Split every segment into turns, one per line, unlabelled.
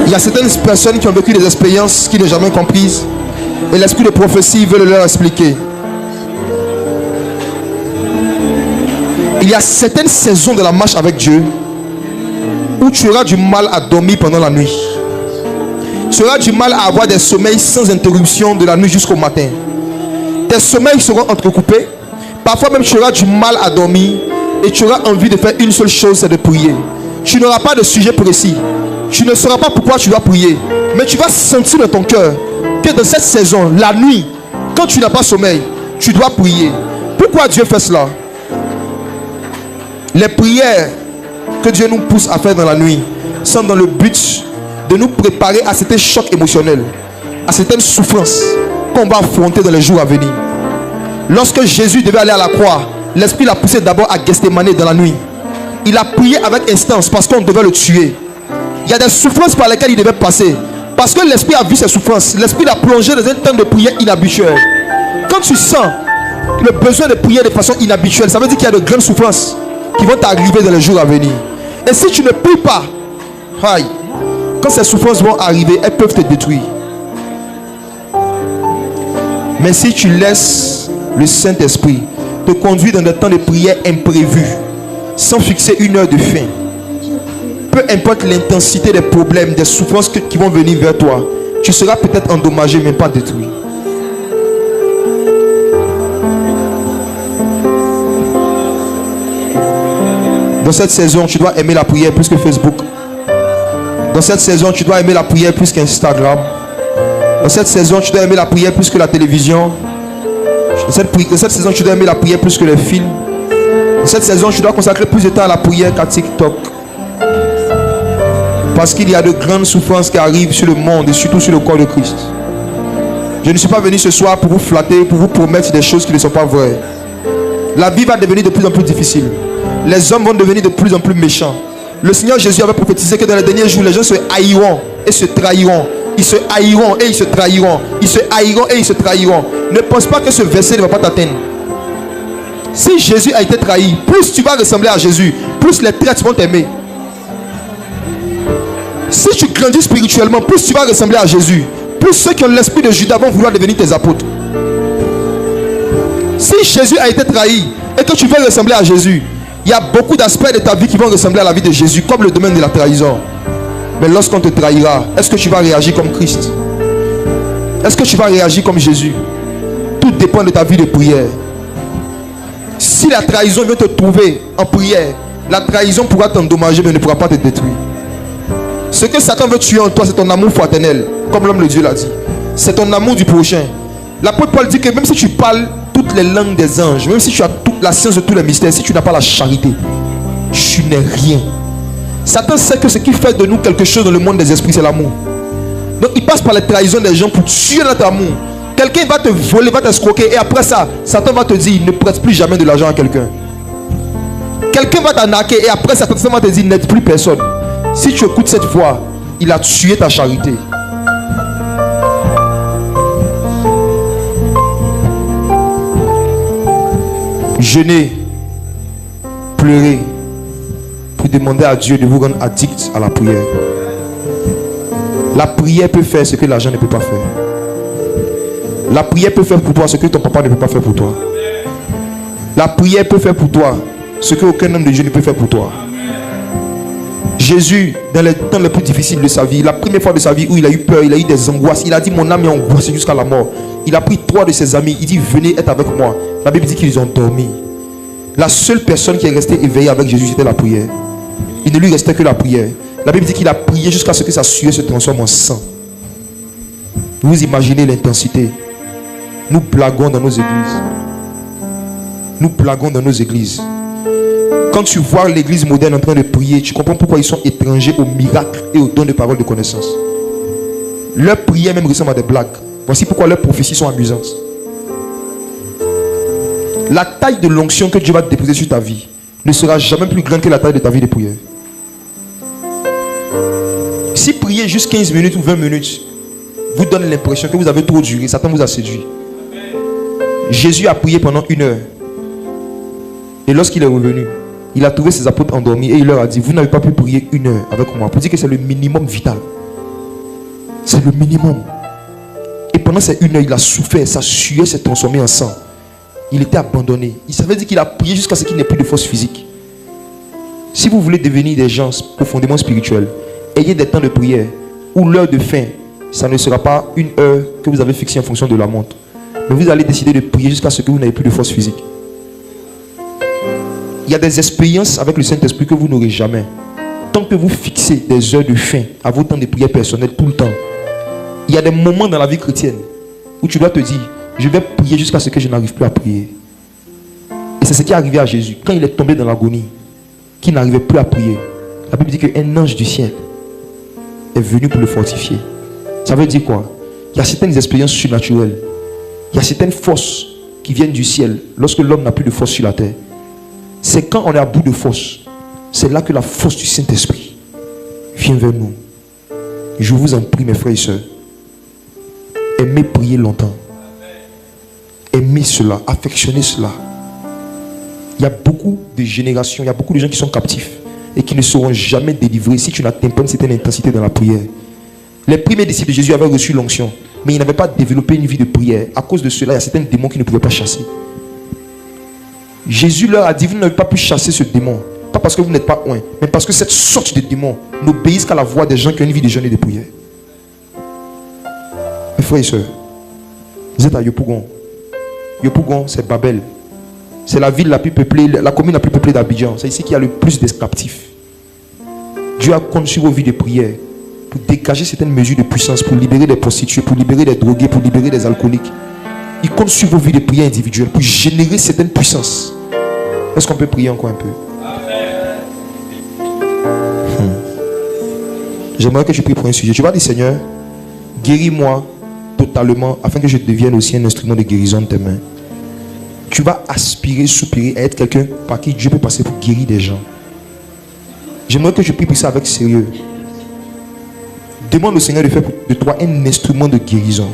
Il y a certaines personnes qui ont vécu des expériences qu'ils n'ont jamais comprises. Et l'esprit de prophétie veut leur expliquer. Il y a certaines saisons de la marche avec Dieu où tu auras du mal à dormir pendant la nuit. Tu auras du mal à avoir des sommeils sans interruption de la nuit jusqu'au matin. Tes sommeils seront entrecoupés. Parfois même tu auras du mal à dormir et tu auras envie de faire une seule chose, c'est de prier. Tu n'auras pas de sujet précis. Tu ne sauras pas pourquoi tu dois prier. Mais tu vas sentir dans ton cœur que dans cette saison, la nuit, quand tu n'as pas sommeil, tu dois prier. Pourquoi Dieu fait cela? Les prières que Dieu nous pousse à faire dans la nuit sont dans le but de nous préparer à certains chocs émotionnels, à certaines souffrances qu'on va affronter dans les jours à venir. Lorsque Jésus devait aller à la croix, l'Esprit l'a poussé d'abord à Gethsémane dans la nuit. Il a prié avec instance parce qu'on devait le tuer. Il y a des souffrances par lesquelles il devait passer. Parce que l'Esprit a vu ces souffrances. L'Esprit l'a plongé dans un temps de prière inhabituel. Quand tu sens le besoin de prier de façon inhabituelle, ça veut dire qu'il y a de grandes souffrances qui vont t'arriver dans les jours à venir. Et si tu ne pries pas, aïe, quand ces souffrances vont arriver, elles peuvent te détruire. Mais si tu laisses le Saint-Esprit te conduire dans des temps de prière imprévus, sans fixer une heure de fin, peu importe l'intensité des problèmes, des souffrances qui vont venir vers toi, tu seras peut-être endommagé, mais pas détruit. Dans cette saison, tu dois aimer la prière plus que Facebook. Dans cette saison, tu dois aimer la prière plus qu'Instagram. Dans cette saison, tu dois aimer la prière plus que la télévision. Dans cette saison, tu dois aimer la prière plus que les films. Dans cette saison, tu dois consacrer plus de temps à la prière qu'à TikTok. Parce qu'il y a de grandes souffrances qui arrivent sur le monde et surtout sur le corps de Christ. Je ne suis pas venu ce soir pour vous flatter, pour vous promettre des choses qui ne sont pas vraies. La vie va devenir de plus en plus difficile. Les hommes vont devenir de plus en plus méchants. Le Seigneur Jésus avait prophétisé que dans les derniers jours, les gens se haïront et se trahiront. Ils se haïront et ils se trahiront. Ils se haïront et ils se trahiront. Ne pense pas que ce verset ne va pas t'atteindre. Si Jésus a été trahi, plus tu vas ressembler à Jésus, plus les traîtres vont t'aimer. Si tu grandis spirituellement, plus tu vas ressembler à Jésus, plus ceux qui ont l'esprit de Judas vont vouloir devenir tes apôtres. Si Jésus a été trahi et que tu veux ressembler à Jésus, il y a beaucoup d'aspects de ta vie qui vont ressembler à la vie de Jésus, comme le domaine de la trahison. Mais lorsqu'on te trahira, est-ce que tu vas réagir comme Christ? Est-ce que tu vas réagir comme Jésus? Tout dépend de ta vie de prière. Si la trahison vient te trouver en prière, la trahison pourra t'endommager mais ne pourra pas te détruire. Ce que Satan veut tuer en toi, c'est ton amour fraternel, comme l'homme de Dieu l'a dit. C'est ton amour du prochain. L'apôtre Paul dit que même si tu parles toutes les langues des anges, même si tu as toute la science de tous les mystères, si tu n'as pas la charité, tu n'es rien. Satan sait que ce qui fait de nous quelque chose dans le monde des esprits, c'est l'amour. Donc il passe par les trahisons des gens pour tuer notre amour. Quelqu'un va te voler, va t'escroquer, et après ça, Satan va te dire, ne prête plus jamais de l'argent à quelqu'un. Quelqu'un va t'arnaquer, et après ça, Satan va te dire, n'aide plus personne. Si tu écoutes cette voix, il a tué ta charité. Jeûner, pleurer, pour demander à Dieu de vous rendre addict à la prière. La prière peut faire ce que l'argent ne peut pas faire. La prière peut faire pour toi ce que ton papa ne peut pas faire pour toi. La prière peut faire pour toi ce qu'aucun homme de Dieu ne peut faire pour toi. Jésus, dans les temps les plus difficiles de sa vie, la première fois de sa vie où il a eu peur, il a eu des angoisses, il a dit mon âme est angoissée jusqu'à la mort. Il a pris 3 de ses amis, il dit venez être avec moi. La Bible dit qu'ils ont dormi. La seule personne qui est restée éveillée avec Jésus, c'était la prière. Il ne lui restait que la prière. La Bible dit qu'il a prié jusqu'à ce que sa sueur se transforme en sang. Vous imaginez l'intensité. Nous blaguons dans nos églises. Nous blaguons dans nos églises. Quand tu vois l'église moderne en train de prier, tu comprends pourquoi ils sont étrangers aux miracles et aux dons de parole de connaissance. Leurs prières même ressemblent à des blagues. Voici pourquoi leurs prophéties sont amusantes. La taille de l'onction que Dieu va déposer sur ta vie ne sera jamais plus grande que la taille de ta vie de prière. Si prier juste 15 minutes ou 20 minutes vous donne l'impression que vous avez trop duré, Satan vous a séduit. Jésus a prié pendant 1 heure. Et lorsqu'il est revenu, il a trouvé ses apôtres endormis et il leur a dit, vous n'avez pas pu prier 1 heure avec moi. Pour dire que c'est le minimum vital. C'est le minimum. Et pendant ces 1 heure, il a souffert, sa sueur s'est transformée en sang. Il était abandonné. Ça veut dire qu'il a prié jusqu'à ce qu'il n'ait plus de force physique. Si vous voulez devenir des gens profondément spirituels, ayez des temps de prière où l'heure de fin, ça ne sera pas 1 heure que vous avez fixée en fonction de la montre. Mais vous allez décider de prier jusqu'à ce que vous n'ayez plus de force physique. Il y a des expériences avec le Saint-Esprit que vous n'aurez jamais. Tant que vous fixez des heures de fin à vos temps de prière personnels tout le temps, il y a des moments dans la vie chrétienne où tu dois te dire, je vais prier jusqu'à ce que je n'arrive plus à prier. Et c'est ce qui est arrivé à Jésus. Quand il est tombé dans l'agonie, qu'il n'arrivait plus à prier, la Bible dit qu'un ange du ciel est venu pour le fortifier. Ça veut dire quoi? Il y a certaines expériences surnaturelles. Il y a certaines forces qui viennent du ciel lorsque l'homme n'a plus de force sur la terre. C'est quand on est à bout de force, c'est là que la force du Saint-Esprit vient vers nous. Je vous en prie, mes frères et sœurs, aimez prier longtemps. Aimez cela, affectionnez cela. Il y a beaucoup de générations, il y a beaucoup de gens qui sont captifs et qui ne seront jamais délivrés si tu n'atteins pas une certaine intensité dans la prière. Les premiers disciples de Jésus avaient reçu l'onction, mais ils n'avaient pas développé une vie de prière. À cause de cela, il y a certains démons qui ne pouvaient pas chasser. Jésus leur a dit, vous n'avez pas pu chasser ce démon. Pas parce que vous n'êtes pas loin, mais parce que cette sorte de démon n'obéissent qu'à la voix des gens qui ont une vie de jeûne et de prière. Mes frères et sœurs, vous êtes à Yopougon. Yopougon, c'est Babel. C'est la ville la plus peuplée, la commune la plus peuplée d'Abidjan. C'est ici qu'il y a le plus de captifs. Dieu a conçu vos vies de prière pour dégager certaines mesures de puissance, pour libérer des prostituées, pour libérer des drogués, pour libérer des alcooliques. Il compte sur vos vies de prière individuelles pour générer certaines puissances. Est-ce qu'on peut prier encore un peu? J'aimerais que je prie pour un sujet. Tu vas dire, Seigneur, guéris-moi totalement afin que je devienne aussi un instrument de guérison de tes mains. Tu vas aspirer, soupirer à être quelqu'un par qui Dieu peut passer pour guérir des gens. J'aimerais que je prie pour ça avec sérieux. Demande au Seigneur de faire de toi un instrument de guérison.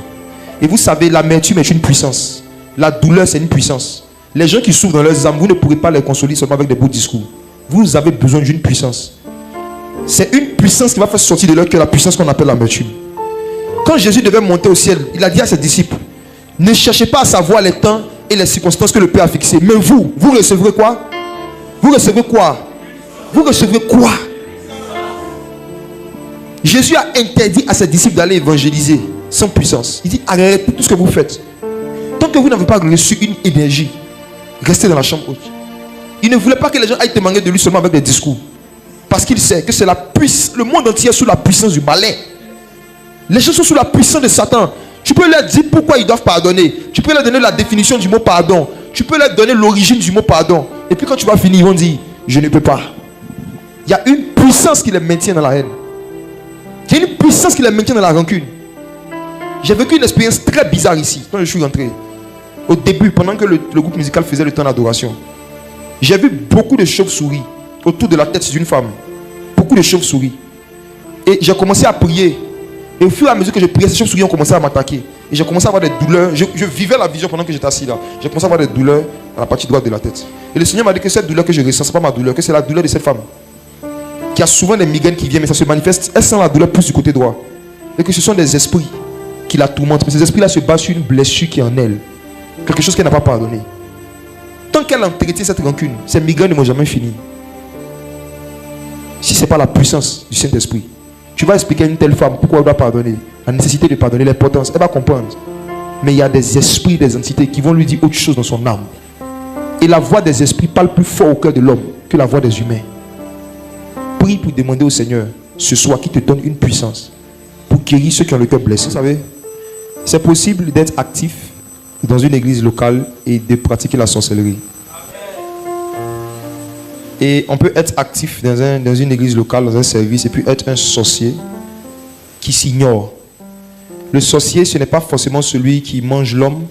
Et vous savez, l'amertume est une puissance. La douleur, c'est une puissance. Les gens qui souffrent dans leurs âmes, vous ne pourrez pas les consoler seulement avec des beaux discours. Vous avez besoin d'une puissance. C'est une puissance qui va faire sortir de leur cœur la puissance qu'on appelle l'amertume. Quand Jésus devait monter au ciel, il a dit à ses disciples, ne cherchez pas à savoir les temps et les circonstances que le Père a fixées. Mais vous recevrez quoi? Vous recevrez quoi? Vous recevrez quoi? Jésus a interdit à ses disciples d'aller évangéliser sans puissance. Il dit, arrêtez tout ce que vous faites. Tant que vous n'avez pas reçu une énergie, restez dans la chambre haute. Il ne voulait pas que les gens aillent témoigner de lui seulement avec des discours. Parce qu'il sait que c'est la puissance, le monde entier est sous la puissance du balai. Les gens sont sous la puissance de Satan. Tu peux leur dire pourquoi ils doivent pardonner. Tu peux leur donner la définition du mot pardon. Tu peux leur donner l'origine du mot pardon. Et puis quand tu vas finir, ils vont dire, je ne peux pas. Il y a une puissance qui les maintient dans la haine. Il y a une puissance qui les maintient dans la rancune. J'ai vécu une expérience très bizarre ici, quand je suis rentré. Au début, pendant que le groupe musical faisait le temps d'adoration, j'ai vu beaucoup de chauves-souris autour de la tête d'une femme. Beaucoup de chauves-souris. Et j'ai commencé à prier. Et au fur et à mesure que je priais, ces chauves-souris ont commencé à m'attaquer. Et j'ai commencé à avoir des douleurs. Je vivais la vision pendant que j'étais assis là. J'ai commencé à avoir des douleurs à la partie droite de la tête. Et le Seigneur m'a dit que cette douleur que je ressens, ce n'est pas ma douleur, que c'est la douleur de cette femme. Qui a souvent des migraines qui viennent, mais ça se manifeste. Elle sent la douleur plus du côté droit. Et que ce sont des esprits qui la tourmentent. Mais ces esprits-là se basent sur une blessure qui est en elle. Quelque chose qu'elle n'a pas pardonné. Tant qu'elle entretient cette rancune, ces migraines ne vont jamais fini. Si ce n'est pas la puissance du Saint-Esprit, tu vas expliquer à une telle femme pourquoi elle doit pardonner, la nécessité de pardonner, l'importance, elle va comprendre. Mais il y a des esprits, des entités qui vont lui dire autre chose dans son âme. Et la voix des esprits parle plus fort au cœur de l'homme que la voix des humains. Prie pour demander au Seigneur ce soir qu'il te donne une puissance pour guérir ceux qui ont le cœur blessé. Vous savez, c'est possible d'être actif dans une église locale et de pratiquer la sorcellerie. Et on peut être actif dans une église locale, dans un service, et puis être un sorcier qui s'ignore. Le sorcier, ce n'est pas forcément celui qui mange l'homme.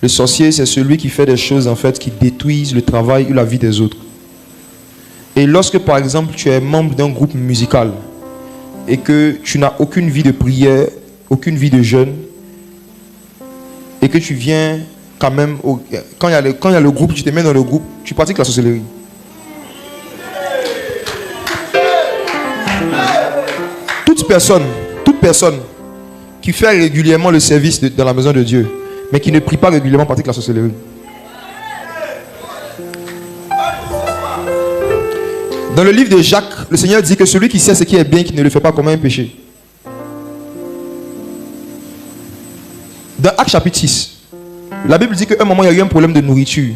Le sorcier, c'est celui qui fait des choses en fait qui détruisent le travail ou la vie des autres. Et lorsque par exemple tu es membre d'un groupe musical et que tu n'as aucune vie de prière, aucune vie de jeûne, et que tu viens quand même, quand il y a le groupe, tu te mets dans le groupe, tu pratiques la sorcellerie. Toute personne qui fait régulièrement le service dans la maison de Dieu, mais qui ne prie pas régulièrement pratique la sorcellerie. Dans le livre de Jacques, le Seigneur dit que celui qui sait ce qui est bien, qui ne le fait pas, commet un péché. Dans Actes chapitre 6, la Bible dit qu'à un moment, il y a eu un problème de nourriture.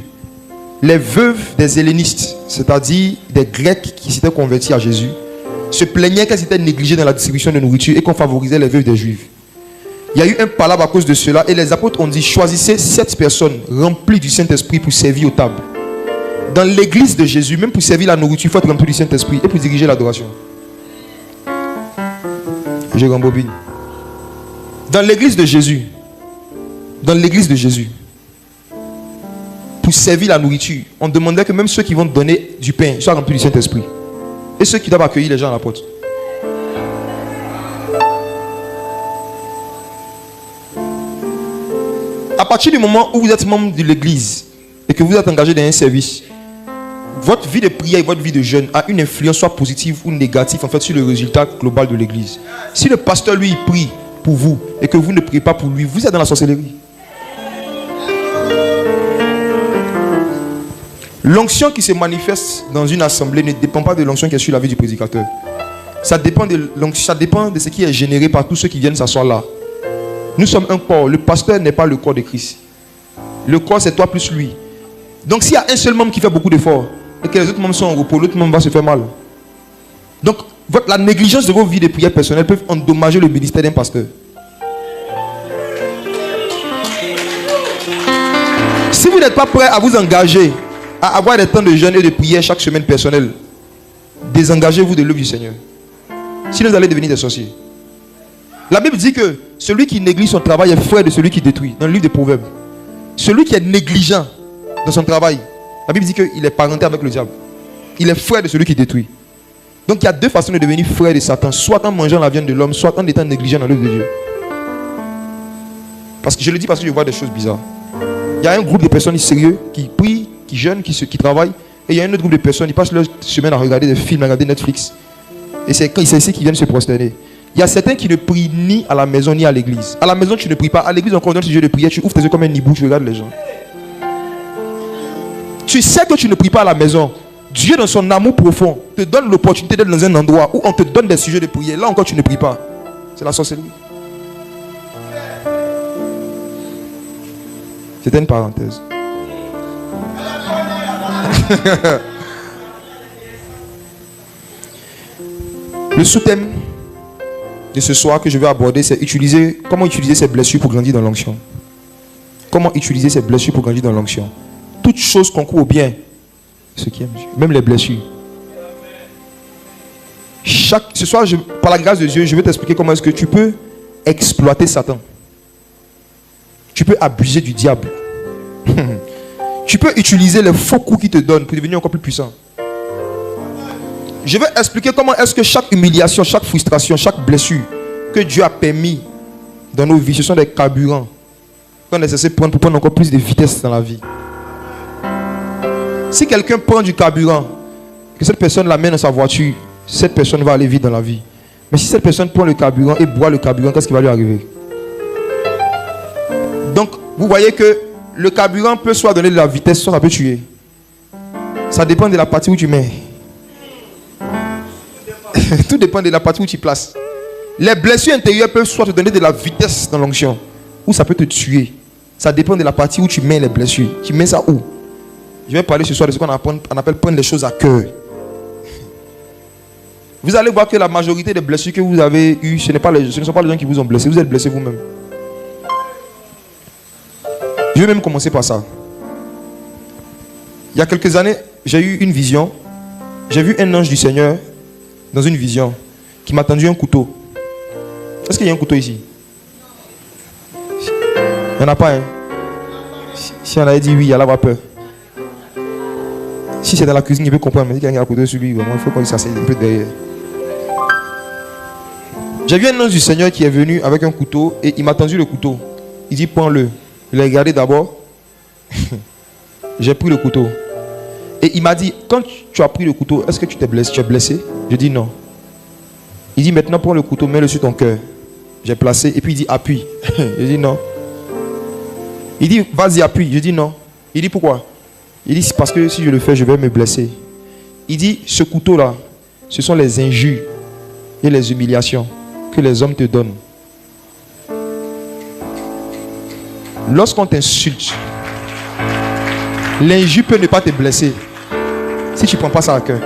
Les veuves des hellénistes, c'est-à-dire des Grecs qui s'étaient convertis à Jésus, se plaignaient qu'elles étaient négligées dans la distribution de nourriture et qu'on favorisait les veuves des Juifs. Il y a eu un palabre à cause de cela et les apôtres ont dit: choisissez 7 personnes remplies du Saint-Esprit pour servir aux tables. Dans l'église de Jésus, même pour servir la nourriture, il faut être rempli du Saint-Esprit et pour diriger l'adoration. Je rembobine. Dans l'église de Jésus, pour servir la nourriture, on demandait que même ceux qui vont donner du pain soient remplis du Saint-Esprit. Et ceux qui doivent accueillir les gens à la porte. À partir du moment où vous êtes membre de l'église et que vous êtes engagé dans un service, votre vie de prière et votre vie de jeûne a une influence soit positive ou négative en fait sur le résultat global de l'église. Si le pasteur lui il prie pour vous et que vous ne priez pas pour lui, vous êtes dans la sorcellerie. L'onction qui se manifeste dans une assemblée ne dépend pas de l'onction qui est sur la vie du prédicateur. Ça dépend de ce qui est généré par tous ceux qui viennent s'asseoir là. Nous sommes un corps. Le pasteur n'est pas le corps de Christ. Le corps, c'est toi plus lui. Donc s'il y a un seul membre qui fait beaucoup d'efforts et que les autres membres sont en repos, l'autre membre va se faire mal. Donc la négligence de vos vies de prière personnelles peut endommager le ministère d'un pasteur. Si vous n'êtes pas prêt à vous engager, à avoir des temps de jeûne et de prière chaque semaine personnelle, désengagez-vous de l'œuvre du Seigneur. Sinon vous allez devenir des sorciers. La Bible dit que celui qui néglige son travail est frère de celui qui détruit. Dans le livre des Proverbes. Celui qui est négligent dans son travail, la Bible dit qu'il est parenté avec le diable. Il est frère de celui qui détruit. Donc il y a 2 façons de devenir frère de Satan. Soit en mangeant la viande de l'homme, soit en étant négligent dans l'œuvre de Dieu. Parce que je le dis parce que je vois des choses bizarres. Il y a un groupe de personnes sérieux qui prient, qui jeûnent, qui travaillent. Et il y a un autre groupe de personnes qui passent leur semaine à regarder des films, à regarder Netflix. Et c'est ici qu'ils viennent se prosterner. Il y a certains qui ne prient ni à la maison ni à l'église. À la maison, tu ne pries pas. À l'église, on coordonne ce jeu de prière. Tu ouvres tes yeux comme un hibou, tu regardes les gens. Tu sais que tu ne pries pas à la maison. Dieu, dans son amour profond, te donne l'opportunité d'être dans un endroit où on te donne des sujets de prière. Là encore, tu ne pries pas. C'est la sorcellerie. C'était une parenthèse. Le sous-thème de ce soir que je vais aborder, c'est comment utiliser ces blessures pour grandir dans l'onction. Comment utiliser ces blessures pour grandir dans l'onction. Toute chose concourt au bien. Ce qui aime Dieu, même les blessures. Ce soir, par la grâce de Dieu, je vais t'expliquer comment est-ce que tu peux exploiter Satan. Tu peux abuser du diable. Tu peux utiliser les faux coups qu'il te donne pour devenir encore plus puissant. Je vais expliquer comment est-ce que chaque humiliation, chaque frustration, chaque blessure que Dieu a permis dans nos vies, ce sont des carburants qu'on est censé prendre pour prendre encore plus de vitesse dans la vie. Si quelqu'un prend du carburant, que cette personne l'amène dans sa voiture, cette personne va aller vite dans la vie. Mais si cette personne prend le carburant et boit le carburant, qu'est-ce qui va lui arriver? Donc, vous voyez que le carburant peut soit donner de la vitesse, soit ça peut tuer. Ça dépend de la partie où tu mets. Tout dépend de la partie où tu places. Les blessures intérieures peuvent soit te donner de la vitesse dans l'onction, ou ça peut te tuer. Ça dépend de la partie où tu mets les blessures. Tu mets ça où? Je vais parler ce soir de ce qu'on appelle prendre les choses à cœur. Vous allez voir que la majorité des blessures que vous avez eues, ce ne sont pas les gens qui vous ont blessé. Vous êtes blessé vous-même. Je vais même commencer par ça. Il y a quelques années, j'ai eu une vision. J'ai vu un ange du Seigneur dans une vision qui m'a tendu un couteau. Est-ce qu'il y a un couteau ici? Il n'y en a pas, hein? Si on avait dit oui, il allait avoir peur. Si c'est dans la cuisine, il peut comprendre. Mais si quelqu'un a un couteau sur lui, vraiment, il faut qu'on s'asseye un peu derrière. J'ai vu un ange du Seigneur qui est venu avec un couteau et il m'a tendu le couteau. Il dit prends-le. Je l'ai regardé d'abord. J'ai pris le couteau. Et il m'a dit, quand tu as pris le couteau, est-ce que tu t'es blessé? Tu es blessé? Je dis non. Il dit maintenant prends le couteau, mets-le sur ton cœur. J'ai placé et puis il dit appuie. Je dis non. Il dit vas-y appuie. Je dis non. Il dit pourquoi? Il dit parce que si je le fais, je vais me blesser. Il dit ce couteau là, ce sont les injures et les humiliations que les hommes te donnent. Lorsqu'on t'insulte, l'injure peut ne pas te blesser si tu ne prends pas ça à cœur.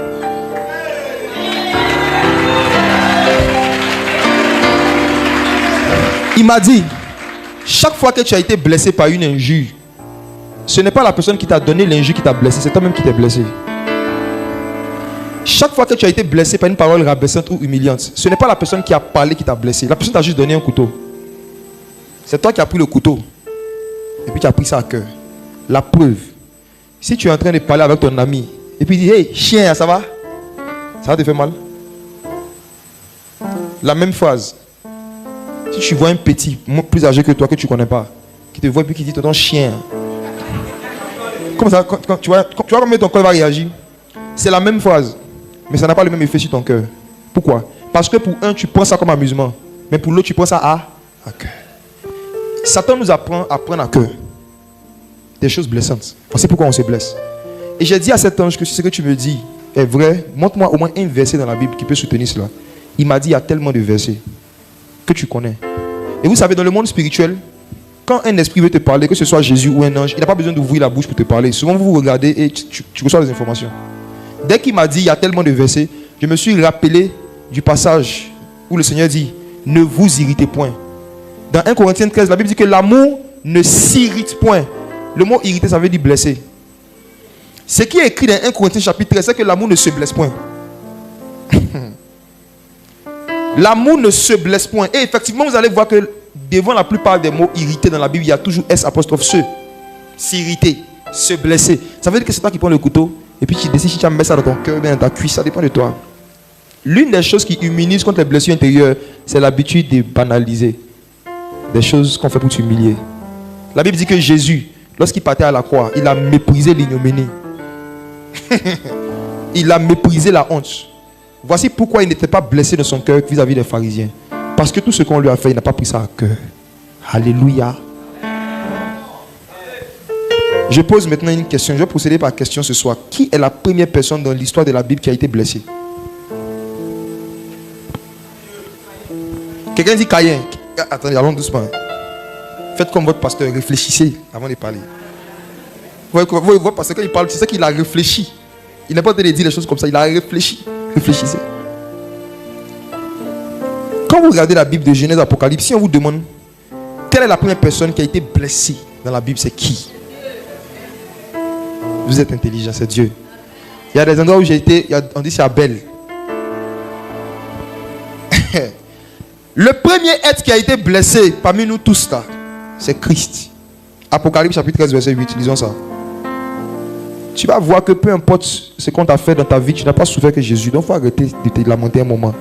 Il m'a dit, chaque fois que tu as été blessé par une injure, ce n'est pas la personne qui t'a donné l'injure qui t'a blessé, c'est toi-même qui t'es blessé. Chaque fois que tu as été blessé par une parole rabaissante ou humiliante, ce n'est pas la personne qui a parlé qui t'a blessé. La personne t'a juste donné un couteau. C'est toi qui as pris le couteau et puis tu as pris ça à cœur. La preuve, si tu es en train de parler avec ton ami et puis il dit hey chien, ça va? Ça te fait mal? La même phrase. Si tu vois un petit plus âgé que toi que tu ne connais pas, qui te voit et puis qui dit ton chien. Comme ça, quand tu vois comment ton corps va réagir. C'est la même phrase, mais ça n'a pas le même effet sur ton cœur. Pourquoi? Parce que pour un, tu prends ça comme amusement, mais pour l'autre, tu prends ça à cœur. Satan nous apprend à prendre à cœur des choses blessantes. On sait pourquoi on se blesse. Et j'ai dit à cet ange que si ce que tu me dis est vrai, montre-moi au moins un verset dans la Bible qui peut soutenir cela. Il m'a dit il y a tellement de versets que tu connais. Et vous savez, dans le monde spirituel, quand un esprit veut te parler, que ce soit Jésus ou un ange, il n'a pas besoin d'ouvrir la bouche pour te parler. Souvent, vous regardez et tu reçois des informations. Dès qu'il m'a dit il y a tellement de versets, je me suis rappelé du passage où le Seigneur dit ne vous irritez point. Dans 1 Corinthiens 13, la Bible dit que l'amour ne s'irrite point. Le mot irriter, ça veut dire blesser. Ce qui est écrit dans 1 Corinthiens chapitre 13, c'est que l'amour ne se blesse point. L'amour ne se blesse point. Et effectivement, vous allez voir que devant la plupart des mots irrités dans la Bible, il y a toujours S apostrophe se. S'irriter, se blesser. Ça veut dire que c'est toi qui prends le couteau et puis tu décides si tu vas mettre ça dans ton cœur, dans ta cuisse, ça dépend de toi. L'une des choses qui immunise contre les blessures intérieures, c'est l'habitude de banaliser des choses qu'on fait pour t'humilier. La Bible dit que Jésus, lorsqu'il partait à la croix, il a méprisé l'ignominie. Il a méprisé la honte. Voici pourquoi il n'était pas blessé dans son cœur vis-à-vis des pharisiens. Parce que tout ce qu'on lui a fait, il n'a pas pris ça à cœur. Alléluia. Je pose maintenant une question. Je vais procéder par question ce soir. Qui est la première personne dans l'histoire de la Bible qui a été blessée? Quelqu'un dit Caïn. Attendez, allons doucement. Faites comme votre pasteur. Réfléchissez avant de parler. Votre pasteur, quand il parle, c'est ça qu'il a réfléchi. Il n'a pas de dire les choses comme ça. Il a réfléchi. Réfléchissez. Quand vous regardez la Bible de Genèse, Apocalypse, si on vous demande quelle est la première personne qui a été blessée dans la Bible, c'est qui? Vous êtes intelligent, c'est Dieu. Il y a des endroits où j'ai été, on dit c'est Abel. Le premier être qui a été blessé parmi nous tous là, c'est Christ. Apocalypse chapitre 13 verset 8, lisons ça. Tu vas voir que peu importe ce qu'on t'a fait dans ta vie, tu n'as pas souffert que Jésus. Donc il faut arrêter de te lamenter un moment.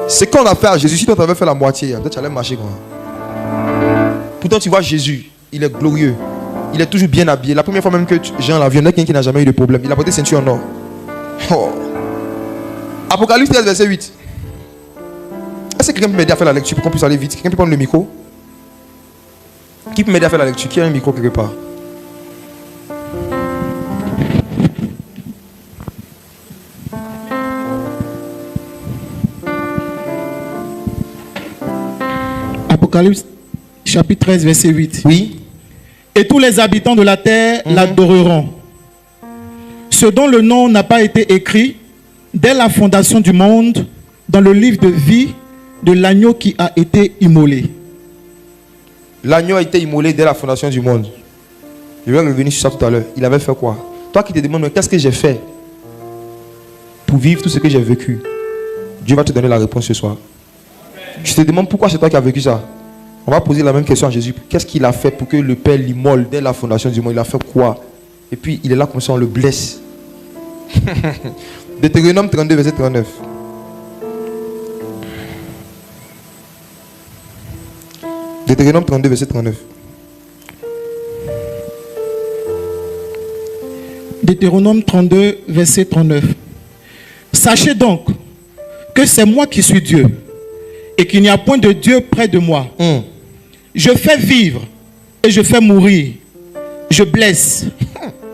Ce qu'on a fait à Jésus, si toi tu avais fait la moitié, peut-être tu allais marcher comme ça. Pourtant tu vois Jésus, il est glorieux. Il est toujours bien habillé. La première fois même que Jean l'a vu, il y en a quelqu'un qui n'a jamais eu de problème. Il a porté ceinture en or. Oh. Apocalypse 13 verset 8. Est-ce que quelqu'un peut m'aider à faire la lecture pour qu'on puisse aller vite? Quelqu'un peut prendre le micro? Qui peut m'aider à faire la lecture? Qui a un micro quelque part?
Apocalypse chapitre 13 verset 8.
Oui.
Et tous les habitants de la terre l'adoreront. Ce dont le nom n'a pas été écrit dès la fondation du monde dans le livre de vie de l'agneau qui a été immolé.
L'agneau a été immolé dès la fondation du monde. Je vais revenir sur ça tout à l'heure. Il avait fait quoi? Toi qui te demandes, qu'est-ce que j'ai fait pour vivre tout ce que j'ai vécu? Dieu va te donner la réponse ce soir. Je te demande pourquoi c'est toi qui as vécu ça. On va poser la même question à Jésus. Qu'est-ce qu'il a fait pour que le Père l'immole dès la fondation du monde? Il a fait quoi? Et puis il est là comme ça, on le blesse. Deutéronome 32 verset 39. Deutéronome 32 verset 39.
Deutéronome 32 verset 39. Sachez donc que c'est moi qui suis Dieu et qu'il n'y a point de Dieu près de moi. Je fais vivre et je fais mourir. Je blesse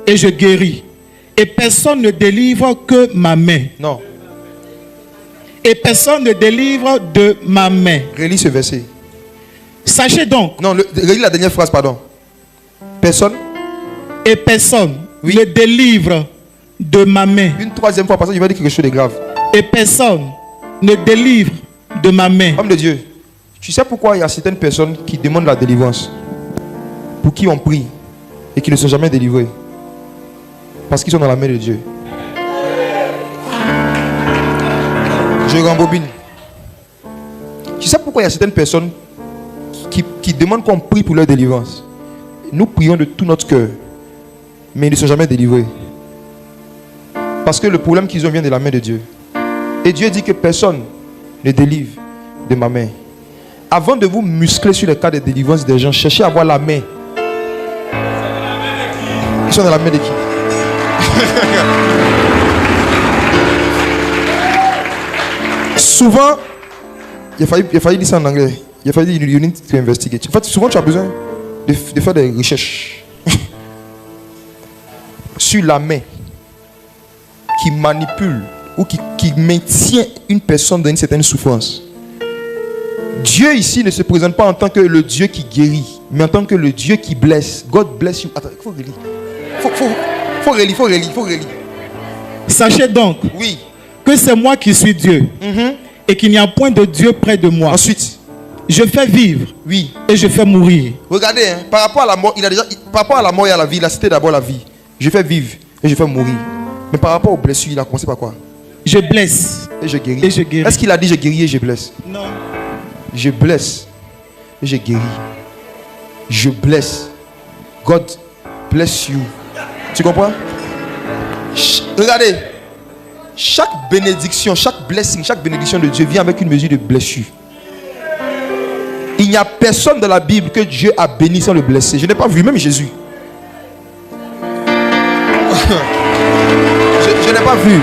et je guéris. Et personne ne délivre que ma main.
Non.
Et personne ne délivre de ma main.
Relis ce verset.
Sachez donc.
Non, relis la dernière phrase, pardon. Personne.
Et personne ne délivre de ma main.
Une troisième fois, parce que je vais dire quelque chose de grave.
Et personne ne délivre de ma main.
Homme de Dieu, tu sais pourquoi il y a certaines personnes qui demandent la délivrance, pour qui on prie et qui ne sont jamais délivrés? Parce qu'ils sont dans la main de Dieu. Je rembobine. Tu sais pourquoi il y a certaines personnes qui demandent qu'on prie pour leur délivrance? Nous prions de tout notre cœur, mais ils ne sont jamais délivrés. Parce que le problème qu'ils ont vient de la main de Dieu. Et Dieu dit que personne ne délivre de ma main. Avant de vous muscler sur les cas de délivrance des gens, cherchez à avoir la main. Ils sont dans la main de qui? Souvent, il a fallu dire ça en anglais. Il a fallu dire you need to investigate. En fait, souvent tu as besoin de faire des recherches sur la main qui manipule ou qui maintient une personne dans une certaine souffrance. Dieu ici ne se présente pas en tant que le Dieu qui guérit, mais en tant que le Dieu qui blesse. God bless you. Attends, il faut relire. Faut relire.
Sachez donc que c'est moi qui suis Dieu et qu'il n'y a point de Dieu près de moi.
Ensuite,
je fais vivre et je fais mourir.
Regardez, hein, par rapport à la mort, par rapport à la mort et à la vie, il a cité d'abord la vie. Je fais vivre et je fais mourir. Mais par rapport aux blessures, il a commencé par quoi?
Je blesse
et je guéris. Est-ce qu'il a dit je guéris et je blesse? Non. Je blesse et je guéris. Je blesse. God bless you. Tu comprends? Regardez. Chaque bénédiction, chaque blessing, chaque bénédiction de Dieu vient avec une mesure de blessure. Il n'y a personne dans la Bible que Dieu a béni sans le blesser. Je n'ai pas vu, même Jésus. Je n'ai pas vu.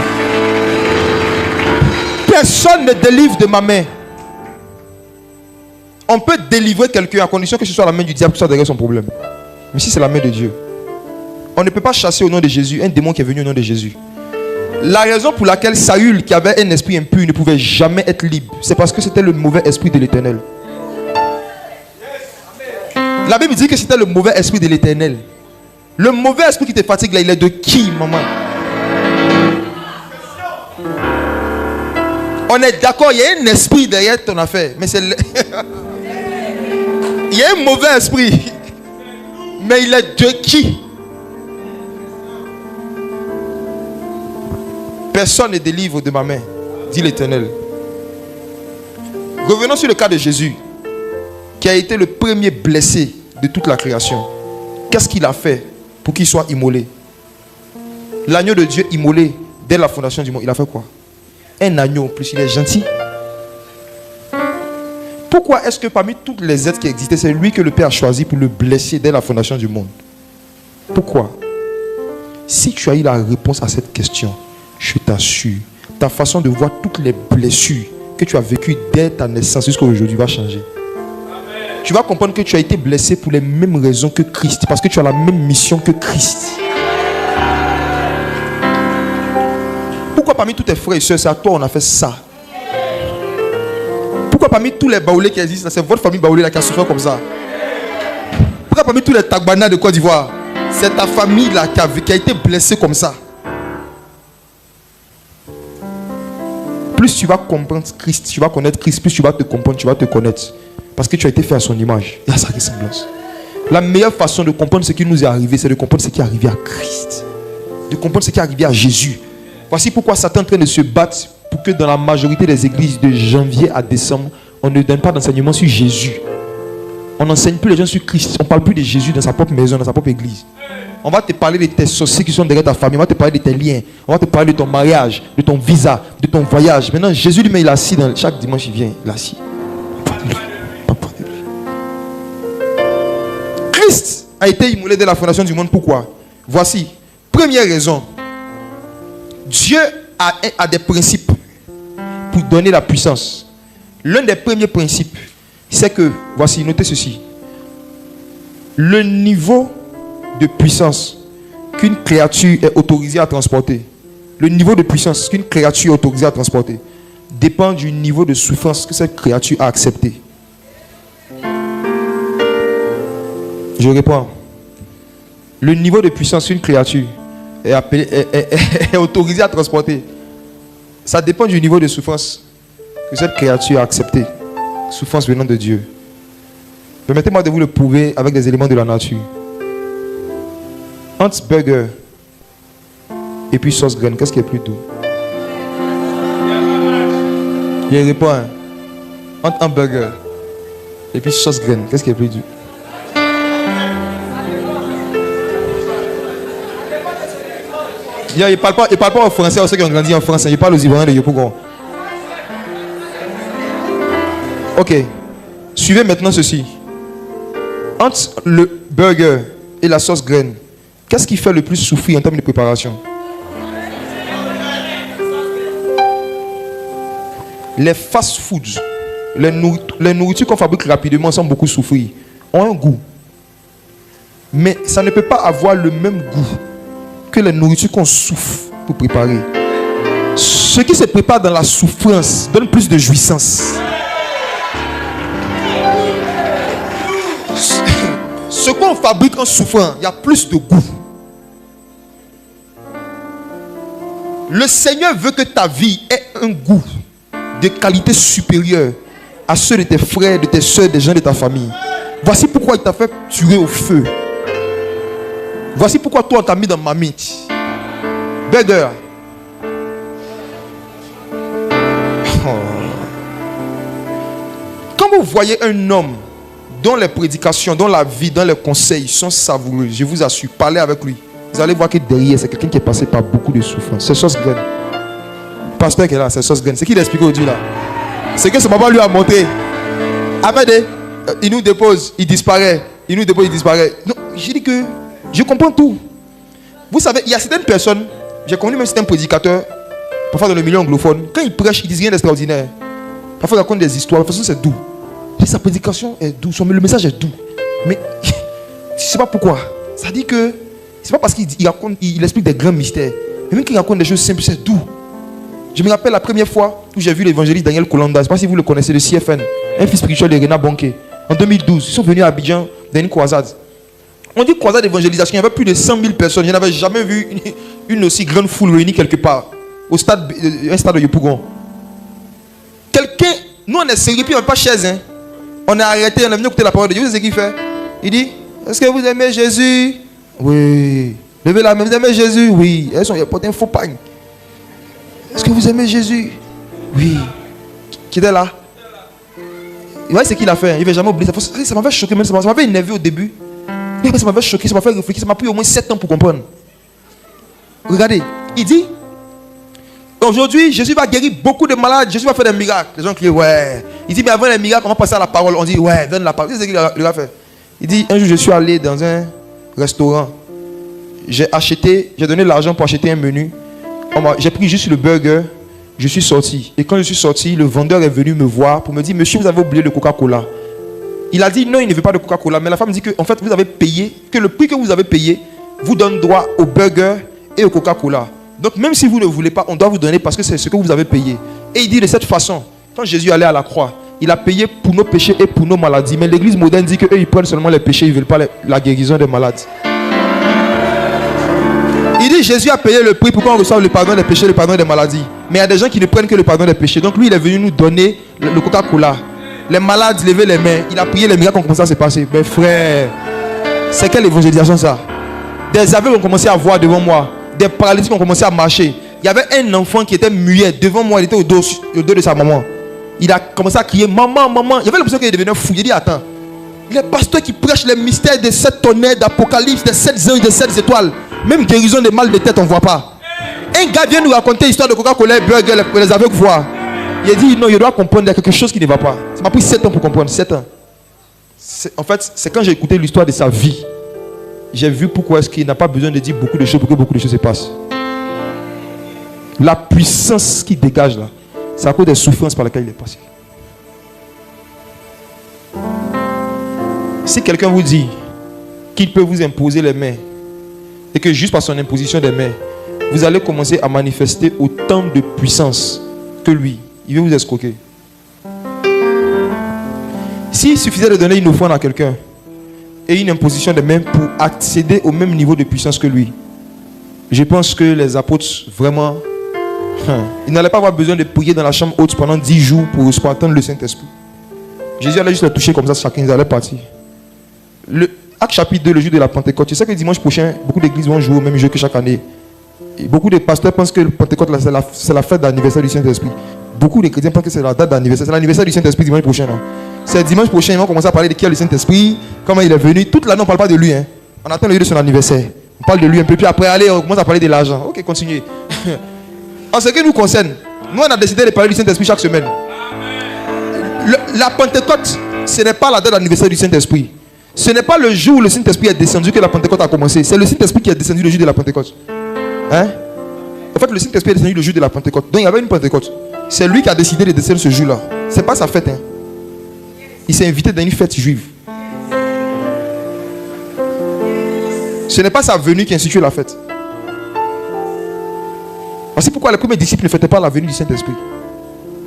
Personne ne délivre de ma main. On peut délivrer quelqu'un à condition que ce soit la main du diable qui soit derrière son problème. Mais si c'est la main de Dieu, on ne peut pas chasser au nom de Jésus un démon qui est venu au nom de Jésus. La raison pour laquelle Saül, qui avait un esprit impur, ne pouvait jamais être libre, c'est parce que c'était le mauvais esprit de l'Éternel. La Bible dit que c'était le mauvais esprit de l'Éternel. Le mauvais esprit qui te fatigue là, il est de qui, maman? On est d'accord, il y a un esprit derrière ton affaire, mais c'est il y a un mauvais esprit, mais il est de qui? Personne ne délivre de ma main, dit l'Éternel. Revenons sur le cas de Jésus, qui a été le premier blessé de toute la création. Qu'est-ce qu'il a fait pour qu'il soit immolé? L'agneau de Dieu immolé dès la fondation du monde, il a fait quoi? Un agneau, en plus il est gentil. Pourquoi est-ce que parmi tous les êtres qui existaient, c'est lui que le Père a choisi pour le blesser dès la fondation du monde? Pourquoi? Si tu as eu la réponse à cette question, je t'assure, ta façon de voir toutes les blessures que tu as vécues dès ta naissance jusqu'à aujourd'hui va changer. Amen. Tu vas comprendre que tu as été blessé pour les mêmes raisons que Christ, parce que tu as la même mission que Christ. Pourquoi parmi tous tes frères et soeurs, c'est à toi on a fait ça? Pourquoi parmi tous les baoulés qui existent, c'est votre famille baoulée là qui a souffert comme ça? Pourquoi parmi tous les Tagbana de Côte d'Ivoire, c'est ta famille là qui a été blessée comme ça? Plus tu vas comprendre Christ, tu vas connaître Christ, plus tu vas te comprendre, tu vas te connaître. Parce que tu as été fait à son image et à sa ressemblance. La meilleure façon de comprendre ce qui nous est arrivé, c'est de comprendre ce qui est arrivé à Christ. De comprendre ce qui est arrivé à Jésus. Voici pourquoi Satan est en train de se battre pour que dans la majorité des églises de janvier à décembre, on ne donne pas d'enseignement sur Jésus. On n'enseigne plus les gens sur Christ. On ne parle plus de Jésus dans sa propre maison, dans sa propre église. On va te parler de tes sorciers qui sont derrière ta famille. On va te parler de tes liens. On va te parler de ton mariage, de ton visa, de ton voyage. Maintenant, Jésus lui-même, il est assis. Chaque dimanche, il vient. Il est assis. Christ a été immolé dès la fondation du monde. Pourquoi? Voici. Première raison. Dieu a des principes pour donner la puissance, l'un des premiers principes, c'est que, voici, notez ceci. Le niveau de puissance qu'une créature est autorisée à transporter, le niveau de puissance qu'une créature est autorisée à transporter, dépend du niveau de souffrance que cette créature a accepté. Je réponds. Le niveau de puissance qu'une créature est autorisée à transporter, ça dépend du niveau de souffrance que cette créature a accepté. Souffrance venant de Dieu. Permettez-moi de vous le prouver avec des éléments de la nature. Entre burger et puis sauce graine, qu'est-ce qui est plus doux? Je réponds. Hein. Entre un burger et puis sauce graine, qu'est-ce qui est plus doux? Il ne parle pas aux Français, aux ceux qui ont grandi en France. Il parle aux Ivoiriens de Yopougon. Ok. Suivez maintenant ceci. Entre le burger et la sauce graine, qu'est-ce qui fait le plus souffrir en termes de préparation? Les fast-foods, les nourritures qu'on fabrique rapidement sans beaucoup souffrir, ont un goût. Mais ça ne peut pas avoir le même goût que les nourritures qu'on souffre pour préparer. Ce qui se prépare dans la souffrance donne plus de jouissance. Ce qu'on fabrique en souffrant, il y a plus de goût. Le Seigneur veut que ta vie ait un goût de qualité supérieure à ceux de tes frères, de tes soeurs, des gens de ta famille. Voici pourquoi il t'a fait tuer au feu. Voici pourquoi toi on t'a mis dans ma mythe. Burger. Quand vous voyez un homme dont les prédications, dont la vie, dont les conseils sont savoureux, je vous assure, parlez avec lui. Vous allez voir que derrière, c'est quelqu'un qui est passé par beaucoup de souffrance. C'est sauce graine. Pasteur qui est là, c'est sauce graine. C'est qui l'explique aujourd'hui là? C'est que ce papa lui a montré. Après, il nous dépose, il disparaît. Il nous dépose, il disparaît. Non, j'ai dit que je comprends tout. Vous savez, il y a certaines personnes, j'ai connu même certains prédicateurs, parfois dans le milieu anglophone, quand ils prêchent, ils disent rien d'extraordinaire. Parfois ils racontent des histoires, de toute façon c'est doux. Et sa prédication est douce, le message est doux. Mais je ne sais pas pourquoi. Ça dit que c'est pas parce qu'il explique des grands mystères. Mais même qu'il raconte des choses simples, c'est doux. Je me rappelle la première fois où j'ai vu l'évangéliste Daniel Kolanda, je ne sais pas si vous le connaissez, le CFN, un fils spirituel de Rena Bonke. En 2012, ils sont venus à Abidjan dans une croisade. On dit croisade d'évangélisation, il y avait plus de 100 000 personnes. Je n'avais jamais vu une aussi grande foule réunie quelque part. Au stade, un stade de Yopougon. Quelqu'un, nous on est sérieux, puis on n'est pas chaise. Hein. On est arrêté, on est venu écouter la parole de Dieu. Vous savez ce qu'il fait? Il dit, est-ce que vous aimez Jésus? Oui. Levez la main, vous aimez Jésus? Oui. Ils ont porté un faux pagne. Est-ce que vous aimez Jésus? Oui. Qui était là? Vous voyez ce qu'il a fait? Il ne va jamais oublier. Ça m'avait choqué, même ça m'avait énervé au début. Ça m'avait choqué, ça m'a fait réfléchir, ça m'a pris au moins 7 ans pour comprendre. Regardez, il dit, aujourd'hui, Jésus va guérir beaucoup de malades, Jésus va faire des miracles. Les gens crient, ouais. Il dit, mais avant les miracles, on va passer à la parole. On dit, ouais, donne la parole. C'est ce qu'il a fait. Il dit, un jour, je suis allé dans un restaurant. J'ai donné l'argent pour acheter un menu. J'ai pris juste le burger, je suis sorti. Et quand je suis sorti, le vendeur est venu me voir pour me dire, monsieur, vous avez oublié le Coca-Cola. Il a dit non, il ne veut pas de Coca-Cola. Mais la femme dit que en fait, vous avez payé, que le prix que vous avez payé vous donne droit au burger et au Coca-Cola. Donc même si vous ne voulez pas, on doit vous donner parce que c'est ce que vous avez payé. Et il dit de cette façon, quand Jésus allait à la croix, il a payé pour nos péchés et pour nos maladies. Mais l'église moderne dit qu'eux, ils prennent seulement les péchés, ils ne veulent pas la guérison des malades. Il dit Jésus a payé le prix pour qu'on reçoive le pardon des péchés, le pardon des maladies. Mais il y a des gens qui ne prennent que le pardon des péchés. Donc lui, il est venu nous donner le Coca-Cola. Les malades levaient les mains. Il a prié, les miracles ont commencé à se passer. Mais frère, c'est quelle évangélisation ça? Des aveugles ont commencé à voir devant moi. Des paralytiques ont commencé à marcher. Il y avait un enfant qui était muet devant moi. Il était au dos de sa maman. Il a commencé à crier maman, maman. Il y avait l'impression qu'il devenait fou. Il dit attends. Les pasteurs qui prêchent les mystères des 7 tonnerres d'Apocalypse, des 7 anges, des 7 étoiles. Même guérison des mal de tête, on ne voit pas. Un gars vient nous raconter l'histoire de Coca-Cola, burger, les aveugles voient. Il a dit non, il doit comprendre, il y a quelque chose qui ne va pas. Ça m'a pris 7 ans pour comprendre, 7 ans. En fait, c'est quand j'ai écouté l'histoire de sa vie, j'ai vu pourquoi est-ce qu'il n'a pas besoin de dire beaucoup de choses pour que beaucoup de choses se passent. La puissance qui dégage là. C'est à cause des souffrances par lesquelles il est passé. Si quelqu'un vous dit qu'il peut vous imposer les mains et que juste par son imposition des mains, vous allez commencer à manifester autant de puissance que lui, il veut vous escroquer. S'il suffisait de donner une offrande à quelqu'un et une imposition des mains pour accéder au même niveau de puissance que lui, je pense que les apôtres, vraiment, ils n'allaient pas avoir besoin de prier dans la chambre haute pendant 10 jours pour attendre le Saint-Esprit. Jésus allait juste le toucher comme ça, chacun, ils allaient partir. Le Acte chapitre 2, le jour de la Pentecôte. Tu sais que dimanche prochain, beaucoup d'églises vont jouer au même jeu que chaque année. Et beaucoup de pasteurs pensent que le Pentecôte, c'est la fête d'anniversaire du Saint-Esprit. Beaucoup de chrétiens pensent que c'est la date d'anniversaire. C'est l'anniversaire du Saint-Esprit dimanche prochain. C'est dimanche prochain, ils vont commencer à parler de qui est le Saint-Esprit, comment il est venu. Toute l'année, on ne parle pas de lui. On attend le jour de son anniversaire. On parle de lui un peu. Puis après, allez, on commence à parler de l'argent. Ok, continuez. En ce qui nous concerne, nous, on a décidé de parler du Saint-Esprit chaque semaine. La Pentecôte, ce n'est pas la date d'anniversaire du Saint-Esprit. Ce n'est pas le jour où le Saint-Esprit est descendu que la Pentecôte a commencé. C'est le Saint-Esprit qui est descendu le jour de la Pentecôte. En fait, le Saint-Esprit est descendu le jour de la Pentecôte. Donc, il y avait une Pentecôte. C'est lui qui a décidé de descendre ce jour-là. Ce n'est pas sa fête. Il s'est invité dans une fête juive. Ce n'est pas sa venue qui a institué la fête. Voici pourquoi les premiers disciples ne fêtaient pas la venue du Saint-Esprit.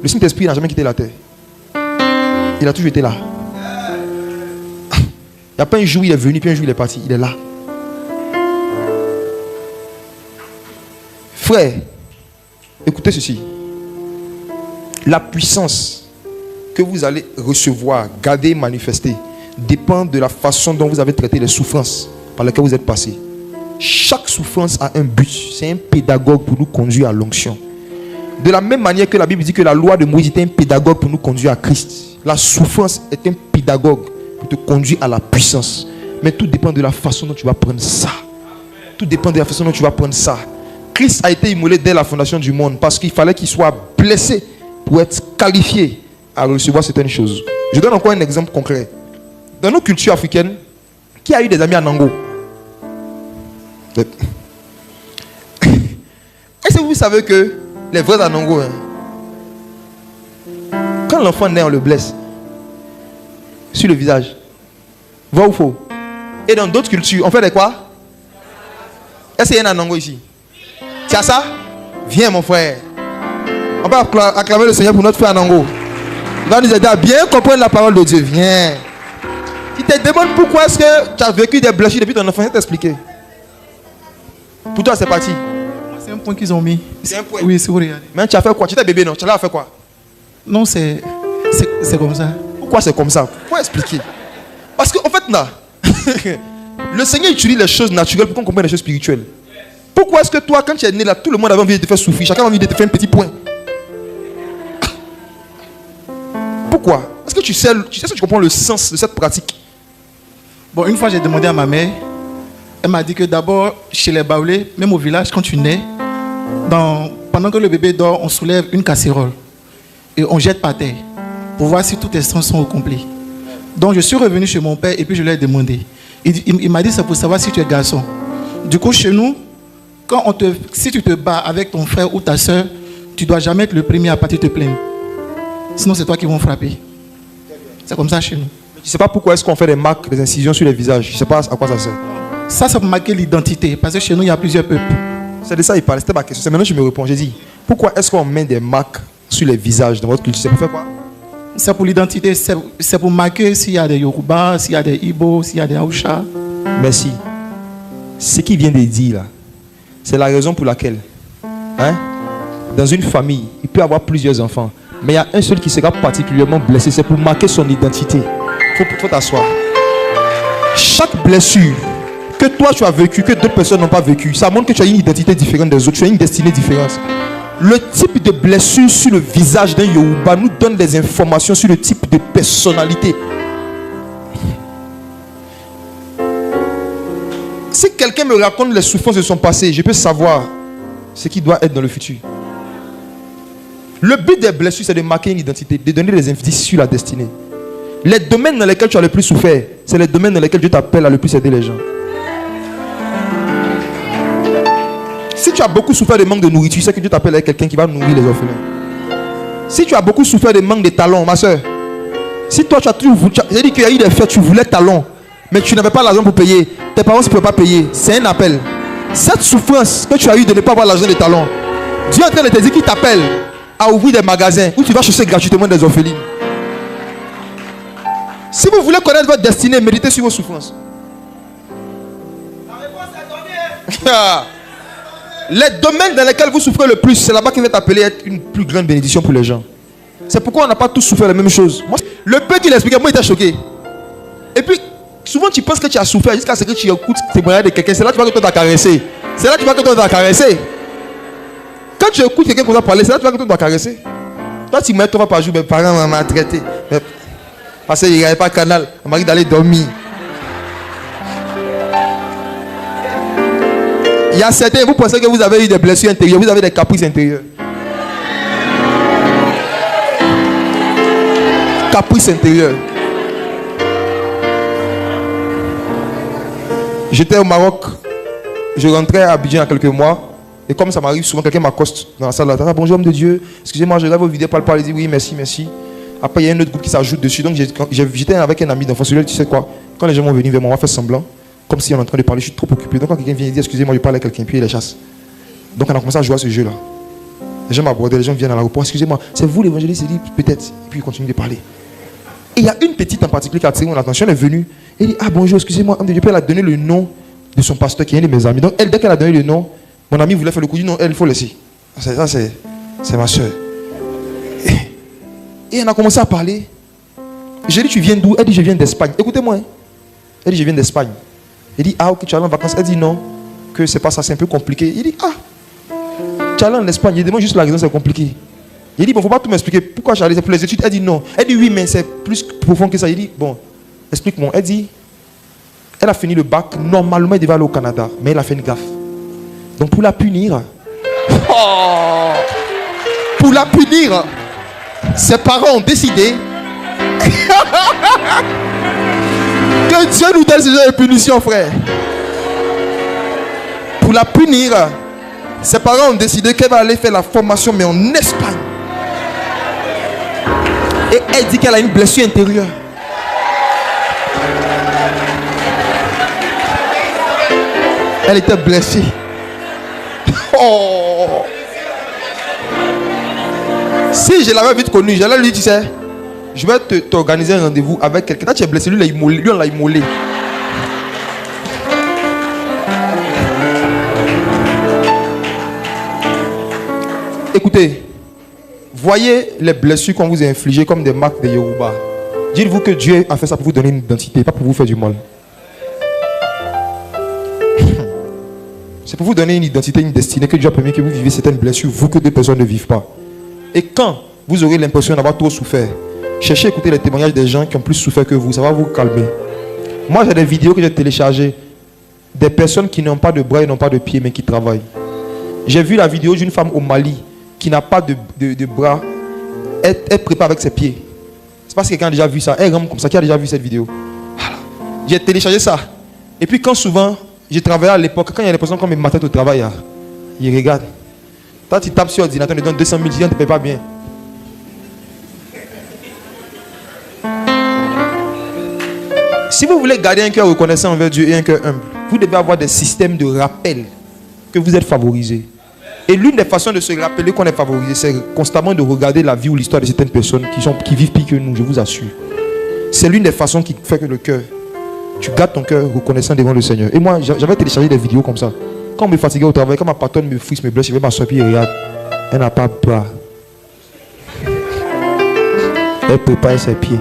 Le Saint-Esprit n'a jamais quitté la terre. Il a toujours été là. Il n'y a pas un jour où il est venu, puis un jour il est parti. Il est là. Frère, écoutez ceci. La puissance que vous allez recevoir, garder, manifester, dépend de la façon dont vous avez traité les souffrances par lesquelles vous êtes passé. Chaque souffrance a un but. C'est un pédagogue pour nous conduire à l'onction. De la même manière que la Bible dit que la loi de Moïse était un pédagogue pour nous conduire à Christ. La souffrance est un pédagogue pour te conduire à la puissance. Mais tout dépend de la façon dont tu vas prendre ça. Tout dépend de la façon dont tu vas prendre ça. Christ a été immolé dès la fondation du monde parce qu'il fallait qu'il soit blessé pour être qualifié à recevoir certaines choses. Je donne encore un exemple concret. Dans nos cultures africaines, qui a eu des amis à Nango? Est-ce que vous savez que les vrais Anango, quand l'enfant naît, on le blesse sur le visage? Vrai ou faux? Et dans d'autres cultures, on fait des quoi? Est-ce qu'il y a un Anango ici? Tu as ça? Viens mon frère. On va acclamer le Seigneur pour notre frère Anango. Il va nous aider à bien comprendre la parole de Dieu. Viens. Il te demande pourquoi est-ce que tu as vécu des blessures depuis ton enfance. Je vais t'expliquer. Pour toi, c'est parti.
C'est un point qu'ils ont mis.
C'est un point.
Oui, c'est vrai.
Mais tu as fait quoi? Tu étais bébé, non? Tu as fait quoi?
Non, c'est comme ça.
Pourquoi c'est comme ça? Pourquoi expliquer? Parce qu'en fait, là, le Seigneur utilise les choses naturelles pour qu'on comprenne les choses spirituelles. Pourquoi est-ce que toi, quand tu es né là, tout le monde avait envie de te faire souffrir? Chacun avait envie de te faire un petit point. Pourquoi? Est-ce que tu sais que tu comprends le sens de cette pratique?
Bon, une fois, j'ai demandé à ma mère. Elle m'a dit que d'abord, chez les Baoulés, même au village, quand tu nais, pendant que le bébé dort, on soulève une casserole et on jette par terre pour voir si tous tes sens sont au complet. Donc, je suis revenu chez mon père et puis je lui ai demandé. Il m'a dit c'est pour savoir si tu es garçon. Du coup, chez nous, si tu te bats avec ton frère ou ta soeur, tu ne dois jamais être le premier à partir te plaindre. Sinon, c'est toi qui vont frapper. C'est comme ça chez nous.
Je ne sais pas pourquoi est-ce qu'on fait des marques, des incisions sur les visages. Je ne sais pas à quoi ça sert.
Ça pour marquer l'identité. Parce que chez nous, il y a plusieurs peuples.
C'est de ça qu'il parle. C'était ma question. C'est maintenant que je me réponds. J'ai dit, pourquoi est-ce qu'on met des marques sur les visages dans votre culture? C'est pour faire quoi?
C'est pour l'identité. C'est pour marquer s'il y a des Yoruba, s'il y a des Ibo, s'il y a des Haoucha.
Merci. Ce qu'il vient de dire là, c'est la raison pour laquelle, dans une famille, il peut y avoir plusieurs enfants, mais il y a un seul qui sera particulièrement blessé. C'est pour marquer son identité. Il faut t'asseoir. Chaque blessure que toi tu as vécu, que d'autres personnes n'ont pas vécu, ça montre que tu as une identité différente des autres, tu as une destinée différente. Le type de blessure sur le visage d'un Yoruba nous donne des informations sur le type de personnalité. Si quelqu'un me raconte les souffrances de son passé, je peux savoir ce qui doit être dans le futur. Le but des blessures, c'est de marquer une identité, de donner des indices sur la destinée. Les domaines dans lesquels tu as le plus souffert, c'est les domaines dans lesquels Dieu t'appelle à le plus aider les gens. Si tu as beaucoup souffert de manque de nourriture, c'est que Dieu t'appelle à quelqu'un qui va nourrir les orphelins. Si tu as beaucoup souffert de manque de talent, ma soeur, si toi tu as toujours voulu, j'ai dit qu'il y a eu des fêtes, tu voulais talent, mais tu n'avais pas l'argent pour payer, tes parents ne pouvaient pas payer, c'est un appel. Cette souffrance que tu as eu de ne pas avoir l'argent de talent, Dieu est en train de te dire qu'il t'appelle à ouvrir des magasins où tu vas chercher gratuitement des orphelines. Si vous voulez connaître votre destinée, méditez sur vos souffrances. La réponse est donnée. Les domaines dans lesquels vous souffrez le plus, c'est là-bas qu'il va t'appeler à être une plus grande bénédiction pour les gens. C'est pourquoi on n'a pas tous souffert la même chose. Moi, le peu qu'il expliquait, moi, il était choqué. Et puis, souvent, tu penses que tu as souffert jusqu'à ce que tu écoutes le témoignage de quelqu'un. C'est là que tu vois que toi t'as caressé. C'est là que tu vois que toi t'as caressé. Quand tu écoutes quelqu'un comme ça parler, c'est là que tu vois que toi t'as caressé. Toi, tu mets 3 fois par jour, mes parents m'ont traité. Parce qu'il n'y avait pas de canal. Mon mari d'aller dormir. Il y a certains, vous pensez que vous avez eu des blessures intérieures, vous avez des caprices intérieurs. Caprices intérieurs. J'étais au Maroc, je rentrais à Abidjan il y a quelques mois, et comme ça m'arrive souvent, quelqu'un m'accoste dans la salle là. Ah, bonjour homme de Dieu, excusez-moi, je regarde vos vidéos, parle, il dit oui, merci, merci. Après, il y a un autre groupe qui s'ajoute dessus, donc j'étais avec un ami d'enfance, celui-là, tu sais quoi, quand les gens vont venir vers moi, on va faire semblant. Comme si on est en train de parler, je suis trop occupé. Donc quand quelqu'un vient dire excusez-moi, je parle à quelqu'un, puis il les chasse. Donc on a commencé à jouer à ce jeu-là. Les gens m'abordaient, les gens viennent à l'aéroport, excusez-moi, c'est vous l'évangéliste? Il dit peut-être. Et puis il continue de parler. Et il y a une petite en particulier qui a attiré mon attention, elle est venue. Elle dit ah bonjour, excusez-moi, homme de Dieu. Puis elle a donné le nom de son pasteur qui est un de mes amis. Donc elle, dès qu'elle a donné le nom, mon ami voulait faire le coup, il dit non, elle, il faut laisser. Ça c'est ma soeur. Et on a commencé à parler. J'ai dit tu viens d'où? Elle dit je viens d'Espagne. Écoutez-moi. Hein. Elle dit je viens d'Espagne. Il dit, ah ok, tu es allé en vacances. Elle dit non, que c'est pas ça, c'est un peu compliqué. Il dit, ah, tu es allé en Espagne. Il dit, moi juste la raison, c'est compliqué. Il dit, bon, faut pas tout m'expliquer. Pourquoi je suis allé, c'est pour les études. Elle dit non. Elle dit oui, mais c'est plus profond que ça. Il dit, bon, explique-moi. Elle dit, elle a fini le bac. Normalement, elle devait aller au Canada, mais elle a fait une gaffe. Donc pour la punir, ses parents ont décidé que Dieu nous donne ce genre de punition, frère. Pour la punir, ses parents ont décidé qu'elle va aller faire la formation, mais en Espagne. Et elle dit qu'elle a une blessure intérieure. Elle était blessée. Oh. Si je l'avais vite connue, j'allais lui dire, tu sais, je vais t'organiser un rendez-vous avec quelqu'un. Quand tu es blessé, lui on l'a immolé. Écoutez, voyez les blessures qu'on vous a infligées comme des marques de Yoruba. Dites-vous que Dieu a fait ça pour vous donner une identité, pas pour vous faire du mal. C'est pour vous donner une identité, une destinée, que Dieu a permis que vous viviez certaines blessures, vous que d'autres personnes ne vivent pas. Et quand vous aurez l'impression d'avoir trop souffert, cherchez à écouter les témoignages des gens qui ont plus souffert que vous, ça va vous calmer. Moi j'ai des vidéos que j'ai téléchargées, des personnes qui n'ont pas de bras et n'ont pas de pieds mais qui travaillent. J'ai vu la vidéo d'une femme au Mali qui n'a pas de bras, elle prépare avec ses pieds. C'est parce que quelqu'un a déjà vu ça, elle rampe comme ça, qui a déjà vu cette vidéo. Voilà. J'ai téléchargé ça. Et puis quand souvent, j'ai travaillé à l'époque, quand il y a des personnes comme ma tête au travail, ils regardent. Toi tu tapes sur l'ordinateur, tu donnes 200 000, tu ne te payes pas bien. Si vous voulez garder un cœur reconnaissant envers Dieu et un cœur humble, vous devez avoir des systèmes de rappel que vous êtes favorisés. Et l'une des façons de se rappeler qu'on est favorisé, c'est constamment de regarder la vie ou l'histoire de certaines personnes qui vivent pire que nous, je vous assure. C'est l'une des façons qui fait que le cœur, tu gardes ton cœur reconnaissant devant le Seigneur. Et moi, j'avais téléchargé des vidéos comme ça. Quand on me fatiguait au travail, quand ma patronne me frisse, me blesse, je vais m'asseoir et regarde. Elle n'a pas de bras. Elle prépare ses pieds.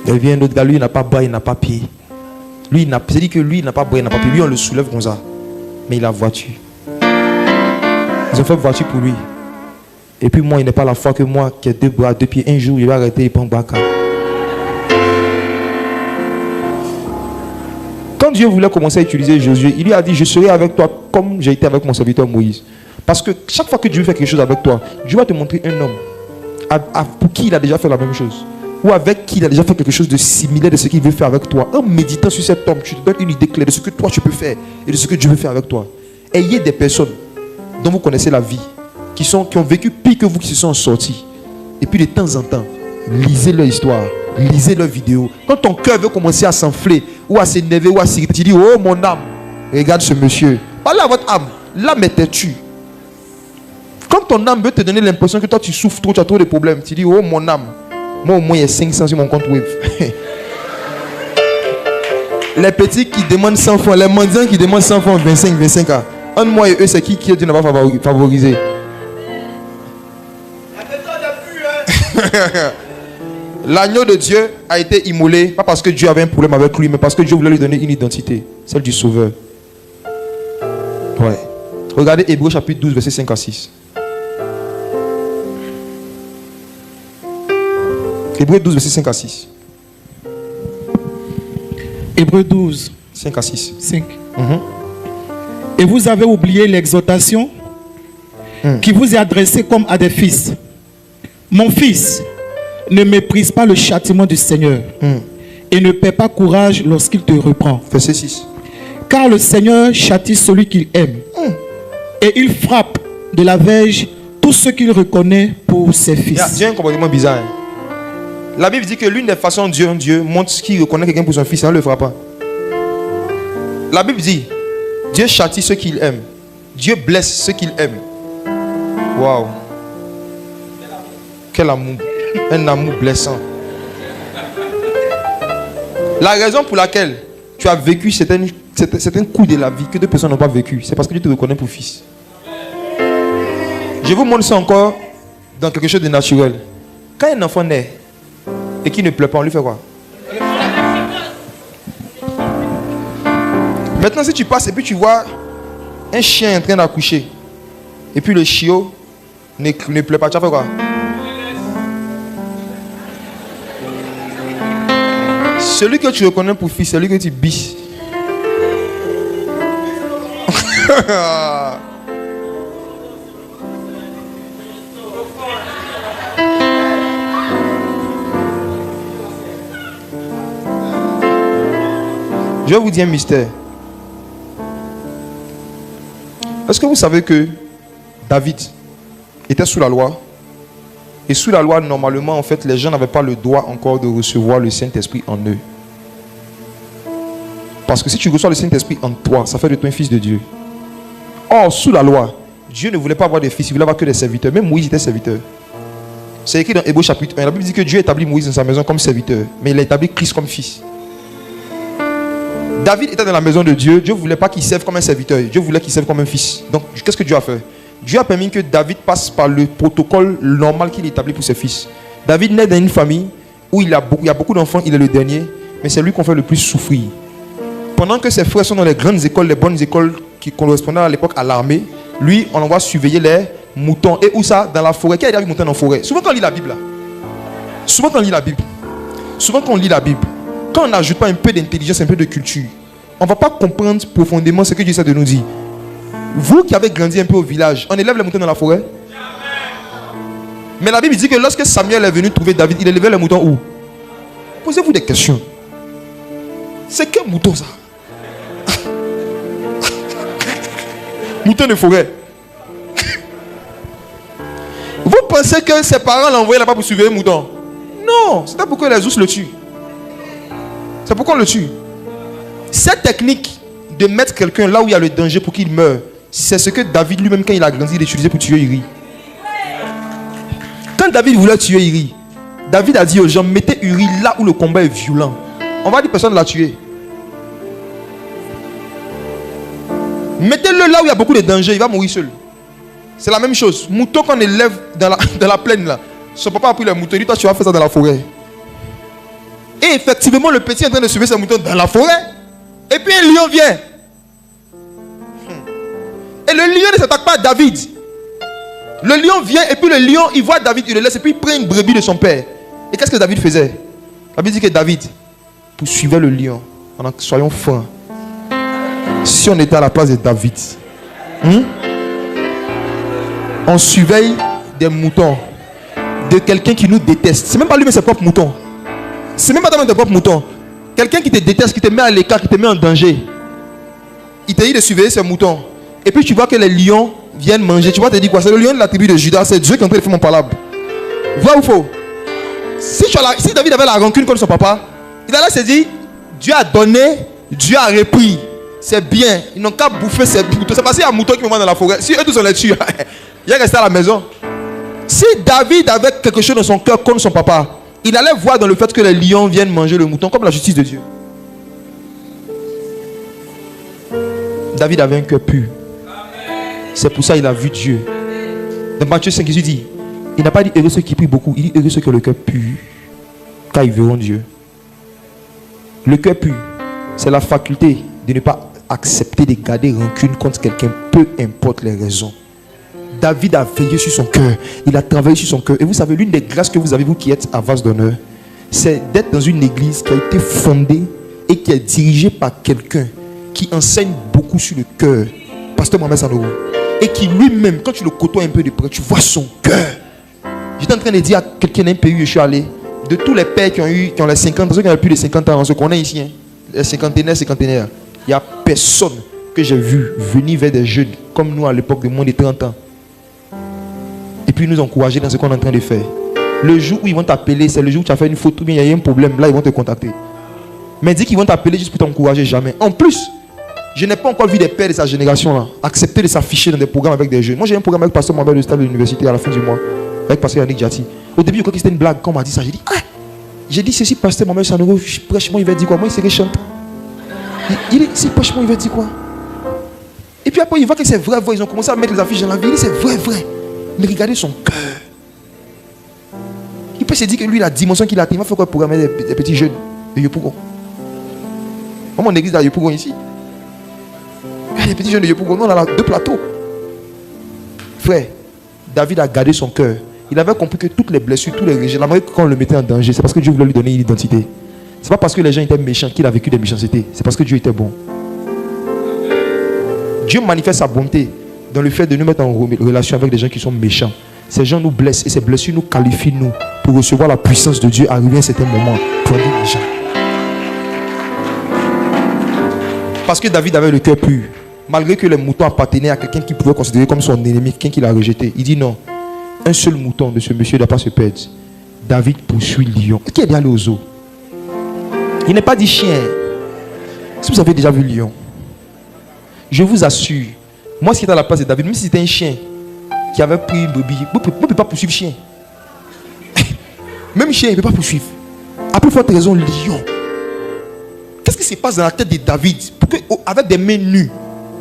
Il vient un autre gars, lui il n'a pas bras, il n'a pas pied. Lui, c'est dit que lui il n'a pas bras, il n'a pas pied. Lui on le soulève comme ça. Mais il a voiture. Ils ont fait voiture pour lui. Et puis moi, il n'est pas la foi que moi qui ai 2 bras, 2 pieds. Un jour, il va arrêter et prendre Baka. Quand Dieu voulait commencer à utiliser Josué, il lui a dit, je serai avec toi comme j'ai été avec mon serviteur Moïse. Parce que chaque fois que Dieu fait quelque chose avec toi, Dieu va te montrer un homme pour qui il a déjà fait la même chose. Ou avec qui il a déjà fait quelque chose de similaire de ce qu'il veut faire avec toi. En méditant sur cet homme, tu te donnes une idée claire de ce que toi tu peux faire et de ce que Dieu veut faire avec toi. Ayez des personnes dont vous connaissez la vie, qui ont vécu pire que vous, qui se sont sortis. Et puis de temps en temps, lisez leur histoire, lisez leurs vidéos. Quand ton cœur veut commencer à s'enfler, ou à s'énerver, ou à s'irriter, tu dis, oh mon âme, regarde ce monsieur. Parlez à votre âme. L'âme est têtue. Quand ton âme veut te donner l'impression que toi tu souffres trop, tu as trop de problèmes, tu dis, oh mon âme, moi au moins il y a 500 sur mon compte web. Les petits qui demandent 100 francs, les mendiants qui demandent 100 francs, 25 ans. Un mois et eux, c'est qui Dieu n'a pas favorisé. L'agneau de Dieu a été immolé, pas parce que Dieu avait un problème avec lui, mais parce que Dieu voulait lui donner une identité, celle du Sauveur. Ouais. Regardez Hébreux chapitre 12, verset 5 à 6. Hébreux 12, verset 5 à 6.
Hébreux 12,
5 à 6.
5. Et vous avez oublié l'exhortation qui vous est adressée comme à des fils. Mon fils, ne méprise pas le châtiment du Seigneur et ne perds pas courage lorsqu'il te reprend.
Verset 6.
Car le Seigneur châtie celui qu'il aime et il frappe de la verge tous ceux qu'il reconnaît pour ses fils.
Dieu a un comportement bizarre. Hein? La Bible dit que l'une des façons dont Dieu montre qu'il reconnaît quelqu'un pour son fils, il ne le fera pas. La Bible dit, Dieu châtie ceux qu'il aime. Dieu blesse ceux qu'il aime. Waouh. Quel amour. Un amour blessant. La raison pour laquelle tu as vécu certains coups de la vie que deux personnes n'ont pas vécu, c'est parce que Dieu te reconnaît pour fils. Je vous montre ça encore dans quelque chose de naturel. Quand un enfant naît et qu'il ne pleure pas, on lui fait quoi? Maintenant, si tu passes et puis tu vois un chien en train d'accoucher et puis le chiot ne pleure pas, tu as fait quoi? Celui que tu reconnais pour fils, c'est celui que tu biches. Je vais vous dire un mystère. Est-ce que vous savez que David était sous la loi? Et sous la loi, normalement, en fait, les gens n'avaient pas le droit encore de recevoir le Saint-Esprit en eux. Parce que si tu reçois le Saint-Esprit en toi, ça fait de toi un fils de Dieu. Or, sous la loi, Dieu ne voulait pas avoir des fils, il voulait avoir que des serviteurs. Même Moïse était serviteur. C'est écrit dans Hébreux chapitre 1. La Bible dit que Dieu établit Moïse dans sa maison comme serviteur, mais il a établi Christ comme fils. David était dans la maison de Dieu. Dieu ne voulait pas qu'il serve comme un serviteur. Dieu voulait qu'il serve comme un fils. Donc, qu'est-ce que Dieu a fait? Dieu a permis que David passe par le protocole normal qu'il établit pour ses fils. David naît dans une famille où il y a beaucoup d'enfants, il est le dernier, mais c'est lui qu'on fait le plus souffrir. Pendant que ses frères sont dans les grandes écoles, les bonnes écoles qui correspondaient à l'époque à l'armée, lui, on envoie surveiller les moutons. Et où ça? Dans la forêt. Qui a déjà vu moutons dans la forêt? Souvent quand on lit la Bible, là. Souvent quand on lit la Bible, quand on n'ajoute pas un peu d'intelligence, un peu de culture, on ne va pas comprendre profondément ce que Dieu essaie de nous dire. Vous qui avez grandi un peu au village, on élève les moutons dans la forêt? Mais la Bible dit que lorsque Samuel est venu trouver David, il élevait les moutons où? Posez-vous des questions. C'est quel mouton ça? Mouton de forêt. Vous pensez que ses parents l'ont envoyé là-bas pour surveiller le mouton? Non, c'est pas pourquoi les ours le tuent. C'est pourquoi on le tue. Cette technique de mettre quelqu'un là où il y a le danger pour qu'il meure, c'est ce que David lui-même, quand il a grandi, il utilisait pour tuer Uri. Quand David voulait tuer Uri, David a dit aux gens, mettez Uri là où le combat est violent. On va dire personne ne l'a tué. Mettez-le là où il y a beaucoup de danger, il va mourir seul. C'est la même chose. Mouton qu'on élève dans la plaine là. Son papa a pris le mouton, il dit toi tu vas faire ça dans la forêt. Et effectivement le petit est en train de suivre ses moutons dans la forêt. Et puis un lion vient. Et le lion ne s'attaque pas à David. Le lion vient et puis le lion il voit David, il le laisse et puis il prend une brebis de son père. Et qu'est-ce que David faisait? La Bible dit que David poursuivait le lion. Soyons francs. Si on était à la place de David, on surveille des moutons de quelqu'un qui nous déteste. C'est même pas lui-même ses propres moutons. C'est même pas toi-même tes propres moutons. Quelqu'un qui te déteste, qui te met à l'écart, qui te met en danger. Il te dit de surveiller ses moutons. Et puis tu vois que les lions viennent manger, tu vas te dire quoi? C'est le lion de la tribu de Judas, c'est Dieu qui est en train de faire mon palabre. Vrai ou faux? Si David avait la rancune contre son papa, il allait se dire, Dieu a donné, Dieu a repris. C'est bien. Ils n'ont qu'à bouffer ces moutons. C'est parce qu'il y a un mouton qui me mangent dans la forêt. Si eux tous on les tue, il est resté à la maison. Si David avait quelque chose dans son cœur contre son papa, il allait voir dans le fait que les lions viennent manger le mouton comme la justice de Dieu. David avait un cœur pur. C'est pour ça qu'il a vu Dieu. Dans Matthieu 5, Jésus dit, il n'a pas dit heureux ceux qui prient beaucoup, il dit heureux ceux qui ont le cœur pur, car ils verront Dieu. Le cœur pur, c'est la faculté de ne pas accepter de garder rancune contre quelqu'un, peu importe les raisons. David a veillé sur son cœur, il a travaillé sur son cœur. Et vous savez, l'une des grâces que vous avez, vous qui êtes à vase d'honneur, c'est d'être dans une église qui a été fondée et qui est dirigée par quelqu'un qui enseigne beaucoup sur le cœur, Pasteur Mohamed Sanogo, et qui lui-même, quand tu le côtoies un peu de près, tu vois son cœur. J'étais en train de dire à quelqu'un d'un pays où je suis allé, de tous les pères qui ont les 50 ans, ceux qui ont plus de 50 ans, on se connaît ici, hein, les cinquantenaires, il n'y a personne que j'ai vu venir vers des jeunes comme nous à l'époque de moins de 30 ans. Et puis nous encourager dans ce qu'on est en train de faire. Le jour où ils vont t'appeler, c'est le jour où tu as fait une faute ou bien il y a un problème, là ils vont te contacter. Mais dis qu'ils vont t'appeler juste pour t'encourager, jamais. En plus, je n'ai pas encore vu des pères de sa génération là accepter de s'afficher dans des programmes avec des jeunes. Moi j'ai un programme avec Pasteur Mohamed de stade de l'université à la fin du mois, avec Pasteur Yannick Djati. Au début je crois que c'était une blague. Quand on m'a dit ça, j'ai dit ceci, Pasteur Mohamed Sanogo, prêchement il va dire quoi? Moi il serait chanteur. Il dit si prêchement il va dire quoi? Et puis après il voit que c'est vrai, ils ont commencé à mettre les affiches dans la vie. Il dit c'est vrai. Mais regardez son cœur. Il peut se dire que lui la dimension qu'il a, il va faire quoi pour programmer des petits jeunes de Yopougon. Moi mon église est à Yopougon ici. Les petits jeunes de Yopougon, on a 2 plateaux. Frère, David a gardé son cœur. Il avait compris que toutes les blessures, tous les rejets, la manière quand on le mettait en danger, c'est parce que Dieu voulait lui donner une identité. C'est pas parce que les gens étaient méchants qu'il a vécu des méchancetés. C'est parce que Dieu était bon. Dieu manifeste sa bonté dans le fait de nous mettre en relation avec des gens qui sont méchants. Ces gens nous blessent et ces blessures nous qualifient nous pour recevoir la puissance de Dieu arriver à un certain moment pour aider les gens. Parce que David avait le cœur pur. Malgré que les moutons appartenaient à quelqu'un qui pouvait considérer comme son ennemi, quelqu'un qui l'a rejeté. Il dit non. Un seul mouton de ce monsieur ne doit pas se perdre. David poursuit le lion. Qui est bien allé au zoo? Il n'est pas dit chien. Si vous avez déjà vu le lion, je vous assure, moi si j'étais à la place de David, même si c'était un chien qui avait pris une brebis, moi je ne peux pas poursuivre chien. Même chien, il ne peut pas poursuivre. À plus forte raison, lion. Qu'est-ce qui se passe dans la tête de David pour que, avec des mains nues,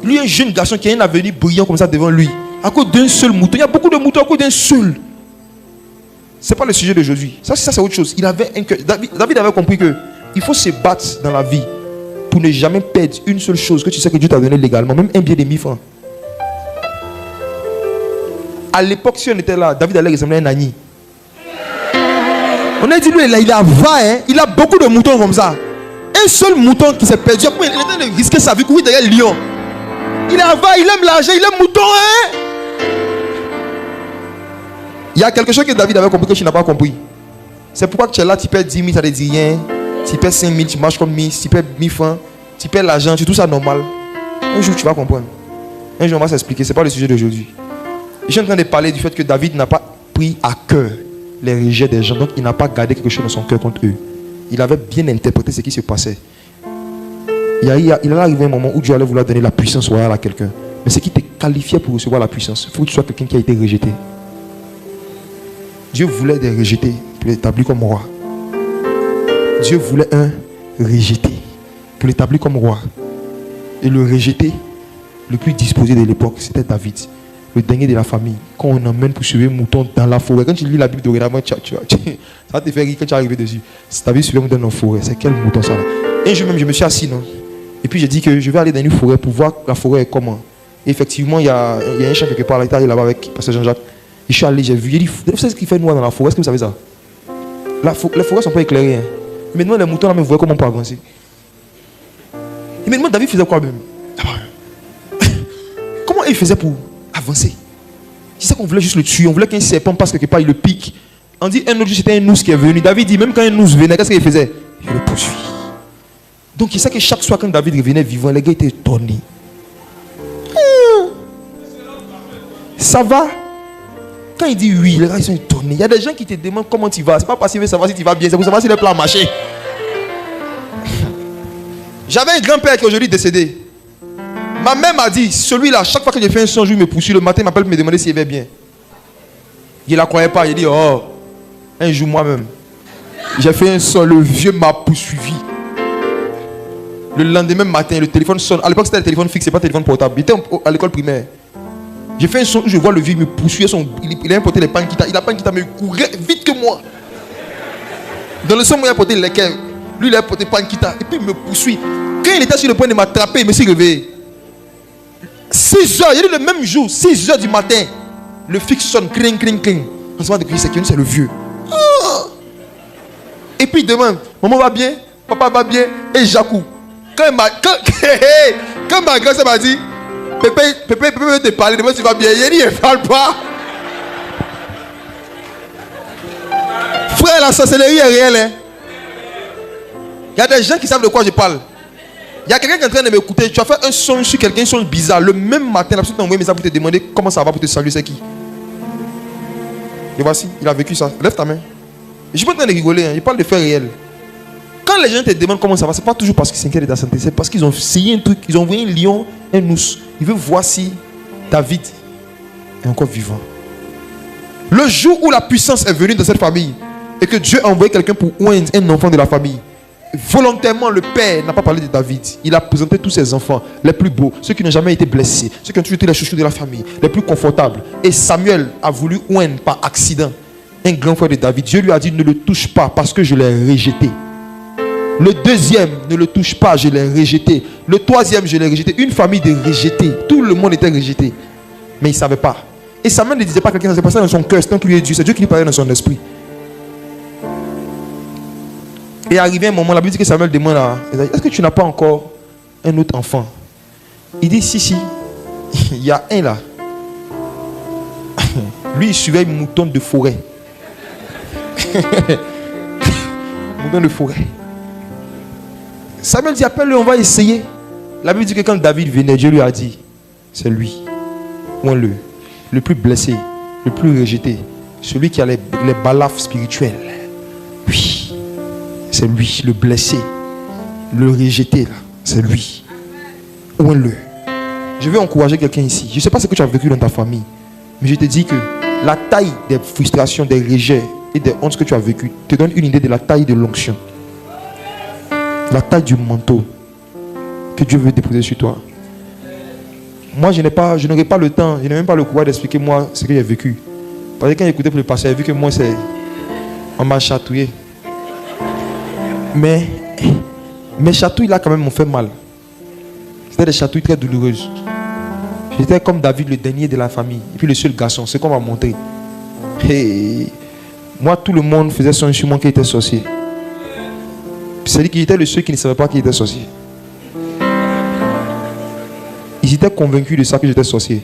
lui, un jeune garçon qui a un avenir brillant comme ça devant lui, à cause d'un seul mouton? Il y a beaucoup de moutons à cause d'un seul. Ce n'est pas le sujet d'aujourd'hui. Ça c'est autre chose. Il avait un cœur. David avait compris que il faut se battre dans la vie pour ne jamais perdre une seule chose que tu sais que Dieu t'a donné légalement, même un billet de 1000 francs. À l'époque, si on était là, David allait ressembler à un agneau. On a dit lui, il a il a beaucoup de moutons comme ça. Un seul mouton qui s'est perdu, après il est en train de risquer sa vie pour derrière le lion. Il est avare, il aime l'argent, il aime mouton. Il y a quelque chose que David avait compris que tu n'as pas compris. C'est pourquoi tu es là, tu perds 10 000, ça ne te dit rien. Tu perds 5 000, tu marches comme 1000, tu perds 1000 francs, tu perds l'argent, tu trouves ça normal. Un jour tu vas comprendre. Un jour on va s'expliquer, ce n'est pas le sujet d'aujourd'hui. Je suis en train de parler du fait que David n'a pas pris à cœur les rejets des gens, donc il n'a pas gardé quelque chose dans son cœur contre eux. Il avait bien interprété ce qui se passait. Il allait arriver un moment où Dieu allait vouloir donner la puissance royale à quelqu'un. Mais ce qui te qualifiait pour recevoir la puissance, il faut que tu sois quelqu'un qui a été rejeté. Dieu voulait des rejetés pour l'établir comme roi. Dieu voulait un rejeté pour l'établir comme roi. Et le rejeté, le plus disposé de l'époque, c'était David, le dernier de la famille. Quand on emmène pour suivre un mouton dans la forêt, quand tu lis la Bible dorénavant, ça va te faire rire quand tu es arrivé dessus. Si David suivait un mouton dans la forêt, c'est quel mouton ça là? Un jour même, je me suis assis, non? Et puis j'ai dit que je vais aller dans une forêt pour voir la forêt est comment. Et effectivement, il y a un champ quelque part là-bas avec Pasteur Jean-Jacques. Et je suis allé, j'ai vu, j'ai dit, vous savez ce qu'il fait noir dans la forêt? Est-ce que vous savez ça? Les forêts ne sont pas éclairées. Hein. Et maintenant, les moutons là me voient comment on peut avancer. Et maintenant, David faisait quoi même? Comment il faisait pour avancer? C'est ça qu'on voulait juste le tuer. On voulait qu'un serpent passe quelque part, il le pique. On dit un autre jour, c'était un ours qui est venu. David dit, même quand un ours venait, qu'est-ce qu'il faisait? Il le poursuit. Donc il sait que chaque soir quand David revenait vivant, les gars étaient étonnés. ça va? Quand il dit oui, les gars ils sont étonnés. Il y a des gens qui te demandent comment tu vas. C'est pas parce qu'ils veulent savoir si tu vas bien, c'est pour savoir si le plan a marché. J'avais un grand-père qui est aujourd'hui décédé. Ma mère m'a dit, celui-là, chaque fois que j'ai fait un songe, il me poursuit. Le matin, il m'appelle pour me demander s'il va bien. Il ne la croyait pas. Il dit, oh, un jour moi-même, j'ai fait un songe, le vieux m'a poursuivi. Le lendemain matin, le téléphone sonne. À l'époque, c'était le téléphone fixe, c'est pas le téléphone portable. Il était à l'école primaire. J'ai fait un son, je vois le vieux me poursuivre. Il a importé les panquitas. Il a panquita, mais il courait vite que moi. Dans le son, moi, il a porté lesquels. Lui, il a porté panquita. Et puis, il me poursuit. Quand il était sur le point de m'attraper, il me s'est réveillé. 6 heures, il y a dit le même jour, 6 heures du matin. Le fixe sonne, cling, cling, cling. On se voit de qui c'est le vieux. Ah! Et puis, demain, maman va bien, papa va bien, et Jacou. Quand ma grand-sœur m'a dit, Pépé veut te parler, demain tu vas bien. Il dit, il ne parle pas. Frère, la sorcellerie est réelle. Hein? Il y a des gens qui savent de quoi je parle. Il y a quelqu'un qui est en train de m'écouter. Tu as fait un son sur quelqu'un, un son bizarre. Le même matin, la personne t'a envoyé un message pour te demander comment ça va, pour te saluer, c'est qui. Et voici, il a vécu ça. Lève ta main. Je ne suis pas en train de rigoler, hein. Il parle de faits réels. Quand les gens te demandent comment ça va, ce n'est pas toujours parce qu'ils s'inquiètent de ta santé. C'est parce qu'ils ont essayé un truc. Ils ont envoyé un lion, un ours. Ils veulent voir si David est encore vivant. Le jour où la puissance est venue dans cette famille et que Dieu a envoyé quelqu'un pour oindre un enfant de la famille, volontairement, le père n'a pas parlé de David. Il a présenté tous ses enfants, les plus beaux, ceux qui n'ont jamais été blessés, ceux qui ont toujours été les chouchous de la famille, les plus confortables. Et Samuel a voulu oindre par accident un grand frère de David. Dieu lui a dit, ne le touche pas parce que je l'ai rejeté. Le deuxième, ne le touche pas, je l'ai rejeté. Le troisième, je l'ai rejeté. Une famille de rejetés. Tout le monde était rejeté. Mais il ne savait pas. Et Samuel ne disait pas à quelqu'un, c'est pas ça dans son cœur, c'est un Dieu. C'est Dieu qui lui parlait dans son esprit. Et arrivé un moment, la Bible dit que Samuel demande à Esaïe, est-ce que tu n'as pas encore un autre enfant? Il dit, si, il y a un là. Lui, il surveille mouton de forêt. Mouton de forêt. Samuel dit, appelle-le, on va essayer. La Bible dit que quand David venait, Dieu lui a dit, c'est lui. Ouin-le. Le plus blessé, le plus rejeté, celui qui a les balafres spirituels. Oui, c'est lui, le blessé, le rejeté, là, c'est lui. Ouin-le. Je vais encourager quelqu'un ici. Je ne sais pas ce que tu as vécu dans ta famille, mais je te dis que la taille des frustrations, des rejets et des hontes que tu as vécues te donne une idée de la taille de l'onction. La taille du manteau que Dieu veut déposer sur toi. Moi, je n'aurai pas le temps, je n'ai même pas le courage d'expliquer moi ce que j'ai vécu. Parce que quand j'ai écouté pour le passé, j'ai vu que moi, on m'a chatouillé. Mais mes chatouilles là quand même m'ont fait mal. C'était des chatouilles très douloureuses. J'étais comme David, le dernier de la famille. Et puis le seul garçon, c'est qu'on m'a montré. Et moi, tout le monde faisait son sur moi qui était sorcier. C'est-à-dire qu'il était le seul qui ne savait pas qu'il était sorcier. Ils étaient convaincus de ça, que j'étais sorcier.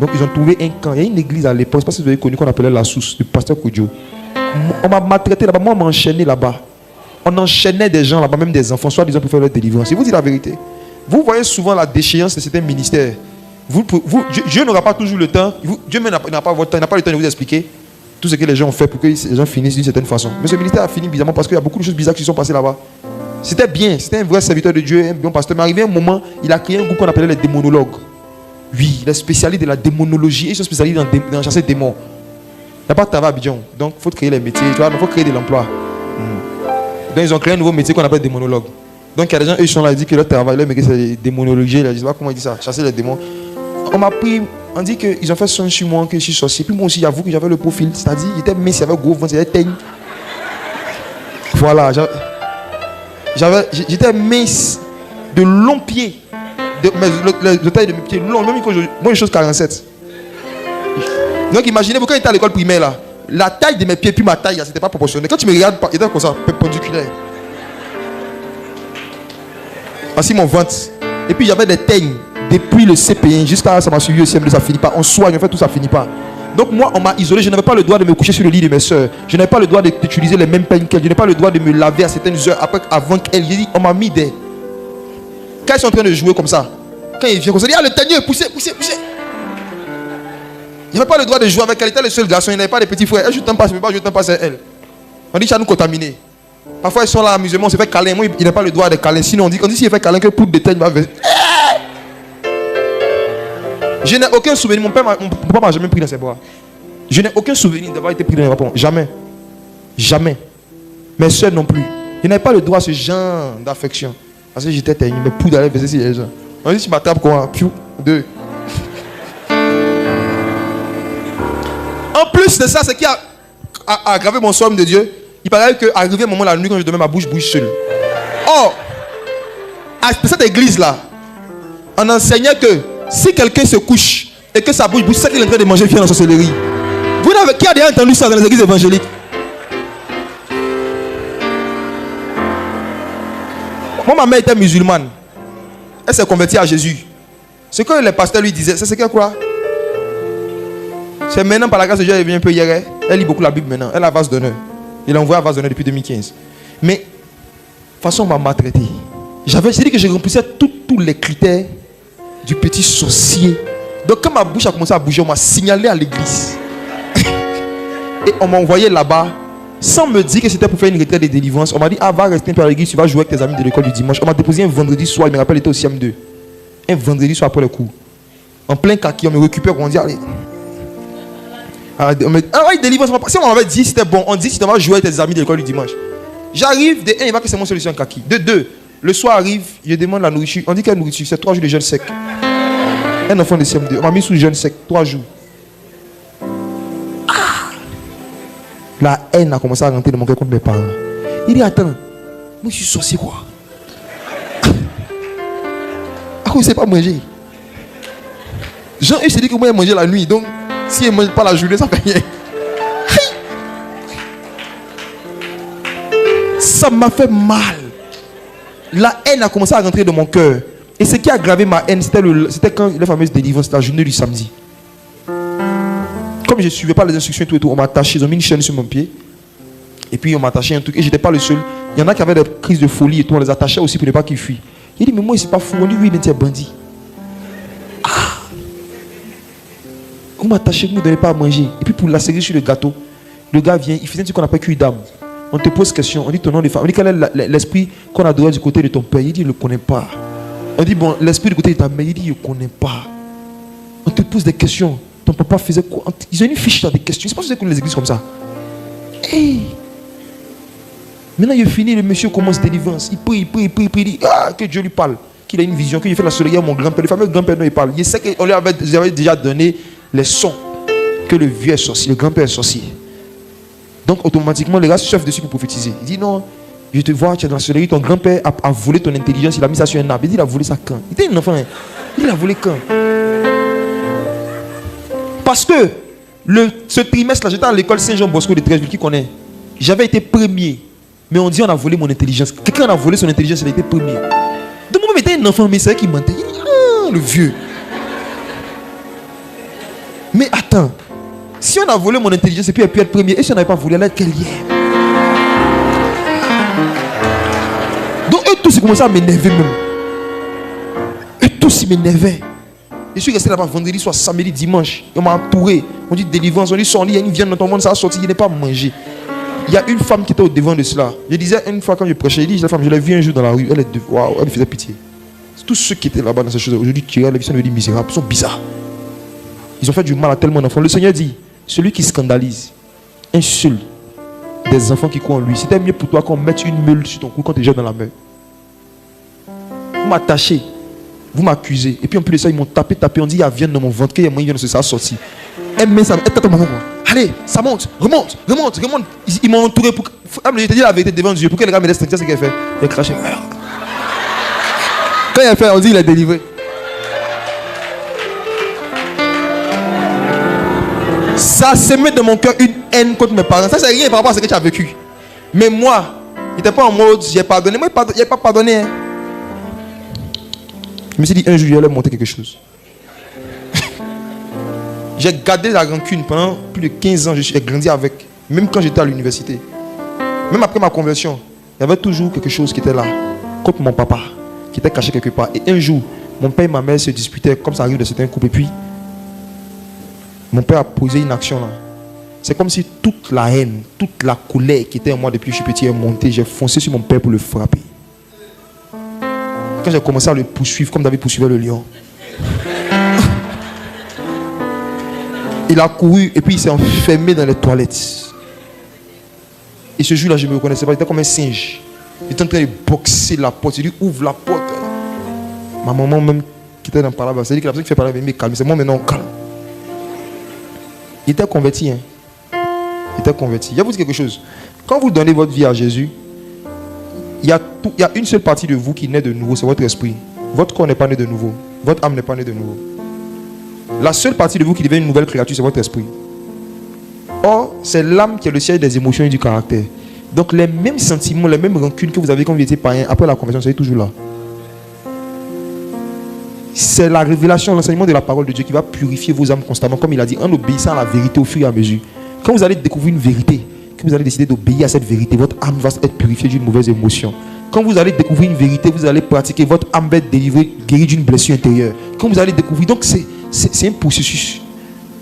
Donc ils ont trouvé un camp. Il y a une église à l'époque, je ne sais pas si vous avez connu, qu'on appelait la source, du pasteur Kodjo. On m'a maltraité là-bas, moi on m'a enchaîné là-bas. On enchaînait des gens là-bas, même des enfants, soit disant pour faire leur délivrance. Je vous dis la vérité. Vous voyez souvent la déchéance de certains ministères. Dieu n'aura pas toujours le temps. Dieu n'a pas votre temps, il n'a pas le temps de vous expliquer tout ce que les gens ont fait pour que les gens finissent d'une certaine façon. Mais ce ministère a fini bizarrement parce qu'il y a beaucoup de choses bizarres qui se sont passées là-bas. C'était bien, c'était un vrai serviteur de Dieu, un bon pasteur. Mais arrivé un moment, il a créé un groupe qu'on appelait les démonologues. Oui, il est spécialiste de la démonologie et ils sont spécialistes dans chasser des démons. Il n'y a pas de travail à Abidjan. Donc il faut créer les métiers, tu vois, il faut créer de l'emploi. Donc ils ont créé un nouveau métier qu'on appelle démonologue. Donc il y a des gens, eux, ils sont là, ils disent que leur travail, leur métier c'est démonologie. Ils disent pas comment ils disent ça, chasser les démons. On m'a pris, on dit qu'ils ont fait son sur moi, que je suis sorcier. Puis moi aussi, j'avoue que j'avais le profil. C'est-à-dire, il était mince, il avait gros ventre, il avait teigne. Voilà, j'étais mince, de longs pieds. Le taille de mes pieds long, même quand moi je chose 47. Donc imaginez, vous quand j'étais à l'école primaire là, la taille de mes pieds puis ma taille, c'était pas proportionnel. Quand tu me regardes, il était comme ça, perpendiculaire. Voici mon ventre. Et puis j'avais des teignes depuis le CP1 jusqu'à ça m'a suivi au CM2, ça finit pas. On soigne, en fait tout ça finit pas. Donc moi on m'a isolé, je n'avais pas le droit de me coucher sur le lit de mes soeurs. Je n'avais pas le droit d'utiliser les mêmes peignes qu'elles. Je n'avais pas le droit de me laver à certaines heures avant qu'elles. J'ai dit, on m'a mis des. Quand ils sont en train de jouer comme ça, quand ils viennent comme ça, ils disent, ah le teigneux, poussez. Il n'avait pas le droit de jouer avec elle. Il était le seul garçon. Il n'avait pas de petits frères. Elle, je t'aime pas, je t'aime pas, c'est elle. On dit, ça nous contaminer. Parfois, ils sont là à l'amusement, on se fait câlin. Moi, il n'a pas le droit de câlin. Sinon, on dit s'il fait câlin, que poudre de tête va venir. Je n'ai aucun souvenir. Mon papa m'a jamais pris dans ses bras. Je n'ai aucun souvenir d'avoir été pris dans les bras. Jamais. Jamais. Mes soeurs non plus. Je n'avais pas le droit à ce genre d'affection. Parce que j'étais tenu. Mais poudre allait faire les gens. On dit, tu m'attrapes quoi? Piou, deux. En plus de ça, ce qui a aggravé mon somme de Dieu, il paraît qu'arrivé un moment la nuit, quand je dormais, ma bouche bouge seule. Or, à cette église-là, on enseignait que si quelqu'un se couche et que sa bouche bouge, c'est qu'il est en train de manger viande en sorcellerie. Qui a déjà entendu ça dans les églises évangéliques? Moi, ma mère était musulmane. Elle s'est convertie à Jésus. Ce que les pasteurs lui disaient, c'est ce qu'elle croit. C'est maintenant par la grâce de Dieu, elle devient un peu hier. Elle lit beaucoup la Bible maintenant. Elle a vase d'honneur. Il a envoyé à vase d'honneur depuis 2015. Mais, de toute façon, on m'a maltraité. J'ai dit que je remplissais tous les critères du petit sorcier. Donc, quand ma bouche a commencé à bouger, on m'a signalé à l'église. Et on m'a envoyé là-bas, sans me dire que c'était pour faire une retraite de délivrance. On m'a dit, va rester un peu à l'église, tu vas jouer avec tes amis de l'école du dimanche. On m'a déposé un vendredi soir, je me rappelle, il était au CM2. Un vendredi soir après le cours. En plein kaki, on me récupère, on dit, allez. Il délivre. Si on m'avait dit c'était bon, on dit si tu vas jouer avec tes amis de l'école du dimanche. J'arrive, de 1, il va que c'est mon solution kaki. De 2, le soir arrive, je demande la nourriture. On dit quelle nourriture? C'est 3 jours de jeûne sec. Un enfant de CM2. On m'a mis sous le jeûne sec, 3 jours. La haine a commencé à rentrer dans mon cœur contre mes parents. Il dit, attends, moi je suis sorcier quoi? Ah, vous ne savez pas manger. Jean, il s'est dit que moi, il mangeait la nuit. Donc, si il ne mange pas la journée, ça fait rien. Ça m'a fait mal. La haine a commencé à rentrer dans mon cœur. Et ce qui a aggravé ma haine, c'était quand la fameuse délivrance, la journée du samedi. Comme je ne suivais pas les instructions et tout, on m'a attaché, ils ont mis une chaîne sur mon pied. Et puis on m'a attaché un truc. Et je n'étais pas le seul. Il y en a qui avaient des crises de folie et tout. On les attachait aussi pour ne pas qu'ils fuient. Il dit, mais moi, c'est pas fou. On dit, oui, mais tu es bandit. On m'a attaché, vous ne me donnez pas à manger. Et puis pour la serrer sur le gâteau, le gars vient, il faisait un truc qu'on appelle cuit d'âme. On te pose question, on dit ton nom de femme. On dit quel est l'esprit qu'on adorait du côté de ton père. Il dit, il ne le connaît pas. On dit, bon, l'esprit du côté de ta mère. Il dit, il ne connaît pas. On te pose des questions. Ton papa faisait quoi? Ils ont une fiche là, des questions. C'est pas si vous les églises comme ça. Hey. Maintenant, il est fini, le monsieur commence délivrance. Il prie, il dit, que Dieu lui parle. Qu'il a une vision, qu'il fait la soleil à mon grand-père. Le fameux grand-père dont il parle. Il sait qu'on lui avait déjà donné les sons que le vieux est sorcier, le grand-père est sorcier. Donc, automatiquement, le gars se chauffe dessus pour prophétiser. Il dit, non, je te vois, tu es dans la soleil, ton grand-père a volé ton intelligence, il a mis ça sur un arbre. Il dit, il a volé ça quand? Il était un enfant. Hein. Il a volé quand? Parce que ce trimestre-là, j'étais à l'école Saint-Jean-Bosco de Treichville, qui connaît. J'avais été premier. Mais on dit on a volé mon intelligence. Quelqu'un a volé son intelligence, il a été premier. Donc moi-même j'étais un enfant, mais c'est vrai qu'il mentait. Il dit, le vieux. Mais attends. Si on a volé mon intelligence et puis elle peut être premier, et si on n'avait pas volé, elle allait être quelle hier? Donc eux tous ils commençaient à m'énerver même. Eux tous ils m'énervaient. Je suis resté là-bas vendredi soir, samedi, dimanche. On m'a entouré. On dit délivrance, on dit sors, il y a une viande dans ton monde, ça a sorti, il n'est pas mangé. Il y a une femme qui était au devant de cela. Je disais une fois quand je prêchais, je dis la femme, je l'ai vue un jour dans la rue, waouh, elle me faisait pitié. Tous ceux qui étaient là-bas dans ces choses, aujourd'hui, tu regardes la vie, ça me dit misérables, ils sont bizarres. Ils ont fait du mal à tellement d'enfants. Le Seigneur dit, celui qui scandalise un seul des enfants qui croient en lui, c'était mieux pour toi qu'on mette une meule sur ton cou quand tu es jeune dans la mer. Vous m'attachez. Vous m'accusez. Et puis en plus de ça, ils m'ont tapé. On dit, il y a viande dans mon ventre. Qu'il y a moyen de ça sortir. Elle met ça. Allez, ça monte. Remonte. Ils m'ont entouré pour. Je te dis la vérité devant Dieu. Pour que le gars me laisse tranquille, c'est ce qu'il a fait. Il a craché. Quand il a fait, on dit, il est délivré. Ça se met dans mon cœur une haine contre mes parents. Ça, c'est rien par rapport à ce que tu as vécu. Mais moi, il n'était pas en mode, j'ai pardonné. Moi, il n'a pas pardonné. Hein. Je me suis dit un jour, je vais leur montrer quelque chose. J'ai gardé la rancune pendant plus de 15 ans. J'ai grandi avec. Même quand j'étais à l'université. Même après ma conversion, il y avait toujours quelque chose qui était là. Contre mon papa, qui était caché quelque part. Et un jour, mon père et ma mère se disputaient, comme ça arrive de certains couples. Et puis, Mon père a posé une action là. C'est comme si toute la haine, toute la colère qui était en moi depuis que je suis petit est montée. J'ai foncé sur mon père pour le frapper. Quand j'ai commencé à le poursuivre, comme David poursuivait le lion, il a couru et puis il s'est enfermé dans les toilettes. Et ce jour-là, je ne me reconnaissais pas. Il était comme un singe. Il était en train de boxer la porte. Il dit, ouvre la porte. Ma maman même qui était dans le parole, c'est-à-dire que la personne qui fait parler, mais calme. C'est moi maintenant, calme. Il était converti. Hein. Il était converti. Je vais vous dire quelque chose. Quand vous donnez votre vie à Jésus, il y a une seule partie de vous qui naît de nouveau, c'est votre esprit. Votre corps n'est pas né de nouveau. Votre âme n'est pas née de nouveau. La seule partie de vous qui devient une nouvelle créature, c'est votre esprit. Or, c'est l'âme qui est le siège des émotions et du caractère. Donc, les mêmes sentiments, les mêmes rancunes que vous avez quand vous étiez païen, après la conversion, c'est toujours là. C'est la révélation, l'enseignement de la parole de Dieu qui va purifier vos âmes constamment, comme il a dit, en obéissant à la vérité au fur et à mesure. Quand vous allez découvrir une vérité, que vous allez décider d'obéir à cette vérité, votre âme va être purifiée d'une mauvaise émotion. Quand vous allez découvrir une vérité, vous allez pratiquer, votre âme va être délivrée, guérie d'une blessure intérieure. Quand vous allez découvrir, donc c'est un processus.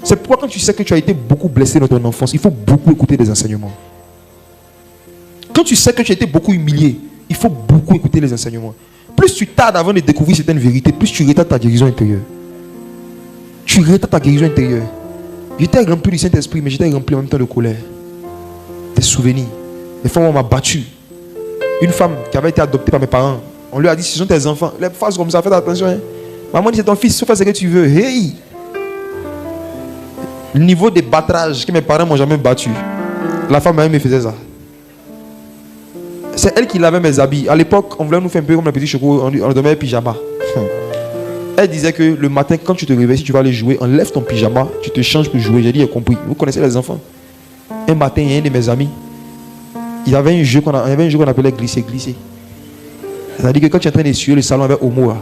C'est pourquoi quand tu sais que tu as été beaucoup blessé dans ton enfance, il faut beaucoup écouter des enseignements. Quand tu sais que tu as été beaucoup humilié, il faut beaucoup écouter les enseignements. Plus tu tardes avant de découvrir certaines vérités, plus tu retardes ta guérison intérieure. Tu retardes ta guérison intérieure. J'étais rempli du Saint-Esprit, mais j'étais rempli en même temps de colère. Des souvenirs. Des fois, on m'a battu. Une femme qui avait été adoptée par mes parents, on lui a dit, ce sont tes enfants. Les faces comme ça, faites attention. Hein. Maman dit, c'est ton fils, fais ce que tu veux. Hey! Le niveau de battrage que mes parents m'ont jamais battu. La femme même me faisait ça. C'est elle qui lavait mes habits. À l'époque, on voulait nous faire un peu comme les petits chocos, on dormait en pyjama. Elle disait que le matin, quand tu te réveilles, si tu vas aller jouer, enlève ton pyjama, tu te changes pour jouer. J'ai dit, j'ai compris. Vous connaissez les enfants. Un matin, il y a un de mes amis. Il y avait un jeu qu'on appelait glisser. C'est-à-dire que quand tu es en train d'essuyer le salon avec Homo, là,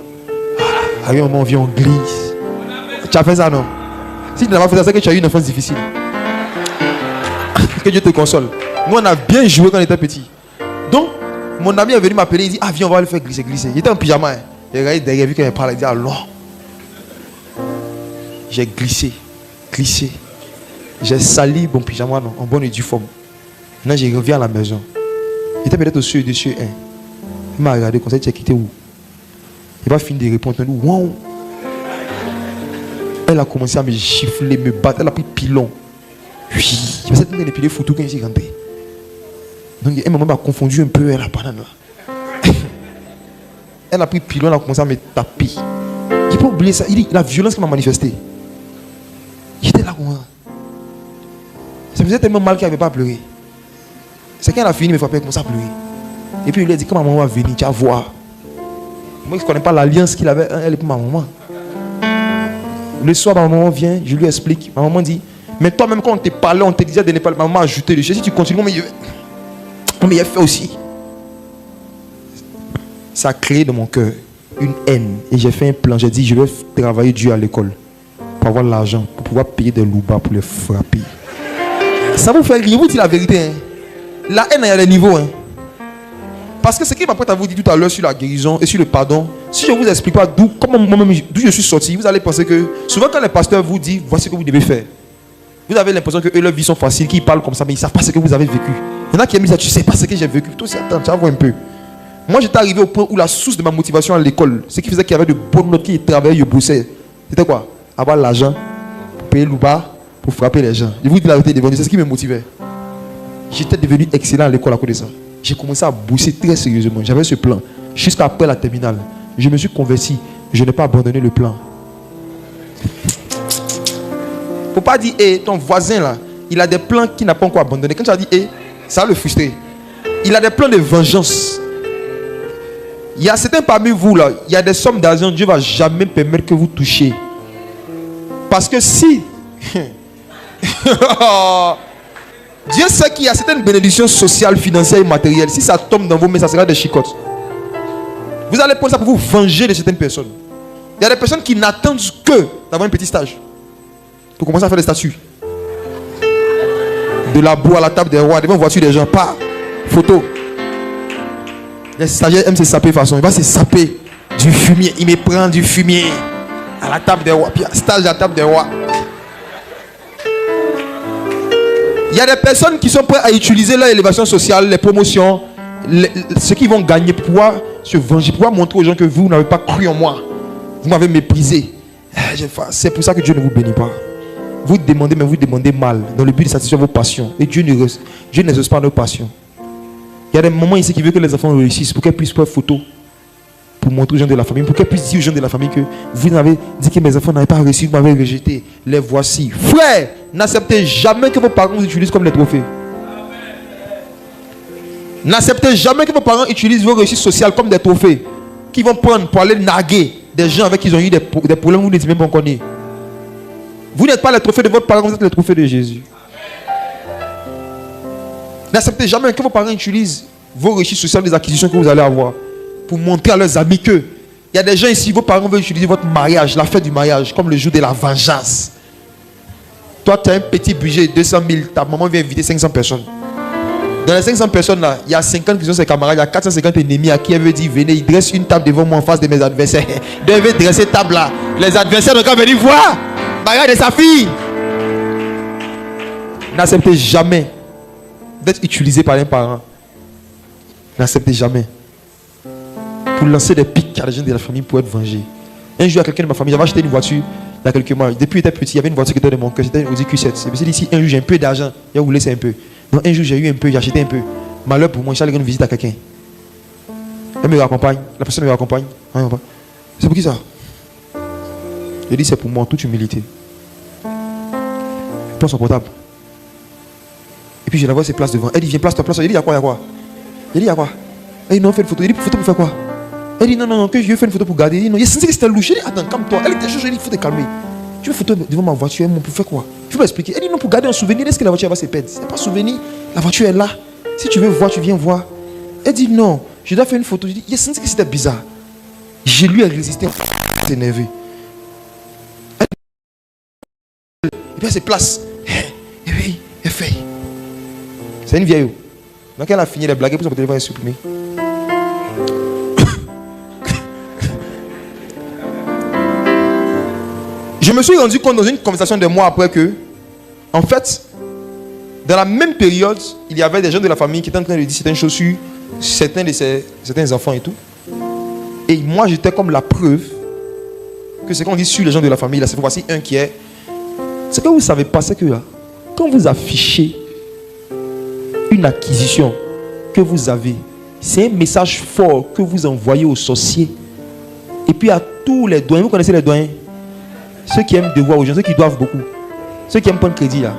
à un moment, on vient, on glisse. Tu as fait ça, non? Si tu n'as pas fait ça, c'est que tu as eu une enfance difficile. Que Dieu te console. Nous, on a bien joué quand on était petit. Donc, mon ami est venu m'appeler, il dit, ah viens, on va le faire glisser. Il était en pyjama. Hein. Il a regardé derrière, vu qu'il me parlait, il dit, alors. J'ai glissé. J'ai sali mon pyjama en bonne et due forme. Maintenant, je reviens à la maison. Il était peut-être au-dessus de ceux. Il m'a regardé comme ça, tu as quitté où? Il va finir de répondre. Wow. Elle a commencé à me gifler, me battre. Elle a pris pilon. Oui. Je me suis dit, piler photo quand il s'est rentré. Donc, elle m'a confondu un peu, elle a banane là. Elle a pris pilon, elle a commencé à me taper. Je n'ai pas oublié ça. Il dit, la violence qu'elle m'a manifestée. J'étais là comme ça. Ça me faisait tellement mal qu'elle n'avait pas pleuré. C'est quand elle a fini, mes frères, elle a commencé à pleurer. Et puis il lui a dit, quand ma maman va venir, tu vas voir. Moi, je ne connais pas l'alliance qu'il avait, elle et ma maman. Le soir, ma maman vient, je lui explique. Ma maman dit, mais toi-même, quand on te parlait, on te disait de ne pas. Ma maman a ajouté le chien. Si tu continues, mais il a fait aussi. Ça a créé dans mon cœur une haine. Et j'ai fait un plan. J'ai dit, je vais travailler Dieu à l'école pour avoir l'argent, pour pouvoir payer des loubas pour les frapper. Ça vous fait rire, vous dites la vérité. Hein? La haine, il y a des niveaux. Hein? Parce que ce qui m'apprête à vous dire tout à l'heure sur la guérison et sur le pardon, si je ne vous explique pas d'où je suis sorti, vous allez penser que souvent quand les pasteurs vous disent voici ce que vous devez faire, vous avez l'impression que eux, leurs vies sont faciles, qu'ils parlent comme ça, mais ils ne savent pas ce que vous avez vécu. Il y en a qui aiment dire tu ne sais pas ce que j'ai vécu. Toi, attends, tu vas voir un peu. Moi, j'étais arrivé au point où la source de ma motivation à l'école, ce qui faisait qu'il y avait de bonnes notes qui travaillaient, je bossais. C'était quoi? Avoir l'argent pour payer l'ouba, pour frapper les gens. Je vous dis la vérité, c'est ce qui me motivait. J'étais devenu excellent à l'école à cause de ça. J'ai commencé à bosser très sérieusement. J'avais ce plan. Jusqu'à après la terminale. Je me suis converti. Je n'ai pas abandonné le plan. Il ne faut pas dire, ton voisin là, il a des plans qu'il n'a pas encore abandonné. Quand tu as dit, ça va le frustrer. Il a des plans de vengeance. Il y a certains parmi vous là, il y a des sommes d'argent, Dieu ne va jamais permettre que vous touchiez. Parce que si... Dieu sait qu'il y a certaines bénédictions sociales, financières et matérielles. Si ça tombe dans vos mains, ça sera des chicottes. Vous allez prendre ça pour vous venger de certaines personnes. Il y a des personnes qui n'attendent que d'avoir un petit stage pour commencer à faire des statuts. De la boue à la table des rois, devant la voiture des gens, pas photo. Les stagiaires aiment se saper de façon. Il va se saper du fumier. Il me prend du fumier à la table des rois. Puis stage à la table des rois. Il y a des personnes qui sont prêtes à utiliser leur élévation sociale, les promotions, ce qu'ils vont gagner pour pouvoir se venger, pour pouvoir montrer aux gens que vous n'avez pas cru en moi. Vous m'avez méprisé. C'est pour ça que Dieu ne vous bénit pas. Vous demandez, mais vous demandez mal, dans le but de satisfaire vos passions. Et Dieu n'exauce pas nos passions. Il y a des moments ici qui veulent que les enfants réussissent pour qu'elles puissent prendre photo, pour montrer aux gens de la famille, pour qu'elles puissent dire aux gens de la famille que vous n'avez dit que mes enfants n'avaient pas réussi, vous m'avez rejeté. Les voici. Frère, n'acceptez jamais que vos parents vous utilisent comme des trophées. N'acceptez jamais que vos parents utilisent vos réussites sociales comme des trophées qu'ils vont prendre pour aller narguer des gens avec qui ils ont eu des problèmes, vous n'êtes même pas connus. Vous n'êtes pas les trophées de votre parent, vous êtes les trophées de Jésus. N'acceptez jamais que vos parents utilisent vos réussites sociales, les acquisitions que vous allez avoir, pour montrer à leurs amis que il y a des gens ici, vos parents veulent utiliser votre mariage, la fête du mariage, comme le jour de la vengeance. Toi, tu as un petit budget de 200 000, ta maman vient inviter 500 personnes. Dans les 500 personnes là, il y a 50 qui sont ses camarades, il y a 450 ennemis à qui elle veut dire venez, il dresse une table devant moi en face de mes adversaires. Il devait dresser cette table là. Les adversaires n'ont qu'à venir voir. Mariage de sa fille. N'acceptez jamais d'être utilisé par un parent. N'acceptez jamais. Pour lancer des pics à les gens de la famille pour être vengé. Un jour, à quelqu'un de ma famille, j'avais acheté une voiture il y a quelques mois. Depuis que j'étais petit, il y avait une voiture qui était de mon cœur. C'était une Audi Q7. Je me suis dit, si un jour j'ai un peu d'argent, j'ai voulu laisser un peu. Donc un jour j'ai eu un peu, j'ai acheté un peu. Malheur pour moi, je suis allé rendre visite à quelqu'un. Elle me raccompagne, la personne me raccompagne. C'est pour qui ça? Je dis c'est pour moi en toute humilité. Je prends son portable. Et puis je la vois, ses places devant. Elle dit viens, place-toi, place-toi. Il dit il y a quoi, il y a quoi? Il dit il y a quoi? Elle dit non, fais une photo. Il dit photo pour faire quoi? Elle dit non, que je veux faire une photo pour garder. Il dit non, il senti que c'était louche. Je dis attends, calme-toi. Elle était chaud, je dis il faut te calmer. Tu veux photo devant ma voiture, pour faire quoi? Tu veux m'expliquer? Elle dit non, pour garder un souvenir. Est-ce que la voiture va se perdre? C'est pas un souvenir. La voiture est là. Si tu veux voir, tu viens voir. Elle dit non, je dois faire une photo. Je dis il a senti que c'était bizarre. Je lui ai résisté. Il s'est énervé. Et puis elle se place. Et puis elle fait. C'est une vieille. Donc elle a fini les blagues pour son téléphone est supprimé. Je me suis rendu compte dans une conversation de mois après que, en fait, dans la même période, il y avait des gens de la famille qui étaient en train de dire certaines choses sur certains enfants et tout. Et moi, j'étais comme la preuve que ce qu'on dit sur les gens de la famille, là, c'est voici un qui est. Ce que vous ne savez pas, c'est que là, quand vous affichez une acquisition que vous avez, c'est un message fort que vous envoyez aux sorciers. Et puis à tous les doyens, vous connaissez les doyens? Ceux qui aiment devoir aux gens, ceux qui doivent beaucoup. Ceux qui aiment prendre crédit là.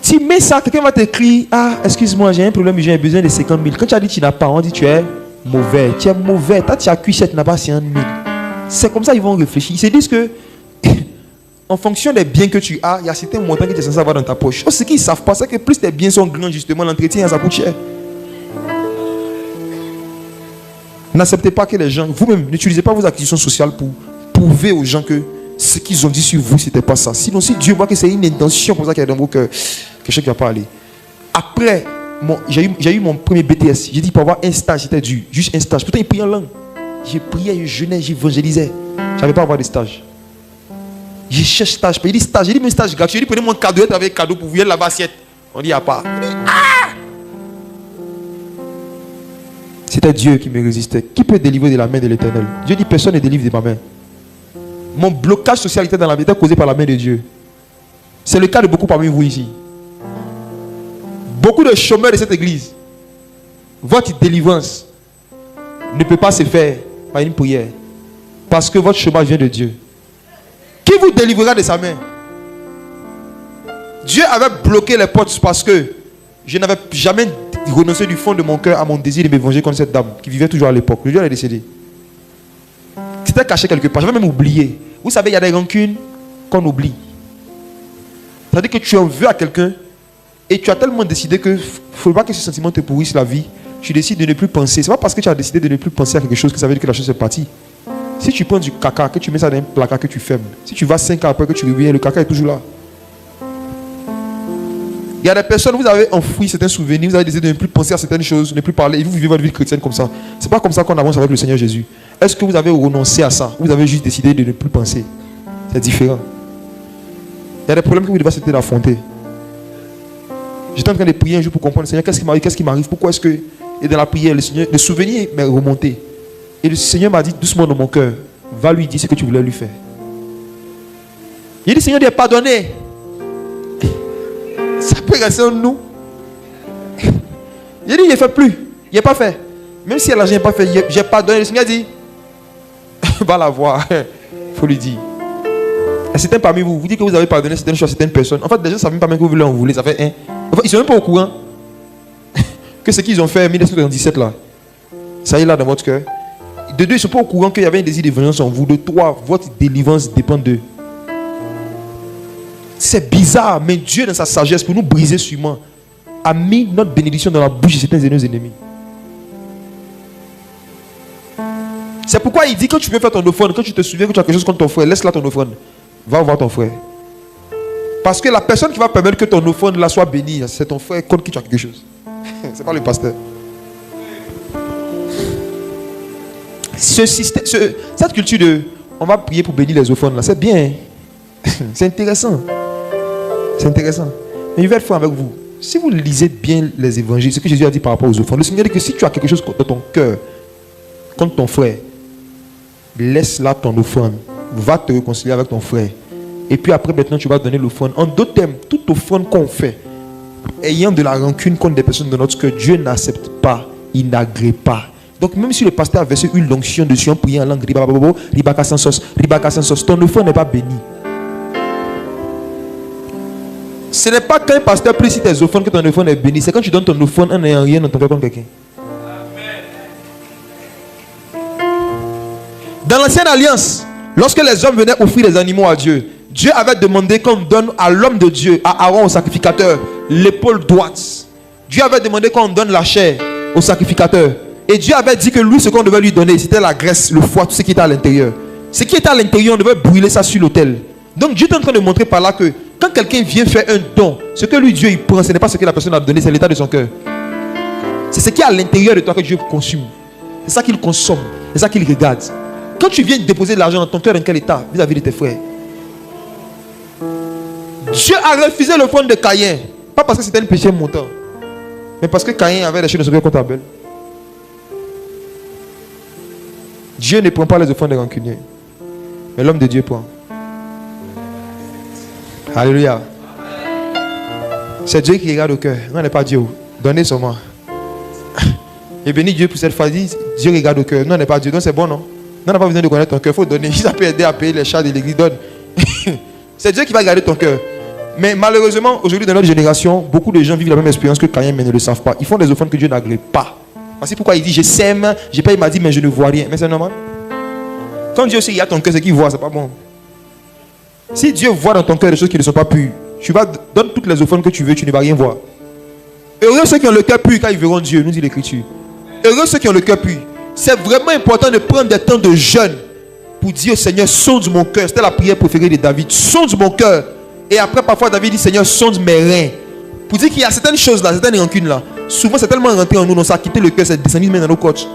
Tu mets ça, quelqu'un va t'écrire ah, excuse-moi, j'ai un problème, j'ai besoin de 50 000. Quand tu as dit tu n'as pas, on dit tu es mauvais. Tu es mauvais. Toi, tu as cuit, tu n'as pas 50 000. C'est comme ça qu'ils vont réfléchir. Ils se disent que, en fonction des biens que tu as, il y a certains montants que tu es censé avoir dans ta poche. Ce qu'ils ne savent pas, c'est que plus tes biens sont grands, justement, l'entretien, ça coûte cher. N'acceptez pas que les gens, vous-même, n'utilisez pas vos acquisitions sociales pour prouver aux gens que ce qu'ils ont dit sur vous, c'était pas ça. Sinon, si Dieu voit que c'est une intention comme ça qu'il y a dans vos cœurs, quelque chose qui ne va pas aller. Après, j'ai eu mon premier BTS. J'ai dit pour avoir un stage, c'était dur. Juste un stage. Pourtant, il priait en langue. J'ai prié, je jeûnais, j'évangélisais. Je n'avais pas à avoir de stage. J'ai cherché stage. Il dit stage. J'ai dit mais stage gratuit. J'ai dit prenez mon cadeau avec cadeau pour vous laver l'assiette. On dit il n'y a pas. C'était Dieu qui me résistait. Qui peut délivrer de la main de l'Éternel? Dieu dit personne ne délivre de ma main. Mon blocage social était dans la vie, était causé par la main de Dieu. C'est le cas de beaucoup parmi vous ici. Beaucoup de chômeurs de cette église. Votre délivrance ne peut pas se faire par une prière. Parce que votre chômage vient de Dieu. Qui vous délivrera de sa main? Dieu avait bloqué les portes parce que je n'avais jamais renoncé du fond de mon cœur à mon désir de me venger contre cette dame qui vivait toujours à l'époque. Le Dieu est décédé. C'était caché quelque part. J'avais même oublié. Vous savez, il y a des rancunes qu'on oublie. C'est-à-dire que tu en veux à quelqu'un et tu as tellement décidé que il ne faut pas que ce sentiment te pourrisse la vie. Tu décides de ne plus penser. Ce n'est pas parce que tu as décidé de ne plus penser à quelque chose que ça veut dire que la chose est partie. Si tu prends du caca, que tu mets ça dans un placard que tu fermes, si tu vas 5 ans après que tu reviens, le caca est toujours là. Il y a des personnes, vous avez enfoui certains souvenirs, vous avez décidé de ne plus penser à certaines choses, de ne plus parler, et vous vivez votre vie chrétienne comme ça. Ce n'est pas comme ça qu'on avance avec le Seigneur Jésus. Est-ce que vous avez renoncé à ça? Vous avez juste décidé de ne plus penser? C'est différent. Il y a des problèmes que vous devez essayer d'affronter. J'étais en train de prier un jour pour comprendre, Seigneur, qu'est-ce qui m'arrive? Pourquoi est-ce que... Et dans la prière, le souvenir m'est remonté. Et le Seigneur m'a dit doucement dans mon cœur, va lui dire ce que tu voulais lui faire. Il dit, Seigneur, il a pardonné. Ça peut rester en nous. Il dit, il ne fait plus. Il n'a pas fait. Même si l'argent n'a pas fait, j'ai pardonné. Le Seigneur dit, va la voir. Il faut lui dire. Et certains parmi vous, vous dites que vous avez pardonné certaines choses à certaines personnes. En fait, les gens ne savent même pas même que vous en voulez. Ça fait un. En fait, ils ne sont même pas au courant que ce qu'ils ont fait en 1997 là, ça y est là dans votre cœur. De deux, ils ne sont pas au courant qu'il y avait un désir de vengeance en vous. De trois, votre délivrance dépend d'eux. C'est bizarre, mais Dieu, dans sa sagesse, pour nous briser sûrement, a mis notre bénédiction dans la bouche de certains de nos ennemis. C'est pourquoi il dit, quand tu veux faire ton offrande, quand tu te souviens que tu as quelque chose contre ton frère, laisse là ton offrande. Va voir ton frère. Parce que la personne qui va permettre que ton offrande là soit bénie, c'est ton frère contre qui tu as quelque chose. C'est pas le pasteur. Cette culture de on va prier pour bénir les offrandes là, c'est bien. C'est intéressant. C'est intéressant. Mais je vais être franc avec vous. Si vous lisez bien les évangiles, ce que Jésus a dit par rapport aux offrandes, le Seigneur dit que si tu as quelque chose dans ton cœur contre ton frère, laisse là ton offrande. Va te réconcilier avec ton frère. Et puis après, maintenant, tu vas donner l'offrande. En d'autres termes, toute offrande qu'on fait, ayant de la rancune contre des personnes de notre cœur, Dieu n'accepte pas, il n'agrée pas. Donc même si le pasteur a versé une onction dessus en priant en langue, ribaka sans sauce, ton offrande n'est pas bénie. Ce n'est pas qu'un pasteur précise tes offrandes que ton offrande est bénie. C'est quand tu donnes ton offrande en n'ayant rien dans ton cœur contre quelqu'un. Dans l'ancienne alliance, lorsque les hommes venaient offrir des animaux à Dieu, Dieu avait demandé qu'on donne à l'homme de Dieu, à Aaron, au sacrificateur, l'épaule droite. Dieu avait demandé qu'on donne la chair au sacrificateur. Et Dieu avait dit que lui, ce qu'on devait lui donner, c'était la graisse, le foie, tout ce qui était à l'intérieur. Ce qui était à l'intérieur, on devait brûler ça sur l'autel. Donc Dieu est en train de montrer par là que quand quelqu'un vient faire un don, ce que lui, Dieu, il prend, ce n'est pas ce que la personne a donné, c'est l'état de son cœur. C'est ce qui est à l'intérieur de toi que Dieu consomme. C'est ça qu'il consomme. C'est ça qu'il regarde. Quand tu viens déposer de l'argent dans ton cœur, dans quel état vis-à-vis de tes frères? Dieu a refusé l'offrande de Caïn. Pas parce que c'était un péché montant, mais parce que Caïn avait des choses de son cœur contre Abel. Dieu ne prend pas les offrandes des rancuniers, mais l'homme de Dieu prend. Alléluia. C'est Dieu qui regarde au cœur. Non, n'est pas Dieu. Donnez seulement. Et bénis Dieu pour cette fois. Dieu regarde au cœur. Non, n'est pas Dieu. Donc c'est bon, non? Non, on n'a pas besoin de connaître ton cœur. Il faut donner. Ça peut aider à payer les charges de l'église. Donne. C'est Dieu qui va garder ton cœur. Mais malheureusement, aujourd'hui, dans notre génération, beaucoup de gens vivent la même expérience que Caïn, mais ne le savent pas. Ils font des offrandes que Dieu n'agrée pas. Voici pourquoi il dit, je sème, j'ai pas, il m'a dit, mais je ne vois rien. Mais c'est normal. Quand Dieu sait qu'il y a ton cœur, ce qu'il voit, c'est pas bon. Si Dieu voit dans ton cœur des choses qui ne sont pas pures, tu vas donner toutes les offrandes que tu veux, tu ne vas rien voir. Heureux ceux qui ont le cœur pur quand ils verront Dieu, nous dit l'Écriture. Heureux ceux qui ont le cœur pur. C'est vraiment important de prendre des temps de jeûne pour dire au Seigneur, sonde mon cœur. C'était la prière préférée de David. Sonde mon cœur. Et après, parfois, David dit, Seigneur, sonde mes reins. Pour dire qu'il y a certaines choses là, certaines rancunes là. Souvent, c'est tellement rentré en nous, ça a quitté le cœur, c'est descendu même dans nos côtes.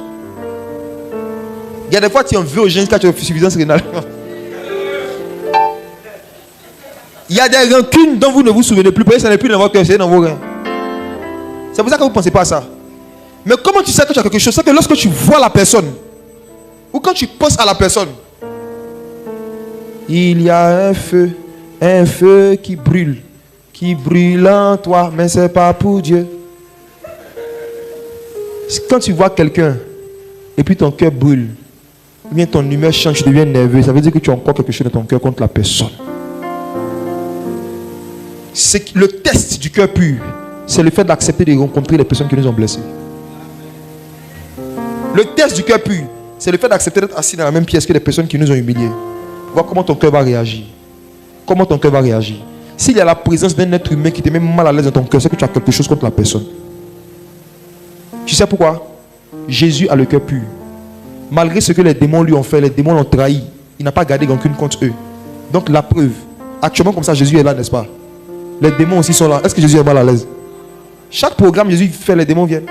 Il y a des fois, tu en veux aux gens quand tu as suffisance rénale. Il y a des rancunes dont vous ne vous souvenez plus. Ça n'est plus dans votre cœur, c'est dans vos reins. C'est pour ça que vous ne pensez pas à ça. Mais comment tu sais que tu as quelque chose? C'est que lorsque tu vois la personne, ou quand tu penses à la personne, il y a un feu qui brûle en toi, mais ce n'est pas pour Dieu. Quand tu vois quelqu'un, et puis ton cœur brûle, ou bien ton humeur change, tu deviens nerveux, ça veut dire que tu as encore quelque chose dans ton cœur contre la personne. C'est le test du cœur pur, c'est le fait d'accepter de rencontrer les personnes qui nous ont blessés. Le test du cœur pur, c'est le fait d'accepter d'être assis dans la même pièce que les personnes qui nous ont humiliés. Voir comment ton cœur va réagir. Comment ton cœur va réagir. S'il y a la présence d'un être humain qui te met mal à l'aise dans ton cœur, c'est que tu as quelque chose contre la personne. Tu sais pourquoi? Jésus a le cœur pur. Malgré ce que les démons lui ont fait, les démons l'ont trahi. Il n'a pas gardé rancune contre eux. Donc la preuve, actuellement comme ça, Jésus est là, n'est-ce pas? Les démons aussi sont là. Est-ce que Jésus est mal à l'aise? Chaque programme, Jésus fait, les démons viennent.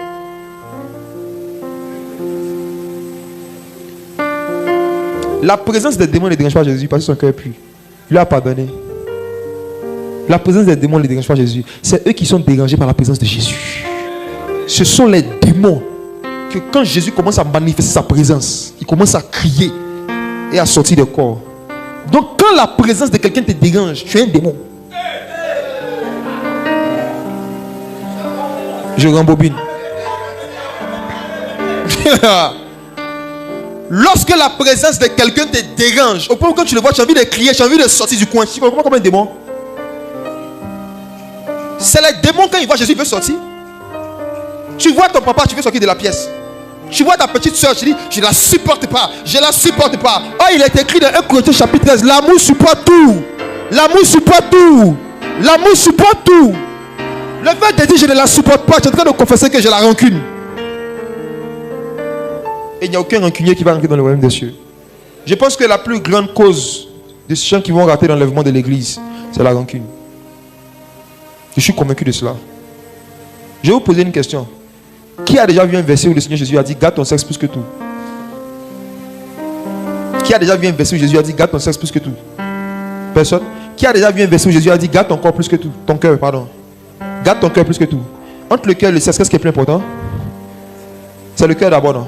La présence des démons ne dérange pas Jésus parce que son cœur est pur. Il lui a pardonné. La présence des démons ne dérange pas Jésus. C'est eux qui sont dérangés par la présence de Jésus. Ce sont les démons que quand Jésus commence à manifester sa présence, il commence à crier et à sortir du corps. Donc quand la présence de quelqu'un te dérange, tu es un démon. Je rembobine. Lorsque la présence de quelqu'un te dérange, au point où quand tu le vois, tu as envie de crier, tu as envie de sortir du coin. Tu comprends comme un démon? C'est les démons quand ils voient Jésus, ils veulent sortir. Tu vois ton papa, tu veux sortir de la pièce. Tu vois ta petite soeur, tu dis, je ne la supporte pas, je ne la supporte pas. Oh, il est écrit dans 1 Corinthiens chapitre 13, l'amour supporte tout. L'amour supporte tout. L'amour supporte tout. Le fait de dire je ne la supporte pas, tu es en train de confesser que j'ai la rancune. Et il n'y a aucun rancunier qui va rentrer dans le royaume des cieux. Je pense que la plus grande cause de ces gens qui vont rater l'enlèvement de l'église, c'est la rancune. Je suis convaincu de cela. Je vais vous poser une question. Qui a déjà vu un verset où le Seigneur Jésus a dit garde ton sexe plus que tout? Qui a déjà vu un verset où Jésus a dit garde ton sexe plus que tout? Personne. Qui a déjà vu un verset où Jésus a dit garde ton corps plus que tout? Ton cœur, pardon. Garde ton cœur plus que tout. Entre le cœur et le sexe, qu'est-ce qui est plus important? C'est le cœur d'abord, non?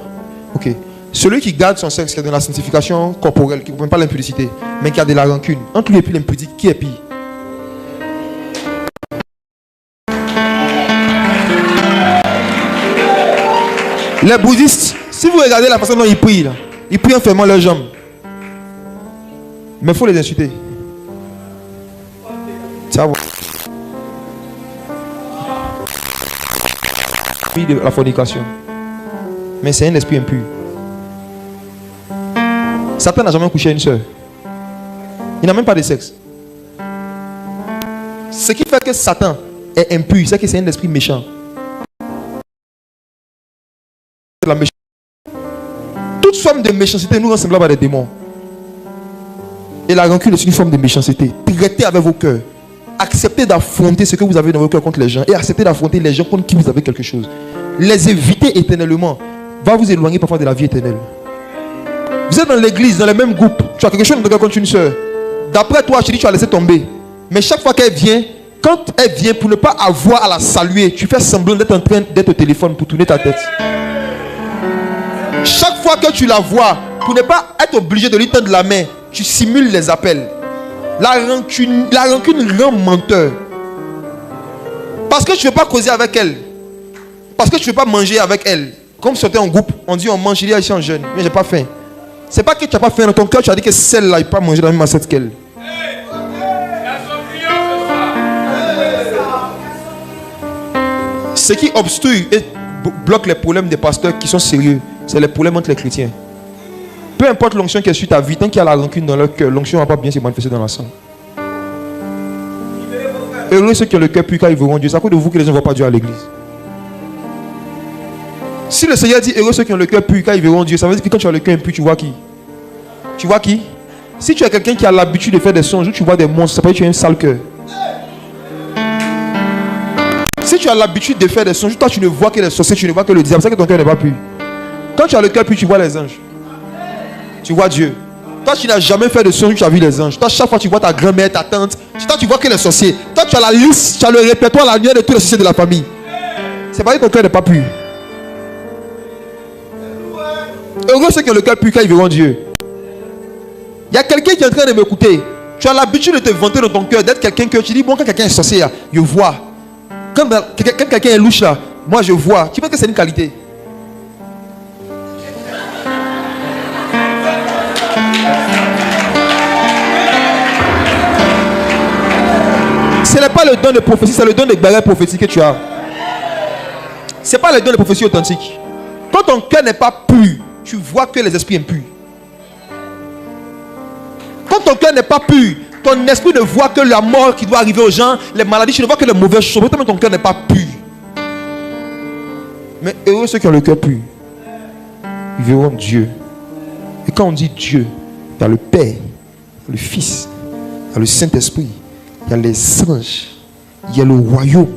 Ok. Celui qui garde son sexe, qui est dans la sanctification corporelle, qui ne comprend pas l'impudicité, mais qui a de la rancune, entre lui et puis l'impudique, qui est pire? Les bouddhistes, si vous regardez la façon dont ils prient, là, ils prient en fermant leurs jambes. Mais il faut les insulter. Ça va. De la fornication. Mais c'est un esprit impur. Satan n'a jamais couché une soeur. Il n'a même pas de sexe. Ce qui fait que Satan est impur, c'est que c'est un esprit méchant. La méchanceté. Toute forme de méchanceté nous rend semblables à des démons. Et la rancune est une forme de méchanceté. Traitez avec vos cœurs. Acceptez d'affronter ce que vous avez dans vos cœurs contre les gens. Et acceptez d'affronter les gens contre qui vous avez quelque chose. Les éviter éternellement va vous éloigner parfois de la vie éternelle. Vous êtes dans l'église, dans le même groupe. Tu as quelque chose contre une soeur. D'après toi, je dis tu as laissé tomber. Mais chaque fois qu'elle vient, quand elle vient, pour ne pas avoir à la saluer, tu fais semblant d'être en train d'être au téléphone pour tourner ta tête. Chaque fois que tu la vois, pour ne pas être obligé de lui tendre la main, tu simules les appels. La rancune rend menteur. Parce que tu ne veux pas causer avec elle. Parce que tu ne veux pas manger avec elle. Comme si on était en groupe, on dit on mange, il y a ici en jeûne. Mais j'ai pas faim. C'est pas que tu n'as pas faim dans ton cœur, tu as dit que celle-là, il ne peut pas manger dans la même assiette qu'elle. Ce qui obstrue et bloque les problèmes des pasteurs qui sont sérieux, c'est les problèmes entre les chrétiens. Peu importe l'onction qui est sur ta vie, tant qu'il y a la rancune dans leur cœur, l'onction ne va pas bien se manifester dans la sang. Heureux ceux qui ont le cœur pur car ils verront Dieu. C'est à cause de vous que les gens ne voient pas Dieu à l'église. Si le Seigneur dit heureux ceux qui ont le cœur pur car ils verront Dieu, ça veut dire que quand tu as le cœur impur, tu vois qui? Tu vois qui? Si tu es quelqu'un qui a l'habitude de faire des songes, tu vois des monstres, ça veut dire que tu as un sale cœur. Si tu as l'habitude de faire des songes, toi tu ne vois que les sorciers, tu ne vois que le diable, c'est que ton cœur n'est pas pur. Quand tu as le cœur pur, tu vois les anges. Tu vois Dieu. Toi tu n'as jamais fait de songe, tu as vu les anges. Toi chaque fois tu vois ta grand-mère, ta tante, toi tu vois que les sorciers. Toi tu as la liste, tu as le répertoire, la lumière de tous les sorciers de la famille. C'est pas que ton cœur n'est pas pur. Heureux ceux qui ont le cœur pur car ils verront Dieu. Il y a quelqu'un qui est en train de m'écouter. Tu as l'habitude de te vanter dans ton cœur, d'être quelqu'un que tu dis, bon, quand quelqu'un est sorcier, là, je vois. Quand quelqu'un est louche là, moi je vois. Tu penses que c'est une qualité? Ce n'est pas le don de prophétie, c'est le don de bagarre prophétique que tu as. Ce n'est pas le don de prophétie authentique. Quand ton cœur n'est pas pur, tu vois que les esprits impurs. Quand ton cœur n'est pas pur, ton esprit ne voit que la mort qui doit arriver aux gens, les maladies, tu ne vois que les mauvaises choses. Pourtant, ton cœur n'est pas pur. Mais heureux ceux qui ont le cœur pur, ils verront Dieu. Et quand on dit Dieu, il y a le Père, le Fils, il y a le Saint-Esprit, il y a les anges, il y a le royaume.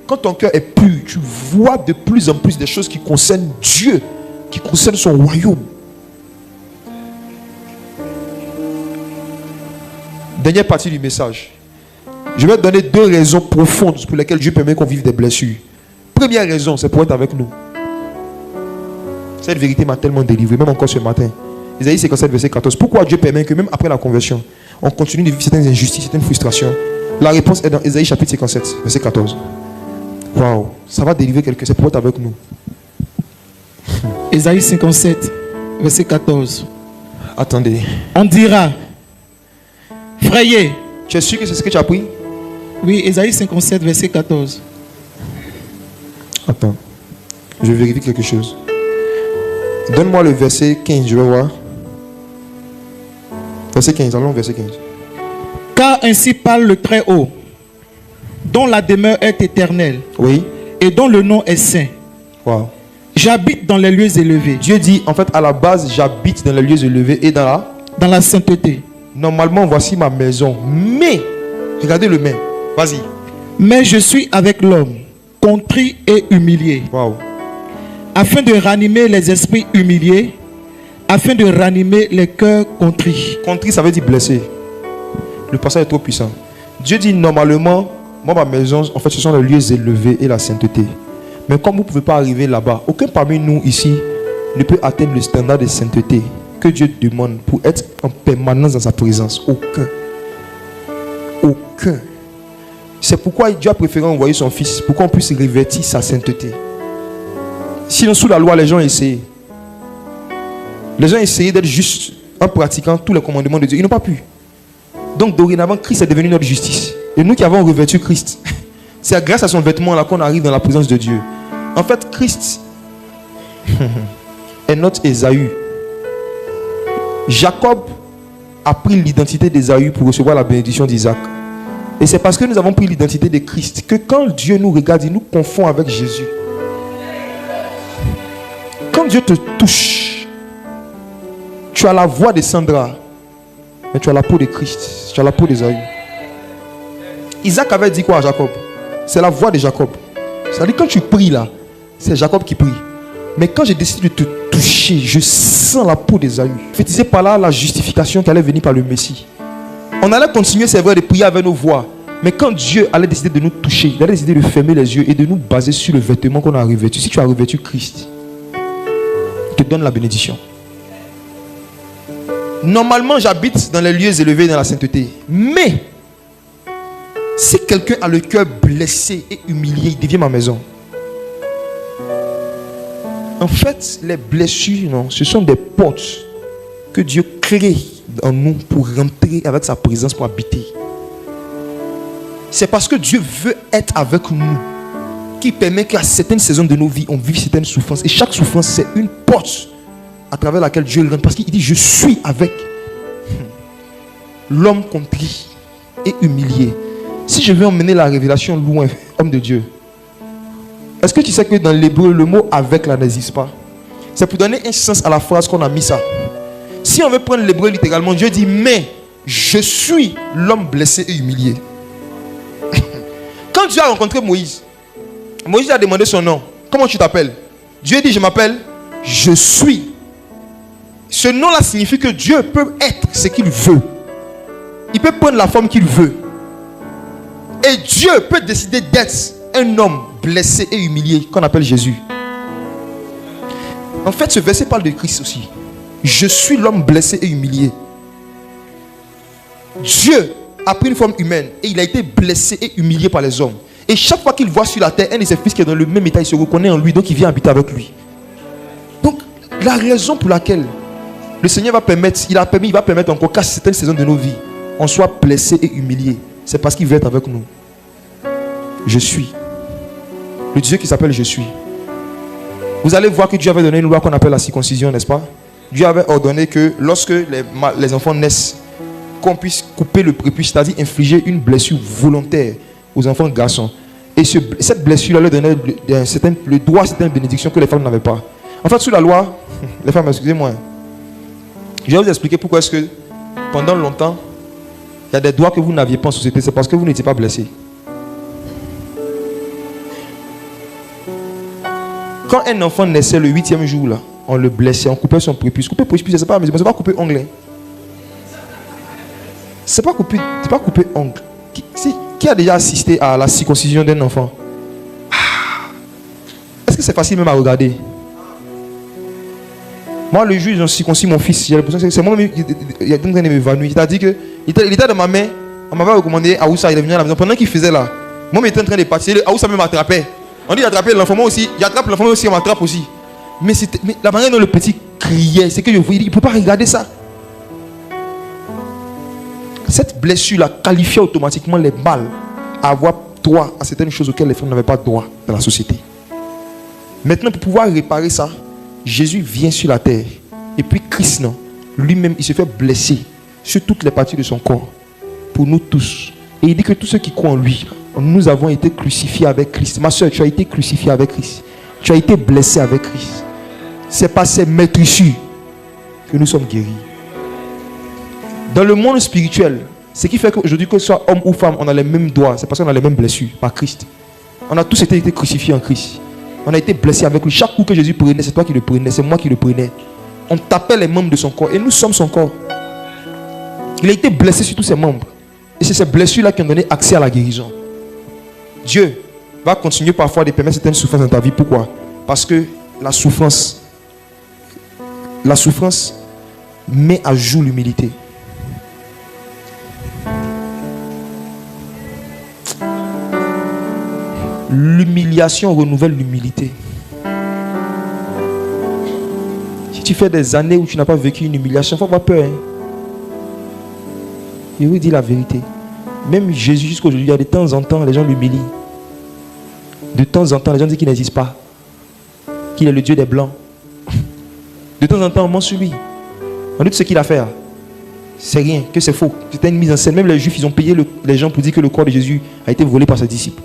Quand ton cœur est pur, tu vois de plus en plus des choses qui concernent Dieu, qui concernent son royaume. Dernière partie du message. Je vais te donner 2 raisons profondes pour lesquelles Dieu permet qu'on vive des blessures. Première raison, c'est pour être avec nous. Cette vérité m'a tellement délivré, même encore ce matin. Isaïe 57, verset 14. Pourquoi Dieu permet que même après la conversion, on continue de vivre certaines injustices, certaines frustrations? La réponse est dans Isaïe chapitre 57, verset 14. Waouh, ça va délivrer quelqu'un, c'est pour être avec nous.
Isaïe 57, verset 14.
Attendez.
On dira, frayez.
Tu es sûr que c'est ce que tu as pris?
Oui, Isaïe 57, verset 14.
Attends, je vérifie quelque chose. Donne-moi le verset 15, je vais voir. Verset 15, allons au verset 15.
Car ainsi parle le Très-Haut, dont la demeure est éternelle,
Oui.
et dont le nom est saint.
Wow.
J'habite dans les lieux élevés.
Dieu dit, en fait, à la base, j'habite dans les lieux élevés et dans
la sainteté.
Normalement, voici ma maison. Mais, regardez le mais. Vas-y.
Mais je suis avec l'homme, contrit et humilié.
Wow.
Afin de ranimer les esprits humiliés, afin de ranimer les cœurs contrits.
Contrit, ça veut dire blessé. Le passage est trop puissant. Dieu dit, normalement, moi, ma maison, en fait, ce sont les lieux élevés et la sainteté. Mais comme vous ne pouvez pas arriver là-bas, aucun parmi nous ici ne peut atteindre le standard de sainteté que Dieu demande pour être en permanence dans sa présence. Aucun. Aucun. C'est pourquoi Dieu a préféré envoyer son Fils, pour qu'on puisse revêtir sa sainteté. Sinon, sous la loi, les gens essayaient. Les gens essayaient d'être justes en pratiquant tous les commandements de Dieu. Ils n'ont pas pu. Donc, dorénavant, Christ est devenu notre justice. Et nous qui avons revêtu Christ, c'est grâce à son vêtement là qu'on arrive dans la présence de Dieu. En fait, Christ est notre Ésaü. Jacob a pris l'identité d'Ésaü pour recevoir la bénédiction d'Isaac. Et c'est parce que nous avons pris l'identité de Christ que quand Dieu nous regarde, il nous confond avec Jésus. Quand Dieu te touche, tu as la voix de Sandra, mais tu as la peau de Christ, tu as la peau d'Ésaü. Isaac avait dit quoi à Jacob? C'est la voix de Jacob. C'est-à-dire quand tu pries là, c'est Jacob qui prie. Mais quand j'ai décidé de te toucher, je sens la peau d'Ésaü. Prophétisé par là la justification qui allait venir par le Messie. On allait continuer, c'est vrai, de prier avec nos voix. Mais quand Dieu allait décider de nous toucher, il allait décider de fermer les yeux et de nous baser sur le vêtement qu'on a revêtu. Si tu as revêtu Christ, il te donne la bénédiction. Normalement, j'habite dans les lieux élevés dans la sainteté. Mais, si quelqu'un a le cœur blessé et humilié, il devient ma maison. En fait, les blessures, non, ce sont des portes que Dieu crée en nous pour rentrer avec sa présence, pour habiter. C'est parce que Dieu veut être avec nous qui permet qu'à certaines saisons de nos vies, on vive certaines souffrances. Et chaque souffrance, c'est une porte à travers laquelle Dieu rentre. Parce qu'il dit, je suis avec l'homme contrit et humilié. Si je veux emmener la révélation loin, homme de Dieu, est-ce que tu sais que dans l'hébreu, le mot avec là n'existe pas? C'est pour donner un sens à la phrase qu'on a mis ça. Si on veut prendre l'hébreu littéralement, Dieu dit, mais je suis l'homme blessé et humilié. Quand Dieu a rencontré Moïse, Moïse a demandé son nom. Comment tu t'appelles? Dieu dit, je m'appelle je suis. Ce nom-là signifie que Dieu peut être ce qu'il veut. Il peut prendre la forme qu'il veut. Et Dieu peut décider d'être un homme blessé et humilié qu'on appelle Jésus. En fait, ce verset parle de Christ aussi. Je suis l'homme blessé et humilié. Dieu a pris une forme humaine et il a été blessé et humilié par les hommes. Et chaque fois qu'il voit sur la terre un de ses fils qui est dans le même état, il se reconnaît en lui, donc il vient habiter avec lui. Donc, la raison pour laquelle le Seigneur va permettre, il va permettre encore qu'à certaines saisons de nos vies, on soit blessé et humilié, c'est parce qu'il veut être avec nous. Je suis. Le Dieu qui s'appelle je suis. Vous allez voir que Dieu avait donné une loi qu'on appelle la circoncision, n'est-ce pas? Dieu avait ordonné que lorsque les enfants naissent, qu'on puisse couper le prépuce, c'est-à-dire infliger une blessure volontaire aux enfants garçons. Et cette blessure leur donnait le droit à certaines bénédictions que les femmes n'avaient pas. En fait, sous la loi, les femmes, excusez-moi, je vais vous expliquer pourquoi est-ce que pendant longtemps, il y a des droits que vous n'aviez pas en société. C'est parce que vous n'étiez pas blessés. Quand un enfant naissait le 8e jour, là, on le blessait, on coupait son prépuce. Couper prépuce, c'est pas couper ongle. C'est pas couper ongle. Si, Qui a déjà assisté à la circoncision d'un enfant? Est-ce que c'est facile même à regarder? Moi, le jour où ils ont circoncis mon fils, j'ai l'impression que c'est moi-même qui est en train de m'évanouir. C'est-à-dire qu'il était dans ma main, on m'avait recommandé à Aoussa, il est venu à la maison. Pendant qu'il faisait là, moi, j'étais en train de partir. Aoussa me m'attrapait. On dit d'attraper l'enfant, moi aussi. J'attrape l'enfant aussi, on m'attrape aussi. Mais la manière dont le petit criait, c'est que je voyais, il ne peut pas regarder ça. Cette blessure-là qualifiait automatiquement les mâles à avoir droit à certaines choses auxquelles les femmes n'avaient pas droit dans la société. Maintenant, pour pouvoir réparer ça, Jésus vient sur la terre. Et puis Christ, non, lui-même, il se fait blesser sur toutes les parties de son corps. Pour nous tous. Et il dit que tous ceux qui croient en lui, nous avons été crucifiés avec Christ. Ma soeur, tu as été crucifié avec Christ. Tu as été blessé avec Christ. C'est par ces maîtrisures que nous sommes guéris. Dans le monde spirituel, ce qui fait qu'aujourd'hui, que ce soit homme ou femme, on a les mêmes doigts. C'est parce qu'on a les mêmes blessures par Christ. On a tous été crucifiés en Christ. On a été blessés avec lui. Chaque coup que Jésus prenait, c'est toi qui le prenais, c'est moi qui le prenais. On tapait les membres de son corps et nous sommes son corps. Il a été blessé sur tous ses membres. Et c'est ces blessures-là qui ont donné accès à la guérison. Dieu va continuer parfois de permettre certaines souffrances dans ta vie. Pourquoi? Parce que la souffrance met à jour l'humilité. L'humiliation renouvelle l'humilité. Si tu fais des années où tu n'as pas vécu une humiliation, il ne faut pas avoir peur. Je vous dis la vérité. Même Jésus, jusqu'aujourd'hui, il y a de temps en temps, les gens l'humilient. De temps en temps, les gens disent qu'il n'existe pas. Qu'il est le Dieu des Blancs. De temps en temps, on ment sur lui. On dit tout ce qu'il a fait. C'est rien, que c'est faux. C'était une mise en scène. Même les Juifs, ils ont payé les gens pour dire que le corps de Jésus a été volé par ses disciples.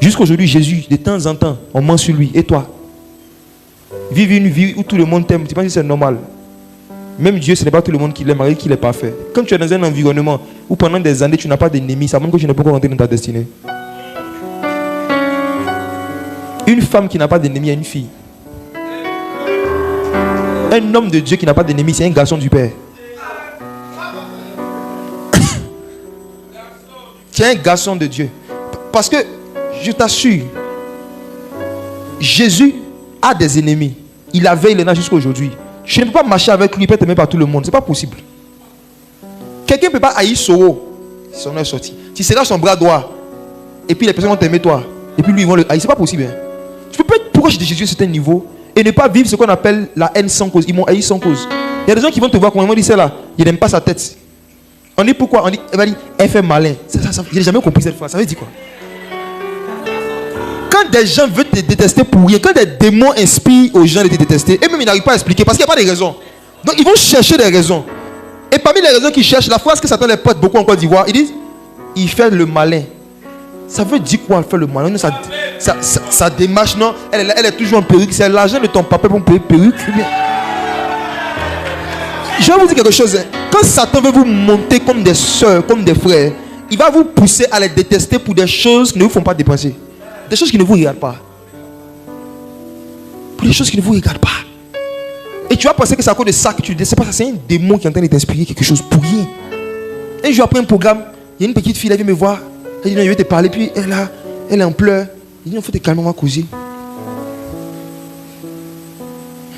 Jusqu'aujourd'hui, Jésus, de temps en temps, on ment sur lui. Et toi? Vive une vie où tout le monde t'aime. Tu penses que c'est normal? Même Dieu, ce n'est pas tout le monde qui l'aime, qui n'est pas fait. Quand tu es dans un environnement où pendant des années, tu n'as pas d'ennemis, ça montre que tu n'es pas encore rentré dans ta destinée. Une femme qui n'a pas d'ennemis est une fille. Un homme de Dieu qui n'a pas d'ennemis, c'est un garçon du Père. Tu es un garçon de Dieu. Parce que, je t'assure, Jésus a des ennemis. Il avait, il en a jusqu'à aujourd'hui. Je ne peux pas marcher avec lui, il peut t'aimer par tout le monde. Ce n'est pas possible. Quelqu'un ne peut pas haïr Soro. Son nom est sorti. Tu seras son bras droit. Et puis les personnes vont t'aimer toi. Et puis lui, ils vont le haïr. Ce n'est pas possible. Hein. Tu peux pas être proche de Jésus à un certain niveau et ne pas vivre ce qu'on appelle la haine sans cause. Ils m'ont haï sans cause. Il y a des gens qui vont te voir quand ils vont dire c'est là. Ils n'aiment pas sa tête. On dit pourquoi? On dit, elle fait malin. Je n'ai jamais compris cette phrase. Ça veut dire quoi? Quand des gens veulent te détester pour rien, quand des démons inspirent aux gens de te détester, et même ils n'arrivent pas à expliquer parce qu'il n'y a pas de raison. Donc ils vont chercher des raisons. Et parmi les raisons qu'ils cherchent, la phrase que Satan les porte beaucoup en Côte d'Ivoire, ils disent il fait le malin. Ça veut dire quoi, faire le malin? Non, ça démarche, non? Elle est toujours en perruque. C'est l'argent de ton papa pour payer perruque. Je vais vous dire quelque chose. Quand Satan veut vous monter comme des soeurs, comme des frères, il va vous pousser à les détester pour des choses qui ne vous font pas dépenser. Des choses qui ne vous regardent pas. Pour des choses qui ne vous regardent pas. Et tu vas penser que c'est à cause de ça que tu ne sais pas. C'est un démon qui est en train de t'inspirer quelque chose pour rien. Un jour après un programme, il y a une petite fille, elle vient me voir. Elle dit non, je vais te parler. Puis elle est en pleurs. Il dit il faut te calmer, on va causer.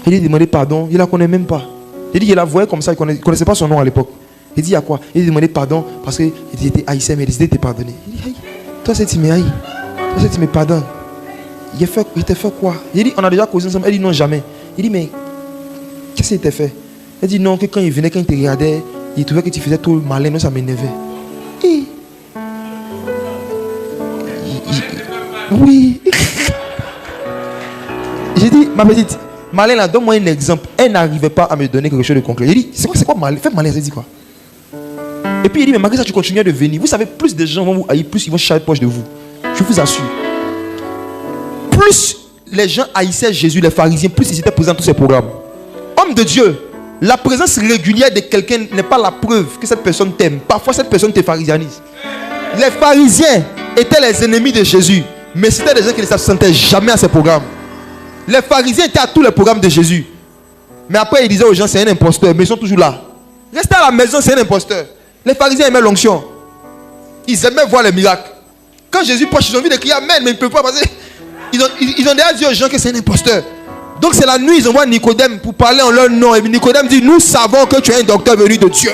Elle lui a demandé pardon. Il ne la connaît même pas. Il dit qu'il la voyait comme ça. Il ne connaissait pas son nom à l'époque. Il dit il y a quoi? Il lui a demandé pardon parce qu'il était haïssé, mais il a décidé de te pardonner. Il dit aïe, toi c'est tu m'haïs. Toi tu me pardonnes. Il t'a fait quoi? Il dit on a déjà causé ensemble. Elle dit non, jamais. Il dit mais qu'est-ce qu'il t'a fait? Elle dit non, que quand il venait, quand il te regardait, il trouvait que tu faisais tout malin. Non, ça m'énervait. Oui. J'ai dit ma petite, malin là, donne-moi un exemple. Elle n'arrivait pas à me donner quelque chose de concret. J'ai dit c'est quoi malin? Fais malin, ça dit quoi? Et puis il dit mais malgré ça tu continues de venir. Vous savez, plus de gens vont vous haïr, plus ils vont chercher proche de vous. Je vous assure. Plus les gens haïssaient Jésus, les pharisiens, plus ils étaient présents dans tous ces programmes. Homme de Dieu, la présence régulière de quelqu'un n'est pas la preuve que cette personne t'aime. Parfois cette personne te pharisianise. Les pharisiens étaient les ennemis de Jésus, mais c'était des gens qui ne s'absentaient jamais à ces programmes. Les pharisiens étaient à tous les programmes de Jésus. Mais après ils disaient aux gens c'est un imposteur, mais ils sont toujours là. Restez à la maison, c'est un imposteur. Les pharisiens aimaient l'onction. Ils aimaient voir les miracles. Quand Jésus prêche, ils ont envie de crier Amen, mais ils ne peuvent pas parce qu'ils ont déjà dit aux gens que c'est un imposteur. Donc c'est la nuit, ils envoient Nicodème pour parler en leur nom. Et Nicodème dit, nous savons que tu es un docteur venu de Dieu.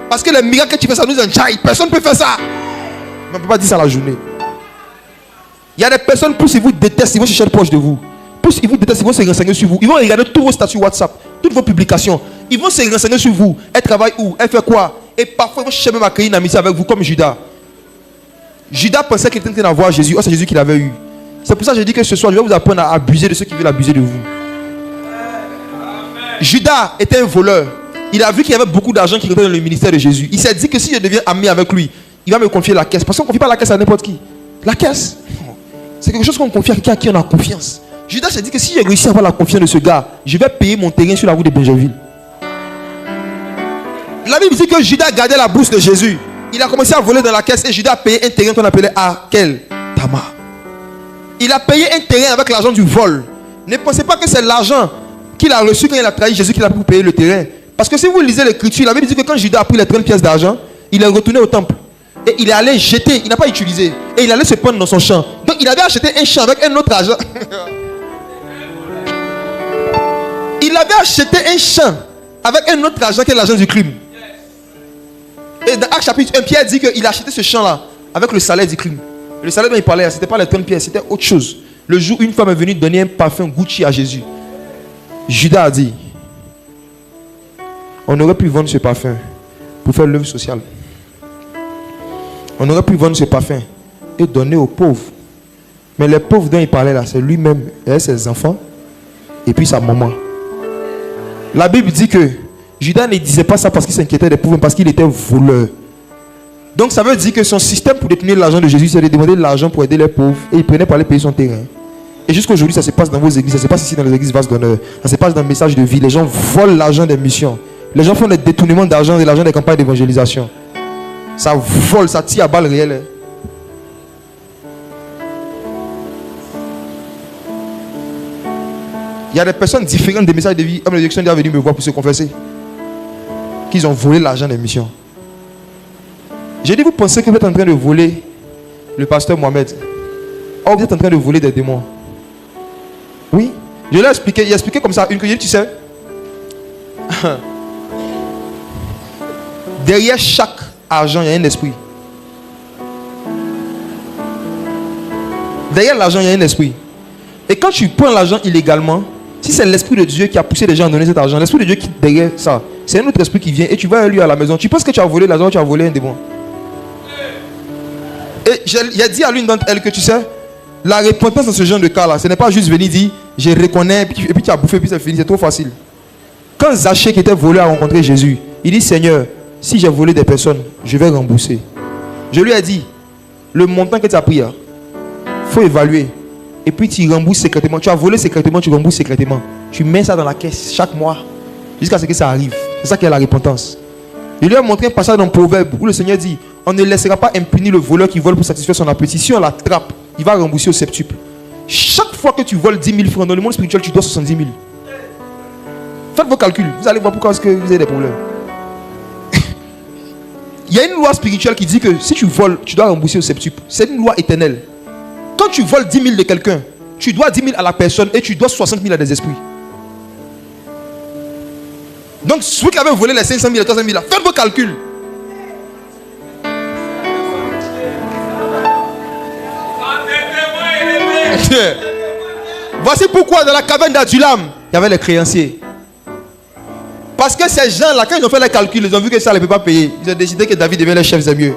Parce que les miracles que tu fais, ça nous enjaille. Personne ne peut faire ça. Mais on ne peut pas dire ça la journée. Il y a des personnes, plus ils vous détestent, ils vont chercher proche de vous. Plus ils vous détestent, ils vont se renseigner sur vous. Ils vont regarder tous vos statuts WhatsApp, toutes vos publications. Ils vont se renseigner sur vous. Elle travaille où? Elle fait quoi? Et parfois, ils vont chercher même à créer une amitié avec vous, comme Judas. Judas pensait qu'il était en train d'avoir Jésus. Oh, c'est Jésus qui l'avait eu. C'est pour ça que je dis que ce soir, je vais vous apprendre à abuser de ceux qui veulent abuser de vous. Judas était un voleur. Il a vu qu'il y avait beaucoup d'argent qui rentrait dans le ministère de Jésus. Il s'est dit que si je deviens ami avec lui, il va me confier la caisse. Parce qu'on ne confie pas la caisse à n'importe qui. La caisse, c'est quelque chose qu'on confie à quelqu'un à qui on a confiance. Judas s'est dit que si j'ai réussi à avoir la confiance de ce gars, je vais payer mon terrain sur la route de Benjerville. La Bible dit que Judas gardait la bourse de Jésus. Il a commencé à voler dans la caisse et Judas a payé un terrain qu'on appelait Akel Tamar. Il a payé un terrain avec l'argent du vol. Ne pensez pas que c'est l'argent qu'il a reçu quand il a trahi Jésus qu'il a pu payer le terrain. Parce que si vous lisez l'écriture, la Bible dit que quand Judas a pris les 30 pièces d'argent, il est retourné au temple. Et il est allé jeter, il n'a pas utilisé. Et il allait se prendre dans son champ. Donc il avait acheté un champ avec un autre argent. Il avait acheté un champ avec un autre argent que l'argent du crime. Et dans Actes chapitre 1, Pierre dit qu'il a acheté ce champ-là avec le salaire du crime. Le salaire dont il parlait, ce n'était pas les 30 pièces, c'était autre chose. Le jour où une femme est venue donner un parfum Gucci à Jésus, Judas a dit, on aurait pu vendre ce parfum pour faire l'œuvre sociale. On aurait pu vendre ce parfum et donner aux pauvres. Mais les pauvres dont il parlait là, c'est lui-même et ses enfants et puis sa maman. La Bible dit que Judas ne disait pas ça parce qu'il s'inquiétait des pauvres, mais parce qu'il était voleur. Donc ça veut dire que son système pour détenir l'argent de Jésus, c'est de demander de l'argent pour aider les pauvres. Et il prenait par les payer son terrain. Et jusqu'à aujourd'hui, ça se passe dans vos églises, ça se passe ici dans les églises Vase d'honneur. Ça se passe dans le message de vie. Les gens volent l'argent des missions. Les gens font des détournements d'argent et l'argent des campagnes d'évangélisation. Ça vole, ça tire à balles réelles. Il y a des personnes différentes des messages de vie. Comme les élections sont venues me voir pour se confesser. Qu'ils ont volé l'argent des missions. J'ai dit, vous pensez que vous êtes en train de voler le pasteur Mohamed? Or, vous êtes en train de voler des démons. Oui. Je l'ai expliqué. Il a expliqué comme ça. Une cuillère, tu sais. Derrière chaque argent, il y a un esprit. Derrière l'argent, il y a un esprit. Et quand tu prends l'argent illégalement, si c'est l'esprit de Dieu qui a poussé les gens à donner cet argent, l'esprit de Dieu qui derrière ça, c'est un autre esprit qui vient et tu vas lui à la maison. Tu penses que tu as volé l'argent, tu as volé un démon. Et j'ai dit à l'une d'entre elles que tu sais, la repentance dans ce genre de cas-là, ce n'est pas juste venir dire, je reconnais, et puis tu as bouffé, puis c'est fini, c'est trop facile. Quand Zachée qui était volé a rencontré Jésus, il dit, Seigneur, si j'ai volé des personnes, je vais rembourser. Je lui ai dit, le montant que tu as pris, il faut évaluer. Et puis tu rembourses secrètement. Tu as volé secrètement, tu rembourses secrètement. Tu mets ça dans la caisse chaque mois, jusqu'à ce que ça arrive. C'est ça qui est la repentance. Je lui ai montré un passage dans le Proverbe où le Seigneur dit, on ne laissera pas impuni le voleur qui vole pour satisfaire son appétit. Si on l'attrape, il va rembourser au septuple. Chaque fois que tu voles 10 000 francs dans le monde spirituel, tu dois 70 000. Faites vos calculs. Vous allez voir pourquoi est-ce que vous avez des problèmes. Il y a une loi spirituelle qui dit que si tu voles, tu dois rembourser au septuple. C'est une loi éternelle. Quand tu voles 10 000 de quelqu'un, tu dois 10 000 à la personne et tu dois 60 000 à des esprits. Donc, celui qui avait volé les 500 000 et 300 000, faites vos calculs. Voici pourquoi dans la caverne d'Adulam, il y avait les créanciers. Parce que ces gens-là, quand ils ont fait les calculs, ils ont vu que ça ne peut pas payer. Ils ont décidé que David devait les chefs, c'est mieux.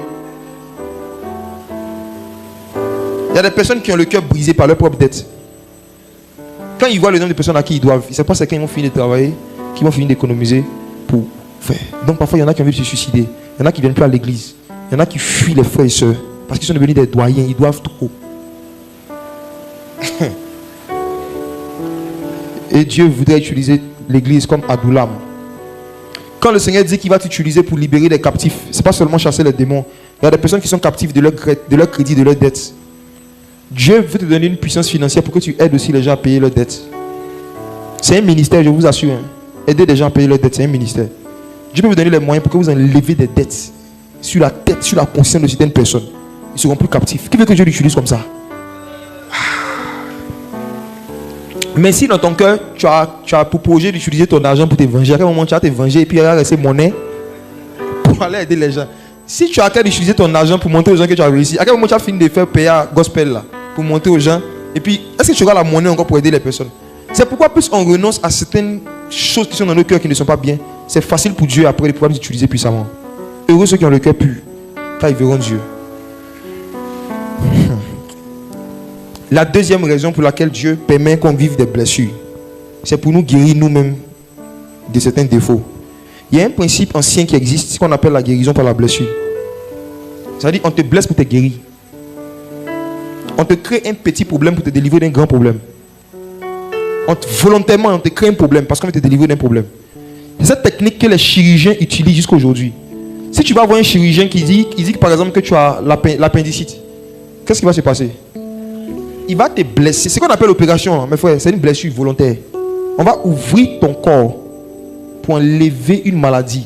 Il y a des personnes qui ont le cœur brisé par leur propre dette. Quand ils voient le nombre de personnes à qui ils doivent, ils ne savent pas c'est quand ils vont finir de travailler, qu'ils vont finir d'économiser pour faire. Donc parfois, il y en a qui ont envie de se suicider. Il y en a qui ne viennent plus à l'église. Il y en a qui fuient les frères et sœurs parce qu'ils sont devenus des doyens. Ils doivent trop. Et Dieu voudrait utiliser l'église comme Adulam. Quand le Seigneur dit qu'il va t'utiliser pour libérer les captifs, ce n'est pas seulement chasser les démons. Il y a des personnes qui sont captives de leur crédit, de leurs dettes. Dieu veut te donner une puissance financière pour que tu aides aussi les gens à payer leurs dettes. C'est un ministère, je vous assure. Aider les gens à payer leurs dettes, c'est un ministère. Dieu peut vous donner les moyens pour que vous enlevez des dettes sur la tête, sur la conscience de certaines personnes. Ils seront plus captifs. Qui veut que Dieu l'utilise comme ça? Mais si dans ton cœur, tu as pour projet d'utiliser ton argent pour te venger, à quel moment tu vas te venger et puis il va rester monnaie pour aller aider les gens. Si tu as qu'à utiliser ton argent pour montrer aux gens que tu as réussi, à quel moment tu as fini de faire payer à gospel là, pour montrer aux gens, et puis est-ce que tu auras la monnaie encore pour aider les personnes? C'est pourquoi plus on renonce à certaines choses qui sont dans nos cœurs qui ne sont pas bien, c'est facile pour Dieu après de pouvoir les utiliser puissamment. Heureux ceux qui ont le cœur pur, car ils verront Dieu. La deuxième raison pour laquelle Dieu permet qu'on vive des blessures, c'est pour nous guérir nous-mêmes de certains défauts. Il y a un principe ancien qui existe, ce qu'on appelle la guérison par la blessure. C'est-à-dire on te blesse pour te guérir. On te crée un petit problème pour te délivrer d'un grand problème. Volontairement, on te crée un problème parce qu'on veut te délivrer d'un problème. C'est cette technique que les chirurgiens utilisent jusqu'à aujourd'hui. Si tu vas voir un chirurgien qui dit par exemple que tu as l'appendicite, qu'est-ce qui va se passer? Il va te blesser. C'est ce qu'on appelle l'opération, mes frères. C'est une blessure volontaire. On va ouvrir ton corps pour enlever une maladie.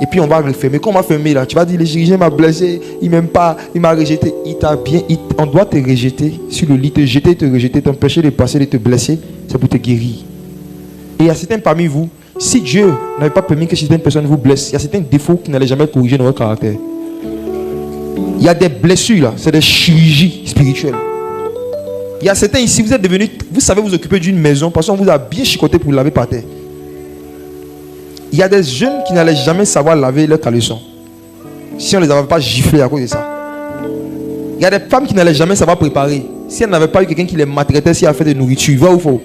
Et puis on va refermer. Quand on va fermer là, tu vas dire le chirurgien m'a blessé, il m'aime pas, il m'a rejeté. On doit te rejeter sur le lit, te jeter, te rejeter, t'empêcher de passer, de te blesser. C'est pour te guérir. Et il y a certains parmi vous, si Dieu n'avait pas permis que certaines personnes vous blessent, il y a certains défauts qui n'allaient jamais corriger dans votre caractère. Il y a des blessures là, c'est des chirurgies spirituelles. Il y a certains ici, vous êtes devenus, vous savez vous occuper d'une maison parce qu'on vous a bien chicoté pour laver par terre. Il y a des jeunes qui n'allaient jamais savoir laver leurs caleçons si on ne les avait pas giflés à cause de ça. Il y a des femmes qui n'allaient jamais savoir préparer si elles n'avaient pas eu quelqu'un qui les maltraitait, si elles avaient fait de nourriture. Vrai ou faux?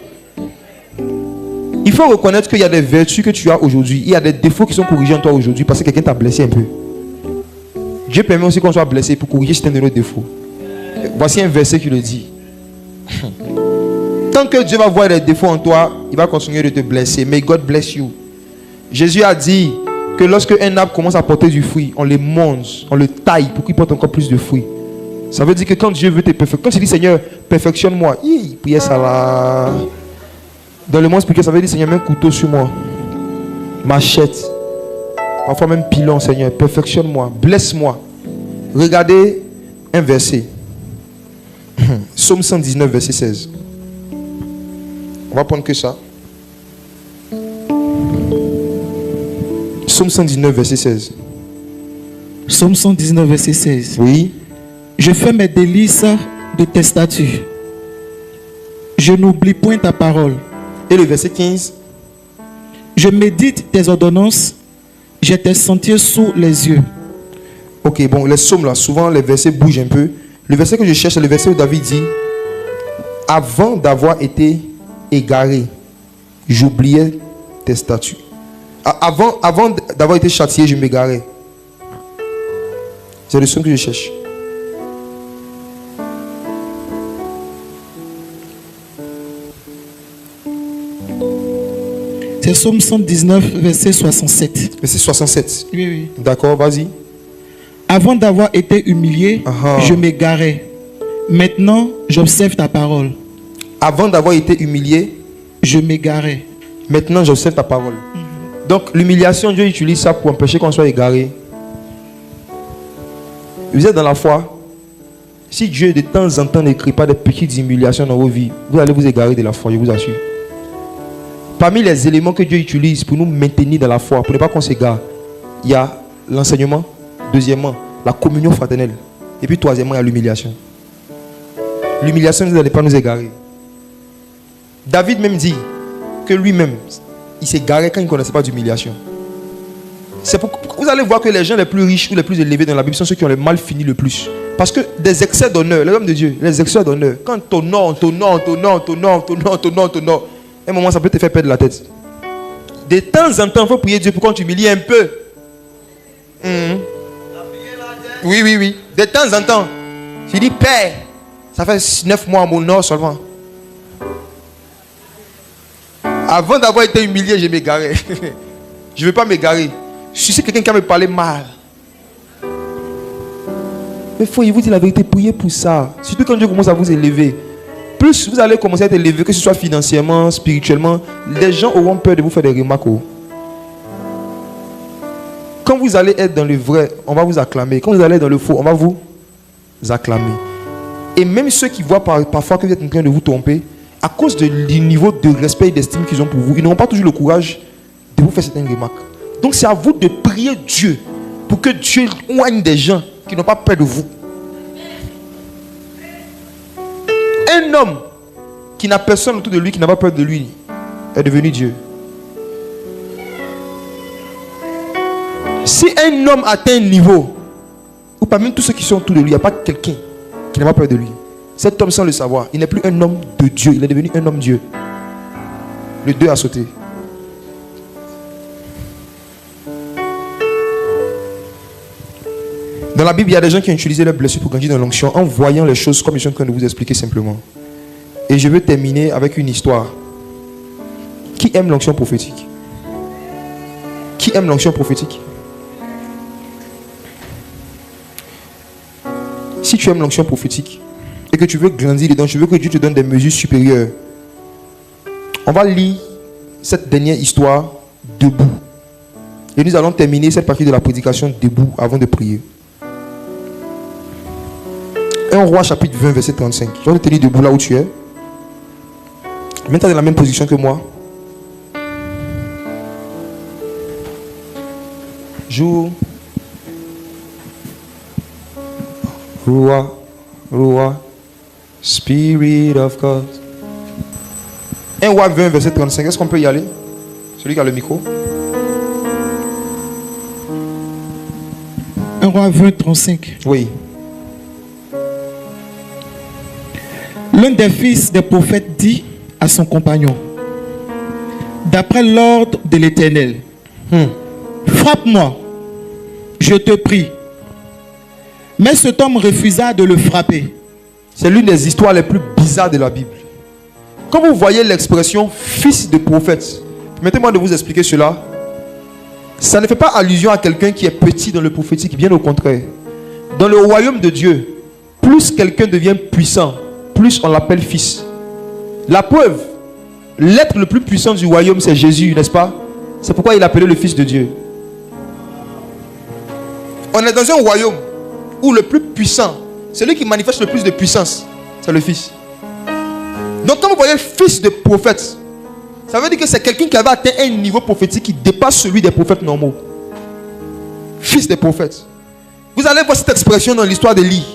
Il faut reconnaître qu'il y a des vertus que tu as aujourd'hui. Il y a des défauts qui sont corrigés en toi aujourd'hui parce que quelqu'un t'a blessé un peu. Dieu permet aussi qu'on soit blessé pour corriger certains de nos défauts. Voici un verset qui le dit. Tant que Dieu va voir des défauts en toi, il va continuer de te blesser. May God bless you. Jésus a dit que lorsque un arbre commence à porter du fruit, on le mange, on le taille pour qu'il porte encore plus de fruits. Ça veut dire que quand Dieu veut te perfectionner, quand tu dis Seigneur, perfectionne-moi, prière ça là. Dans le monde spirituel, ça veut dire Seigneur, mets un couteau sur moi, machette, parfois même pilon, Seigneur, perfectionne-moi, blesse-moi. Regardez un verset. Psaume 119, verset 16. On va prendre que ça. Psaume 119, verset 16.
Psaume 119, verset 16.
Oui.
Je fais mes délices de tes statuts. Je n'oublie point ta parole.
Et le verset 15.
Je médite tes ordonnances. J'ai tes sentiers sous les yeux.
Ok, bon, les psaumes là, souvent les versets bougent un peu. Le verset que je cherche, c'est le verset où David dit: avant d'avoir été égaré, j'oubliais tes statuts. Avant d'avoir été châtié, je m'égarais. C'est le psaume que je cherche.
C'est Psaume 119, verset 67.
Verset 67.
Oui, oui.
D'accord, vas-y.
Avant d'avoir été humilié, je m'égarais. Maintenant, j'observe ta parole.
Avant d'avoir été humilié,
je m'égarais.
Maintenant, j'observe ta parole. Donc, l'humiliation, Dieu utilise ça pour empêcher qu'on soit égaré. Vous êtes dans la foi. Si Dieu de temps en temps n'écrit pas des petites humiliations dans vos vies, vous allez vous égarer de la foi, je vous assure. Parmi les éléments que Dieu utilise pour nous maintenir dans la foi, pour ne pas qu'on s'égare, il y a l'enseignement. Deuxièmement, la communion fraternelle. Et puis troisièmement, il y a l'humiliation. L'humiliation ne allait pas nous égarer. David même dit que lui-même, il s'égarait quand il ne connaissait pas d'humiliation. Vous allez voir que les gens les plus riches ou les plus élevés dans la Bible sont ceux qui ont le mal fini le plus. Parce que des excès d'honneur, les hommes de Dieu, les excès d'honneur, quand t'honore, à un moment ça peut te faire perdre la tête. De temps en temps, il faut prier Dieu pour qu'on t'humilie un peu. Oui. De temps en temps. Je dis, Père, ça fait 9 mois à mon nord seulement. Avant d'avoir été humilié, je m'égarais. Je ne veux pas m'égarer. Si c'est quelqu'un qui va me parler mal. Mais il faut vous dire la vérité, priez pour ça. Surtout quand Dieu commence à vous élever. Plus vous allez commencer à être élevé, que ce soit financièrement, spirituellement, les gens auront peur de vous faire des remarques. Quand vous allez être dans le vrai, on va vous acclamer. Quand vous allez être dans le faux, on va vous acclamer. Et même ceux qui voient parfois que vous êtes en train de vous tromper, à cause du niveau de respect et d'estime qu'ils ont pour vous, ils n'auront pas toujours le courage de vous faire certaines remarques. Donc c'est à vous de prier Dieu pour que Dieu oigne des gens qui n'ont pas peur de vous. Un homme qui n'a personne autour de lui, qui n'a pas peur de lui, est devenu Dieu. Si un homme atteint un niveau où parmi tous ceux qui sont autour de lui, il n'y a pas quelqu'un qui n'a pas peur de lui, cet homme, sans le savoir, il n'est plus un homme de Dieu, il est devenu un homme Dieu. Le 2 a sauté. Dans la Bible, il y a des gens qui ont utilisé leurs blessures pour grandir dans l'onction en voyant les choses comme je suis en train de vous expliquer simplement. Et je veux terminer avec une histoire. Qui aime l'onction prophétique? Qui aime l'onction prophétique? Si tu aimes l'onction prophétique et que tu veux grandir dedans, tu veux que Dieu te donne des mesures supérieures, on va lire cette dernière histoire debout. Et nous allons terminer cette partie de la prédication debout avant de prier. 1 Roi chapitre 20 verset 35. Je vais te tenir debout là où tu es. Mets-toi dans la même position que moi. Jour. Roi, Spirit of God. 1 Roi 20 verset 35. Est-ce qu'on peut y aller? Celui qui a le micro.
1 Roi 20, 35.
Oui.
L'un des fils des prophètes dit à son compagnon, d'après l'ordre de l'Éternel, frappe-moi, je te prie. Mais cet homme refusa de le frapper.
C'est l'une des histoires les plus bizarres de la Bible. Quand vous voyez l'expression fils de prophète, permettez-moi de vous expliquer cela. Ça ne fait pas allusion à quelqu'un qui est petit dans le prophétique, bien au contraire. Dans le royaume de Dieu, plus quelqu'un devient puissant, plus on l'appelle fils. La preuve, l'être le plus puissant du royaume, c'est Jésus, n'est-ce pas? C'est pourquoi il est appelé le fils de Dieu. On est dans un royaume où le plus puissant, celui qui manifeste le plus de puissance, c'est le fils. Donc quand vous voyez fils de prophète, ça veut dire que c'est quelqu'un qui avait atteint un niveau prophétique qui dépasse celui des prophètes normaux. Fils des prophètes. Vous allez voir cette expression dans l'histoire d'Élie.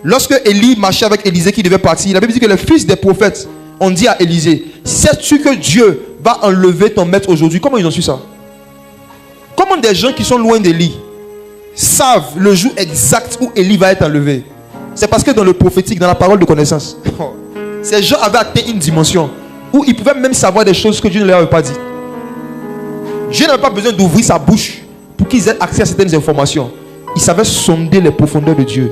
Lorsque Élie marchait avec Élisée qui devait partir, la Bible dit que les fils des prophètes ont dit à Élisée, sais-tu que Dieu va enlever ton maître aujourd'hui? Comment ils ont su ça? Comment des gens qui sont loin d'Élie savent le jour exact où Élie va être enlevé? C'est parce que dans le prophétique, dans la parole de connaissance, ces gens avaient atteint une dimension où ils pouvaient même savoir des choses que Dieu ne leur avait pas dit. Dieu n'avait pas besoin d'ouvrir sa bouche pour qu'ils aient accès à certaines informations. Ils savaient sonder les profondeurs de Dieu.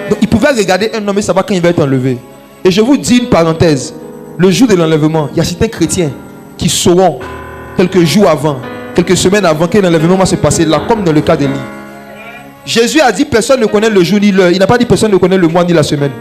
Donc ils pouvaient regarder un homme et savoir quand il va être enlevé. Et je vous dis une parenthèse. Le jour de l'enlèvement, il y a certains chrétiens qui sauront quelques jours avant, quelques semaines avant que l'enlèvement va se passer là, comme dans le cas d'Élie. Jésus a dit personne ne connaît le jour ni l'heure. Il n'a pas dit personne ne connaît le mois ni la semaine.